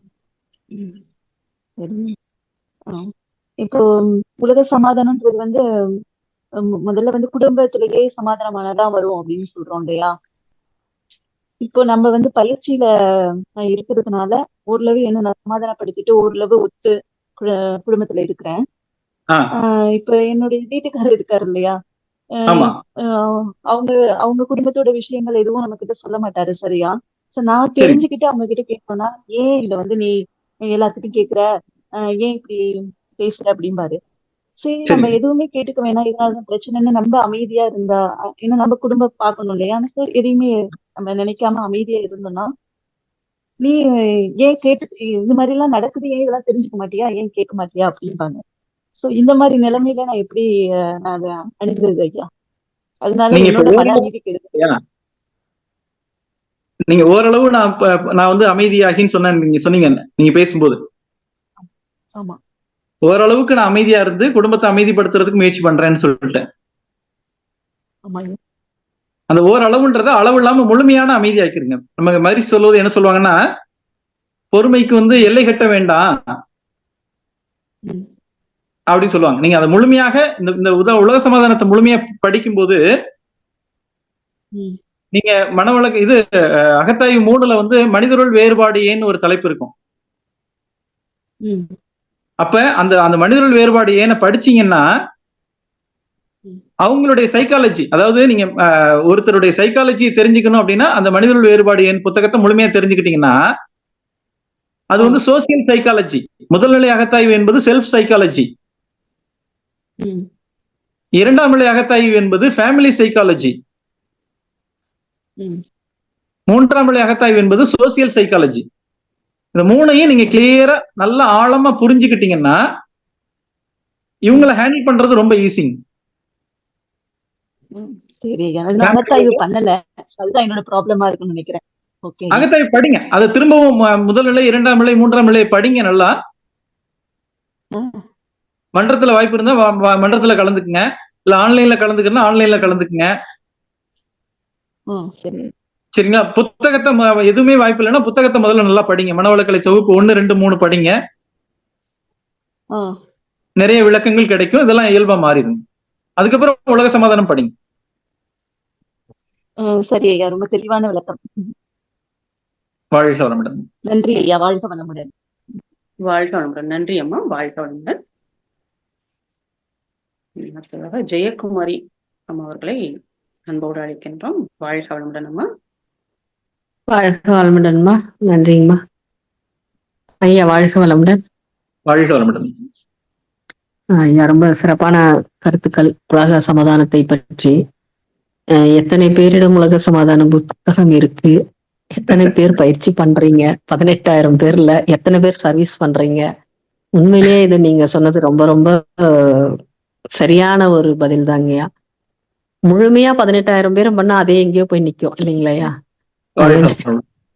Speaker 6: சரிங்க. ஆ. இப்போ உலக சமாதானம்ன்றது வந்து முதல்ல வந்து குடும்பத்திலேயே சமாதானமானதான் வரும் அப்படின்னு சொல்றோம் இல்லையா? இப்போ நம்ம வந்து பயிற்சியில இருக்கிறதுனால ஓரளவு என்ன நான் சமாதானப்படுத்திட்டு ஓரளவு ஒத்து குடும்பத்துல இருக்கிறேன். இப்ப என்னுடைய வீட்டுக்காரர் இருக்காரு இல்லையா? அவங்க அவங்க குடும்பத்தோட விஷயங்கள் எதுவும் நம்ம கிட்ட சொல்ல மாட்டாரு சரியா. நான் தெரிஞ்சுக்கிட்டு அவங்க கிட்ட கேட்கணும்னா, ஏன் இத வந்து நீ எல்லாத்துக்கும் கேக்குற, ஏன் இப்படி பேசுற அப்படிம்பாரு. சரி நம்ம எதுவுமே கேட்டுக்க வேணாம், ஏதாவது பிரச்சனைன்னு நம்ம அமைதியா இருந்தா, ஏன்னா நம்ம குடும்பம் பார்க்கணும் இல்லையா? சார் எதையுமே நம்ம நினைக்காம அமைதியா இருந்தோம்னா, நீ ஏன் கேட்டு இந்த மாதிரி எல்லாம் நடக்குது, ஏன் இதெல்லாம் தெரிஞ்சுக்க மாட்டியா, ஏன் கேட்க மாட்டியா அப்படிம்பாங்க. சோ இந்த மாதிரி நிலைமையில நான் எப்படி நான் அதை அணுகிறது ஐயா? அதனால என்னோட மன அமைதி கெடுது.
Speaker 1: நீங்க ஓரளவு நான் வந்து அமைதியாகின்னு சொன்னேன், நீங்க சொன்னீங்க நீங்க பேசும்போது.
Speaker 6: ஆமா,
Speaker 1: ஓரளவுக்கு நான் அமைதியா இருந்து குடும்பத்தை அமைதிப்படுத்துறதுக்கு முயற்சி பண்றேன்னு சொல்லிட்டேன். அந்த ஓரளவுன்றத அளவு இல்லாம முழுமையான அமைதியாக்கிருங்க. நம்ம மாதிரி சொல்வது என்ன சொல்லுவாங்கன்னா, பொறுமைக்கு வந்து எல்லை கட்ட வேண்டாம் அப்படின்னு சொல்லுவாங்க. நீங்க அதை முழுமையாக இந்த உலக சமாதானத்தை முழுமையா படிக்கும் போது நீங்க மனவளக்கு இது அகத்தாய்வு 3ல வந்து மனிதருள் வேறுபாடு ஏன்னு ஒரு தலைப்பு இருக்கும். அப்ப அந்த மனிதருள் வேறுபாடு ஏன்னு படிச்சீங்கன்னா அவங்களுடைய சைக்காலஜி, அதாவது நீங்க ஒருத்தருடைய சைக்காலஜி தெரிஞ்சுக்கணும் அப்படின்னா அந்த மனிதருள் வேறுபாடு ஏன் புத்தகத்தை முழுமையா தெரிஞ்சுக்கிட்டீங்கன்னா அது வந்து சோசியல் சைக்காலஜி. முதல்நிலை அகத்தாய்வு என்பது செல்ஃப் சைக்காலஜி. இரண்டாம் நிலை அகத்தாய்வு என்பது ஃபேமிலி சைக்காலஜி. மூன்றாம் நிலை அகத்தாய்வு என்பது சோசியல் சைக்காலஜி. இந்த மூணையும் நீங்க கிளியரா நல்லா ஆழமா புரிஞ்சுக்கிட்டீங்கன்னா இவங்களை ஹேண்டில் பண்றது ரொம்ப ஈஸிங்க.
Speaker 6: சரி, அகத்தாய்வு பண்ணல, அதுதான் என்னோட ப்ராப்ளமா இருக்குன்னு நினைக்கிறேன்.
Speaker 1: அகத்தாய்வு படிங்க, அதை திரும்பவும் முதல் நிலை, இரண்டாம் நிலை, மூன்றாம் நிலை படிங்க நல்லா. மன்றத்துல வாய்ப்பு இருந்தா மன்றத்துல கலந்துக்குங்க, இல்ல ஆன்லைன்ல கலந்துக்கணும் ஆன்லைன்ல கலந்துக்குங்க. சரிங்களா? புத்தகத்தை எதுவுமே வாய்ப்பு இல்லைன்னா புத்தகத்தை முதல்ல நல்லா படிங்க. மனவளக்கலை தொகுப்பு 1, 2, 3 படிங்க. நிறைய விளக்கங்கள் கிடைக்கும். இதெல்லாம் இயல்பா மாறிடும். அதுக்கப்புறம் உலக சமாதானம் படிங்க.
Speaker 6: சரி ஐயா, ரொம்ப தெளிவான விளக்கம்.
Speaker 1: வாழ்க வளமுடன்.
Speaker 6: நன்றி ஐயா, வாழ்க வளமுடன்.
Speaker 2: வாழ்க வளமுடன். நன்றி அம்மா, வாழ்க வளமுடன். அடுத்ததாக ஜெயக்குமாரி அம்மா அவர்களை அன்போடு அழைக்கின்றோம். வாழ்க வளமுடன் அம்மா.
Speaker 11: வாழ்க வளமுடன்மா. நன்றிங்கம்மா ஐயா. வாழ்க வளமுடன்.
Speaker 1: வாழ்க வளமுடன்
Speaker 11: ஐயா. ரொம்ப சிறப்பான கருத்துக்கள் உலக சமாதானத்தை பற்றி. எத்தனை பேரிடம் உலக சமாதான புத்தகம் இருக்கு, எத்தனை பேர் பயிற்சி பண்றீங்க, 18,000 பேர்ல எத்தனை பேர் சர்வீஸ் பண்றீங்க? உண்மையிலேயே இது நீங்க சொன்னது ரொம்ப ரொம்ப சரியான ஒரு பதில் தாங்கய்யா. முழுமையா 18,000 பேரும் பண்ணா அதே எங்கேயோ போய் நிக்கும் இல்லைங்களையா?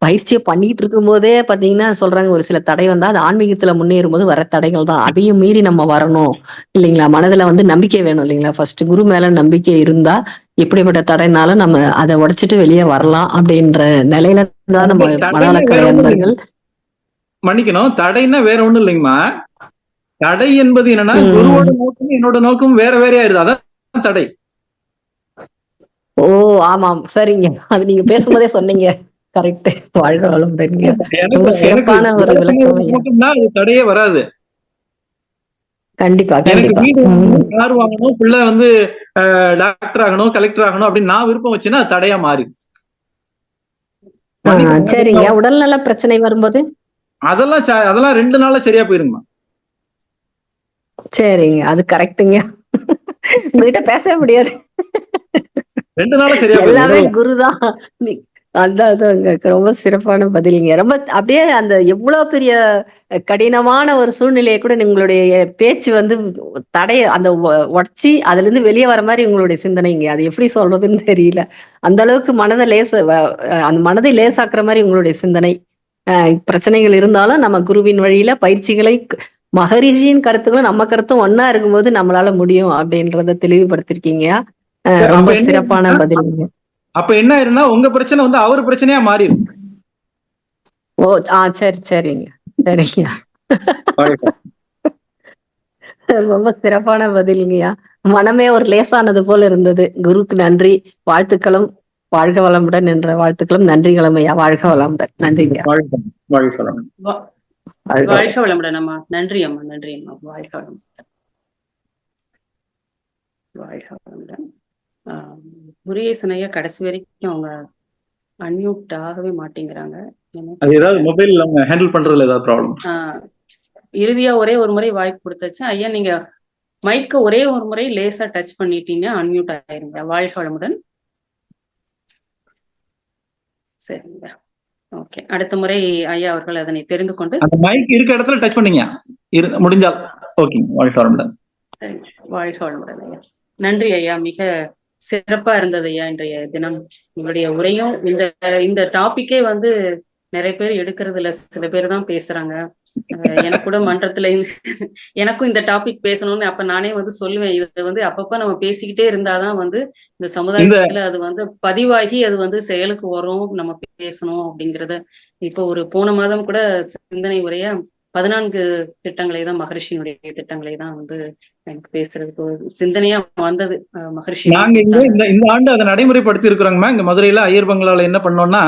Speaker 11: பயிற்சியை பண்ணிட்டு இருக்கும் போதே பாத்தீங்கன்னா சொல்றாங்க, ஒரு சில தடை வந்தா அது ஆன்மீகத்துல முன்னேறும் போது வர தடைகள் தான். அதையும் மீறி நம்ம வரணும் இல்லைங்களா? மனதுல வந்து நம்பிக்கை வேணும் இல்லைங்களா? ஃபர்ஸ்ட் குரு மேல நம்பிக்கை இருந்தா எப்படிப்பட்ட தடைனாலும் நம்ம அதை உடைச்சிட்டு வெளியே வரலாம் அப்படின்ற நிலையில தான் நம்ம மனவளக்கலை அன்பர்கள்.
Speaker 1: மன்னிக்கணும், தடைன்னா வேற ஒண்ணும் இல்லைங்கம்மா. தடை என்பது என்னன்னா குருவோட நோக்கம் என்னோட நோக்கம் வேற வேறையா இருது, அதான் தடை.
Speaker 11: ஓ ஆமாம், சரிங்க. அது நீங்க பேசும்போதே சொன்னீங்க. கரெக்ட். வாழ்க வளமுடன். ரொம்ப சிறப்பான ஒரு விளக்கம்.
Speaker 1: தடையே வராது.
Speaker 11: கண்டிப்பா கண்டிப்பா.
Speaker 1: கார் வாங்கணும், பிள்ளை வந்து டாக்டர் ஆகணும், கலெக்டர் ஆகணும் அப்படின்னு நான் விருப்பம் வச்சுன்னா அது தடையா மாறி.
Speaker 11: சரிங்க. உடல்நல பிரச்சனை வரும்போது
Speaker 1: அதெல்லாம் 2 நாள்ல சரியா போயிருங்கம்மா.
Speaker 11: சரிங்க, அது கரெக்டுங்க. உங்ககிட்ட பேசவே முடியாது.
Speaker 1: 2 நாள்ல சரியா
Speaker 11: எல்லாமே குருதான். அதான் ரொம்ப சிறப்பான பதிலுங்க. ரொம்ப அப்படியே அந்த எவ்வளவு பெரிய கடினமான ஒரு சூழ்நிலையை கூட உங்களுடைய பேச்சு வந்து அந்த உடச்சி அதுல இருந்து வெளியே வர மாதிரி உங்களுடைய சிந்தனைங்க. அது எப்படி சொல்றதுன்னு தெரியல. அந்த அளவுக்கு அந்த மனதை லேசாக்குற மாதிரி உங்களுடைய சிந்தனை. பிரச்சனைகள் இருந்தாலும் நம்ம குருவின் வழியில பயிற்சிகளை, மகரிஷியின் கருத்துக்களும் நம்ம கருத்தும் ஒன்னா இருக்கும்போது நம்மளால முடியும் அப்படின்றத தெளிவுபடுத்திருக்கீங்க. ரொம்ப சிறப்பான பதிலுங்க.
Speaker 1: அப்ப என்ன ஆயிருன்னா உங்க பிரச்சனை வந்து அவர் பிரச்சனையா மாறிடும்.
Speaker 11: ஓ சரி சரிங்க சரிங்க. ரொம்ப சிறப்பான பதிலுங்கய்யா. மனமே ஒரு லேசானது போல இருந்தது. குருக்கு நன்றி, வாழ்த்துக்களும். வாழ்க வளமுடன் என்ற வாழ்த்துக்களும் நன்றிகளும் ஐயா. வாழ்க வளமுடன். நன்றிங்க.
Speaker 1: வாழ்க வளமுடன்.
Speaker 2: வாழ்க வளமுடன் அம்மா. நன்றி அம்மா, நன்றி அம்மா. வாழ்க வளமுடன். வாழ்க வளமுடன். முருகேசன் ஐயா கடைசி வரைக்கும் அவங்க அன்மியூட் ஆகவே மாட்டேங்கிறாங்க.
Speaker 1: ஏதாவது மொபைல் ஹேண்டில் பண்றதுல ஏதாவது ப்ராப்ளம்?
Speaker 2: இறுதியா ஒரே ஒரு முறை வாய்ப்பு கொடுத்தாச்சு ஐயா. நீங்க மைக்க ஒரே ஒரு முறை லேசா டச் பண்ணிட்டீங்க, அன்மியூட் ஆயிருங்க. வாழ்க வளமுடன். சரிங்க, ஓகே. அடுத்த முறை ஐயா அவர்கள் அதனை தெரிந்து கொண்டு
Speaker 1: அந்த மைக் இருக்க இடத்துல டச் பண்ணீங்க முடிஞ்சால். ஓகே, வாழ்க வளமுடன்.
Speaker 2: வாழ்க வளமுடன் ஐயா. நன்றி ஐயா, மிக சிறப்பா இருந்தது ஐயா இன்றைய தினம். உங்களுடைய உரையும் இந்த டாபிக்கே வந்து நிறைய பேர் எடுக்கிறது இல்ல, சில பேர் தான் பேசுறாங்க. எனக்கு கூட மன்றத்துல எனக்கும் இந்த டாபிக் பேசணும்னு அப்ப நானே வந்து சொல்லுவேன். இது வந்து அப்பப்ப நம்ம பேசிக்கிட்டே இருந்தாதான் வந்து இந்த சமுதாயத்துல அது வந்து பதிவாகி அது வந்து செயலுக்கு வரும், நம்ம பேசணும் அப்படிங்கறத. இப்போ ஒரு போன மாதம் கூட சிந்தனை உரைய 14 திட்டங்களை தான், மகரிஷியினுடைய திட்டங்களை தான் வந்து எனக்கு பேசுறதுக்கு சிந்தனையா வந்தது. மகரிஷி
Speaker 1: நாங்க இந்த ஆண்டு அதை நடைமுறைப்படுத்தி இருக்கிறோங்கம்மா. இங்க மதுரையில ஐயர் பங்களால என்ன பண்ணோம்னா,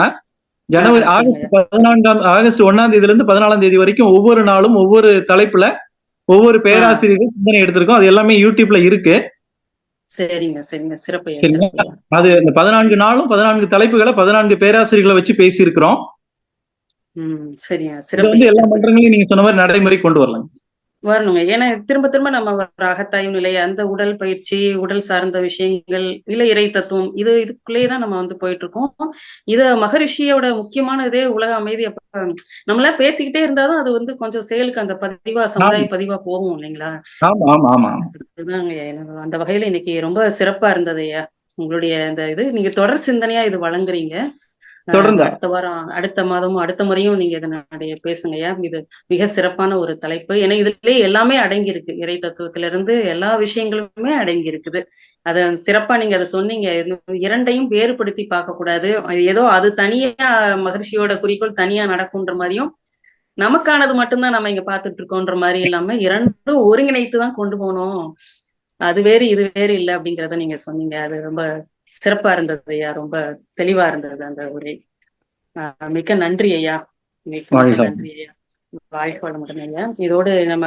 Speaker 1: ஜனவரி ஆகஸ்ட் 1ஆம் தேதியில இருந்து 14ஆம் தேதி வரைக்கும் ஒவ்வொரு நாளும் ஒவ்வொரு தலைப்புல ஒவ்வொரு பேராசிரியர்கள் சிந்தனை எடுத்திருக்கோம். அது எல்லாமே யூடியூப்ல இருக்கு.
Speaker 2: சரிங்க சரிங்க, சிறப்பு.
Speaker 1: அது இந்த 14 நாளும் 14 தலைப்புகளை 14 பேராசிரியர்களை வச்சு பேசி இருக்கிறோம்.
Speaker 2: சரிங்க,
Speaker 1: சிறப்பு. வந்து எல்லா மன்றங்களையும் நீங்க சொன்ன மாதிரி நடைமுறை கொண்டு
Speaker 2: வரணுங்க. ஏன்னா திரும்ப திரும்ப நம்ம அகத்தாய்வு நிலை, அந்த உடல் பயிற்சி, உடல் சார்ந்த விஷயங்கள், இல்ல இறை தத்துவம், இதுக்குள்ளேயேதான் நம்ம வந்து போயிட்டு இருக்கோம். இத மகரிஷியோட முக்கியமான இதே உலக அமைதி. அப்ப நம்மள பேசிக்கிட்டே இருந்தாதான் அது வந்து கொஞ்சம் செயலுக்கு அந்த பதிவா, சமுதாய பதிவா போகும் இல்லைங்களா? அதுதாங்க. அந்த வகையில இன்னைக்கு ரொம்ப சிறப்பா இருந்தது ஐயா உங்களுடைய இந்த நீங்க தொடர் சிந்தனையா இது வழங்குறீங்க. அடுத்த வாரம், அடுத்த மாதமும், அடுத்த முறையும் நீங்க இதனுடைய பேசுங்கய்யா. இது மிக சிறப்பான ஒரு தலைப்பு. ஏன்னா இதுலயே எல்லாமே அடங்கி இருக்கு. இறை தத்துவத்தில இருந்து எல்லா விஷயங்களுமே அடங்கி இருக்குது. அத சிறப்பா நீங்க அதை சொன்னீங்க. இரண்டையும் வேறுபடுத்தி பார்க்க கூடாது. ஏதோ அது தனியா மகரிஷியோட குறிக்கோள் தனியா நடக்கும்ன்ற மாதிரியும், நமக்கானது மட்டும்தான் நம்ம இங்க பாத்துட்டு இருக்கோன்ற மாதிரி இல்லாம இரண்டும் ஒருங்கிணைத்துதான் கொண்டு போகணும். அது வேறு இது வேறு இல்லை அப்படிங்கிறத நீங்க சொன்னீங்க. அது ரொம்ப சிறப்பா இருந்தது ஐயா. ரொம்ப தெளிவா இருந்தது அந்த உரை. மிக்க நன்றி ஐயா. மிக்க நன்றி ஐயா. வாழ்க வளமுடன் ஐயா. இதோடு நம்ம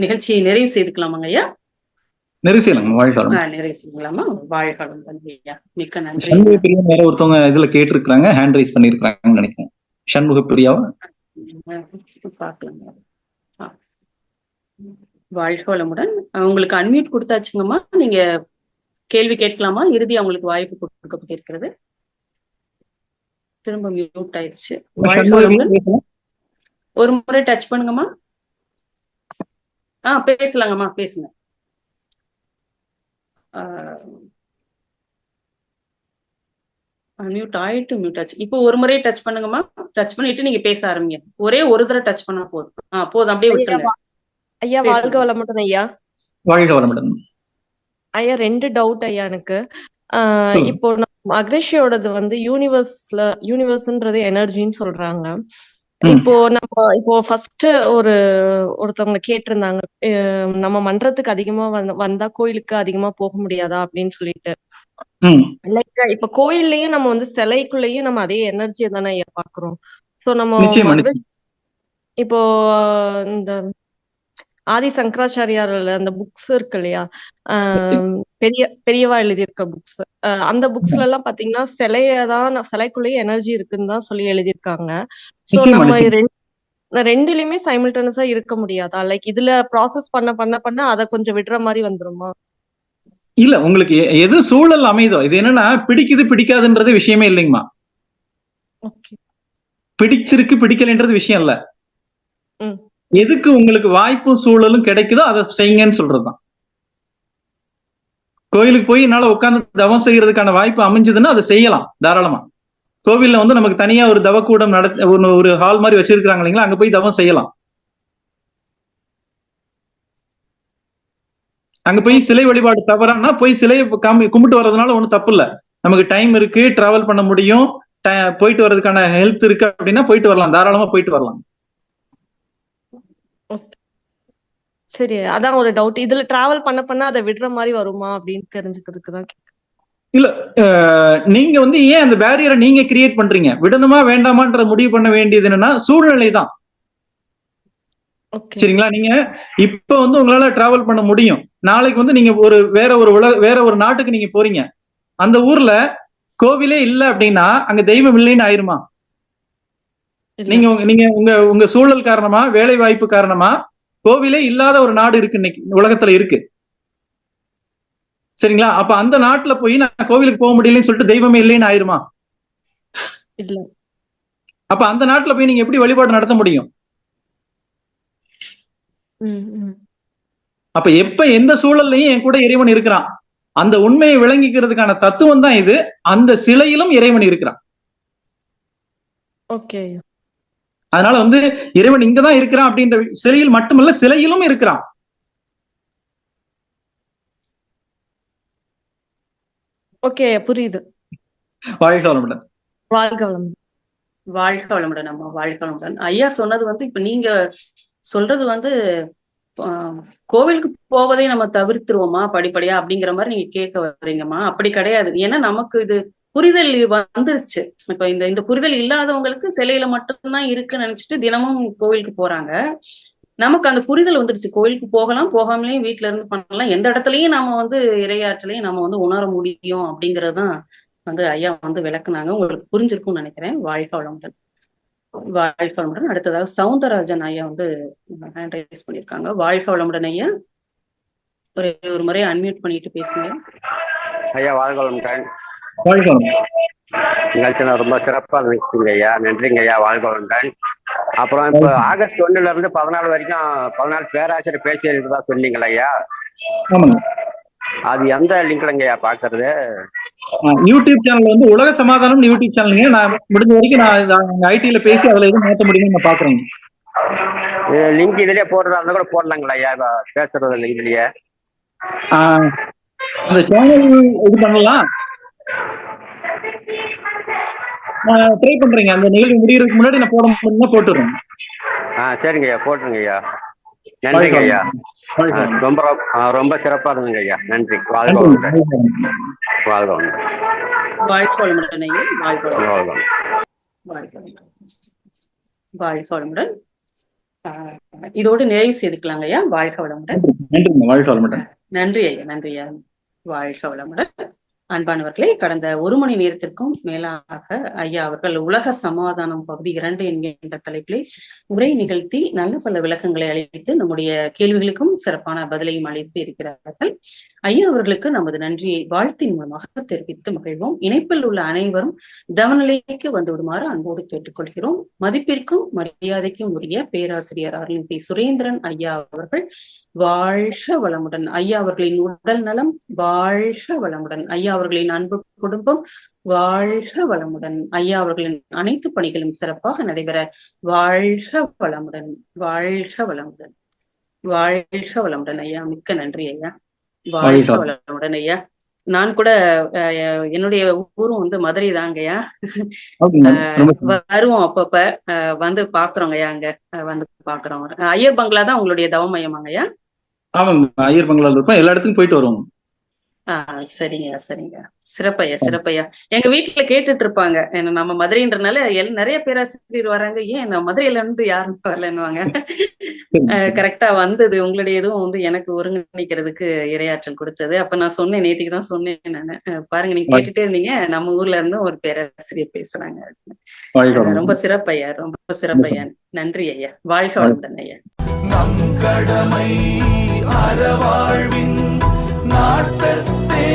Speaker 2: நிகழ்ச்சியை நிறைவு செய்துக்கலாமாங்க ஐயா? நிறைவு செய்யலாமா? வாழ்க வளமுடன் ஐயா. மிக்க நன்றி.
Speaker 1: வேற ஒருத்தவங்க இதுல கேட்டு இருக்காங்க, ஹேண்ட் ரைஸ் பண்ணிருக்காங்கன்னு நினைக்கிறேன். சண்முக பிரியாவா
Speaker 2: பாக்கலாங்க. வாழ்க வளமுடன். உங்களுக்கு அன்மியூட் கொடுத்தாச்சுங்கம்மா. நீங்க கேள்வி கேட்கலாமா? இறுதி அவங்களுக்கு வாய்ப்பு கொடுக்கப்பட்டிருக்கிறது. திரும்ப மியூட் ஆயிடுச்சு. ஒரு முறை டச் பண்ணுங்கம்மா. பேசலாங்கம்மா, பேசுங்க. மியூட் ஆயிட்டு மியூட் ஆச்சு. இப்போ ஒரு முறை டச் பண்ணுங்கம்மா. டச் பண்ணிட்டு நீங்க பேச ஆரம்பிங்க. ஒரே ஒரு தடவை டச் பண்ணா போதும். போதும், அப்படியே விட்டுருங்க.
Speaker 5: ஐயா வாழ்க வளமுடன் ஐயா.
Speaker 1: வாழ்க வளமுடன்
Speaker 5: ஐயா. 2 டவுட் ஐயா எனக்கு. இப்போ மகரிஷியோடது வந்து யூனிவர்ஸ்ன்றது எனர்ஜின்னு சொல்றாங்க. இப்போ ஃபர்ஸ்ட் ஒருத்தவங்க கேட்டிருந்தாங்க, நம்ம மன்றத்துக்கு அதிகமா வந்தா கோயிலுக்கு அதிகமா போக முடியாதா அப்படின்னு சொல்லிட்டு. லைக் இப்ப கோயில்லயும் நம்ம வந்து சிலைக்குள்ளேயும் நம்ம அதே எனர்ஜியை தானே ஐயா பாக்குறோம். சோ நம்ம இப்போ இந்த ஆதி சங்கராச்சாரியார் அந்த புக்ஸ் இருக்கு இல்லையா, பெரியவா எழுதியிருக்க புக்ஸ், அந்த புக்ஸ்ல எல்லாம் பாத்தீங்கன்னா சிலைக்குள்ளேயே எனர்ஜி இருக்குன்னு தான் சொல்லி எழுதியிருக்காங்க. சோ நம்ம ரெண்டுலயுமே சைமல்டேனியஸா இருக்க முடியாதா? லைக் இதுல ப்ராசஸ் பண்ண அதை கொஞ்சம் விடுற மாதிரி வந்துருமா?
Speaker 1: இல்ல, உங்களுக்கு எது சூழல் அமைதோ, இது என்னன்னா பிடிக்குது பிடிக்காதுன்றது விஷயமே இல்லைங்கம்மா. பிடிச்சிருக்கு பிடிக்கலன்றது விஷயம் இல்ல. எதுக்கு உங்களுக்கு வாய்ப்பும் சூழலும் கிடைக்குதோ அதை செய்யுங்கன்னு சொல்றதுதான். கோயிலுக்கு போய் என்னால உட்கார்ந்து தவம் செய்யறதுக்கான வாய்ப்பு அமைஞ்சதுன்னா அதை செய்யலாம் தாராளமா. கோவில்ல வந்து நமக்கு தனியா ஒரு தவக்கூடம் ஒரு ஹால் மாதிரி வச்சிருக்காங்க இல்லைங்களா, அங்க போய் தவம் செய்யலாம். அங்க போய் சிலை வழிபாடு தவறானா போய் சிலையை கும்பிட்டு வர்றதுனால ஒண்ணும் தப்பு இல்ல. நமக்கு டைம் இருக்கு, டிராவல் பண்ண முடியும், போயிட்டு வர்றதுக்கான ஹெல்த் இருக்கு அப்படின்னா போயிட்டு வரலாம், தாராளமா போயிட்டு வரலாம்.
Speaker 12: ஓகே. சரி, அதான் ஒரு டவுட். இதுல டிராவல் பண்ண பண்ண அதை விடுற மாதிரி வருமா அப்படின்னு தெரிஞ்சுக்கிறதுக்கு தான் கேட்கிறேன்.
Speaker 1: இல்ல நீங்க வந்து ஏன் அந்த பேரியரை நீங்க கிரியேட் பண்றீங்க? விடணுமா வேண்டாமான்ற முடிவு பண்ண வேண்டியது என்னன்னா சூழ்நிலை தான்.
Speaker 12: ஓகே.
Speaker 1: சரிங்களா? நீங்க இப்ப வந்து உங்களால டிராவல் பண்ண முடியும். நாளைக்கு வந்து நீங்க வேற ஒரு நாட்டுக்கு நீங்க போறீங்க. அந்த ஊர்ல கோவிலே இல்ல அப்படின்னா அங்க தெய்வம் இல்லைன்னு ஆயிருமா?
Speaker 12: இல்ல.
Speaker 1: நீங்க உங்க சூழல் காரணமா, வேலை வாய்ப்பு காரணமா கோவிலே இல்லாத ஒரு நாடு இருக்கு இன்னைக்கு உலகத்துல இருக்கு. சரிங்களா? அப்ப அந்த நாட்டுல போய் நான் கோவிலுக்கு போக முடியலன்னு சொல்லிட்டு தெய்வமே இல்லைன்னு ஆயிருமா?
Speaker 12: இல்ல.
Speaker 1: அப்ப அந்த நாட்டுல போய் நீங்க எப்படி வழிபாடு நடத்த முடியும்? அப்ப எப்ப எந்த சூழல்லையும் என் கூட இறைவன் இருக்கிறான். அந்த உண்மையை விளங்கிக்கிறதுக்கான தத்துவம் தான் இது. அந்த சிலையிலும் இறைவன் இருக்கிறான்.
Speaker 12: ஓகே.
Speaker 1: அதனால வந்து இறைவன் இங்கதான் இருக்கிறான் அப்படின்ற சிலையில் மட்டுமல்ல, சிலையிலும் இருக்கிறான்.
Speaker 12: ஓகே, புரியுது.
Speaker 1: வாழ்க வளமுடன்.
Speaker 12: வாழ்க வளமுடன்.
Speaker 2: வாழ்க வளமுடன் அம்மா, வாழ்க வளமுடன். ஐயா சொன்னது வந்து இப்ப நீங்க சொல்றது வந்து கோவிலுக்கு போவதை நம்ம தவிர்த்துருவோமா படிப்படியா அப்படிங்கிற மாதிரி நீங்க கேட்க வர்றீங்கம்மா. அப்படி கிடையாது. ஏன்னா நமக்கு இது புரிதல் வந்துருச்சு. இப்ப இந்த புரிதல் இல்லாதவங்களுக்கு சிலையில மட்டும்தான் இருக்குன்னு நினைச்சிட்டு தினமும் கோவிலுக்கு போறாங்க. நமக்கு அந்த புரிதல் வந்துருச்சு. கோவிலுக்கு போகலாம், போகாமலேயும் வீட்டுல இருந்து பண்ணலாம், எந்த இடத்துலயும் நாம வந்து இறையாற்றலையும் நம்ம வந்து உணர முடியும் அப்படிங்கறதுதான் வந்து ஐயா வந்து விளக்குனாங்க. உங்களுக்கு புரிஞ்சிருக்கும்னு நினைக்கிறேன். வாழ்க வளமுடன். வாழ்க வளமுடன். அடுத்ததாக சவுந்தரராஜன் ஐயா வந்து ஹேண்ட் ரைஸ் பண்ணிருக்காங்க. வாழ்க வளமுடன் ஐயா. ஒரு முறை அன்மியூட் பண்ணிட்டு பேசுங்க
Speaker 13: ஐயா. வாழ்க வளமுடன்.
Speaker 1: வாழ்க வளமுடன்.
Speaker 13: நிகழ்ச்சி ரொம்ப சிறப்பா இருந்துச்சுங்க ஐயா. நன்றிங்க ஐயா. வாழ்க வளமுடன். அப்புறம் இப்ப ஆகஸ்ட் 1 இருந்து 14 வரைக்கும் 14 பேராசிரியர் பேசி இருக்கிறதா சொன்னீங்களா ஐயா? அது எந்த லிங்க்லங்க ஐயா பாக்குறது?
Speaker 1: யூடியூப் சேனல் வந்து உலக சமாதானம் யூடியூப் சேனலுங்க. நான் முடிஞ்ச வரைக்கும் நான் ஐடில பேசி அதுல எதுவும் மாற்ற முடியும்னு நான் பாக்குறேன்.
Speaker 13: லிங்க் இதுலயே போடுறதா இருந்தா கூட போடலாங்களா ஐயா? பேசுறது இதுலயே
Speaker 1: அந்த சேனல் இது பண்ணலாம். நான் ட்ரை பண்றேங்க. அந்த நிகழ்வு முடியறதுக்கு முன்னாடி நான் போட முடியும்னா போட்டுறேன்.
Speaker 13: சரிங்க ஐயா, போட்டுருங்க ஐயா. நன்றிங்க ஐயா. ரொம்ப ரொம்ப சிறப்பா இருந்துங்க ஐயா. நன்றி. வாழ்க வளமுடன். வாழ்க வளமுடன்.
Speaker 2: வாழ்க வளமுடன் ஐயா. வாழ்க வளமுடன். வாழ்க வளமுடன். இதோடு நிறைவு செய்துக்கலாங்க ஐயா. வாழ்க வளமுடன்.
Speaker 1: வாழ்க வளமுடன்.
Speaker 2: நன்றி ஐயா. நன்றி ஐயா. வாழ்க வளமுடன். அன்பானவர்களே, கடந்த 1 மணி நேரத்திற்கும் மேலாக ஐயா அவர்கள் உலக சமாதானம் பகுதி 2 என்கின்ற தலைப்பிலே உரை நிகழ்த்தி நல்ல பல விளக்கங்களை அளித்து நம்முடைய கேள்விகளுக்கும் சிறப்பான பதிலையும் அளித்து இருக்கிறார்கள். ஐயா அவர்களுக்கு நமது நன்றியை வாழ்த்தின் மூலமாக தெரிவித்து மகிழ்வோம். இணைப்பில் உள்ள அனைவரும் தவநிலைக்கு வந்து விடுமாறு அன்போடு கேட்டுக்கொள்கிறோம். மதிப்பிற்கும் மரியாதைக்கும் உரிய பேராசிரியர் அருள் பி. சுரேந்திரன் ஐயா அவர்கள் வாழ்க வளமுடன். ஐயா அவர்களின் உடல் நலம் வாழ்க வளமுடன். ஐயா அவர்களின் அன்பு குடும்பம் வாழ்க வளமுடன். ஐயா அவர்களின் அனைத்து பணிகளும் சிறப்பாக நடைபெற வாழ்க வளமுடன். வாழ்க வளமுடன். வாழ்க வளமுடன் ஐயா. மிக்க நன்றி ஐயா. வாழ்க வளமுடன் ஐயா. நான் கூட என்னுடைய ஊரும் வந்து மதுரை தாங்கய்யா. வருவோம் அப்பப்ப வந்து பாக்குறோங்கய்யா. அங்க வந்து பாக்குறோம். ஐயர் பங்களா தான் உங்களுடைய தவமயமாங்கய்யா?
Speaker 1: ஆமாங்க, ஐயர் பங்களால இருக்கும். எல்லா இடத்துக்கும் போயிட்டு வருவோம்.
Speaker 2: சரிங்க சரிங்க. சிறப்பையா சிறப்பையா. எங்க வீட்டுல கேட்டுட்டு இருப்பாங்க, நம்ம மதுரைன்றனால நிறைய பேராசிரியர் வராங்க, ஏன் நான் மதுரையில இருந்து யாரும் வரலன்னுவாங்க. கரெக்டா வந்தது உங்களுடைய இதுவும் வந்து எனக்கு ஒருங்கிணைக்கிறதுக்கு இரையாற்றல் கொடுத்தது. அப்ப நான் சொன்னேன், நேற்றுக்கு தான் சொன்னேன் நானு, பாருங்க நீங்க கேட்டுட்டே இருந்தீங்க, நம்ம ஊர்ல இருந்து ஒரு பேராசிரியர் பேசுறாங்க. ரொம்ப சிறப்பையா, ரொம்ப சிறப்பையா. நன்றி ஐயா. வாழ்க வளமுடன் ஐயா. நம் கடமை அறவாழ்வின் நாட்டத்தே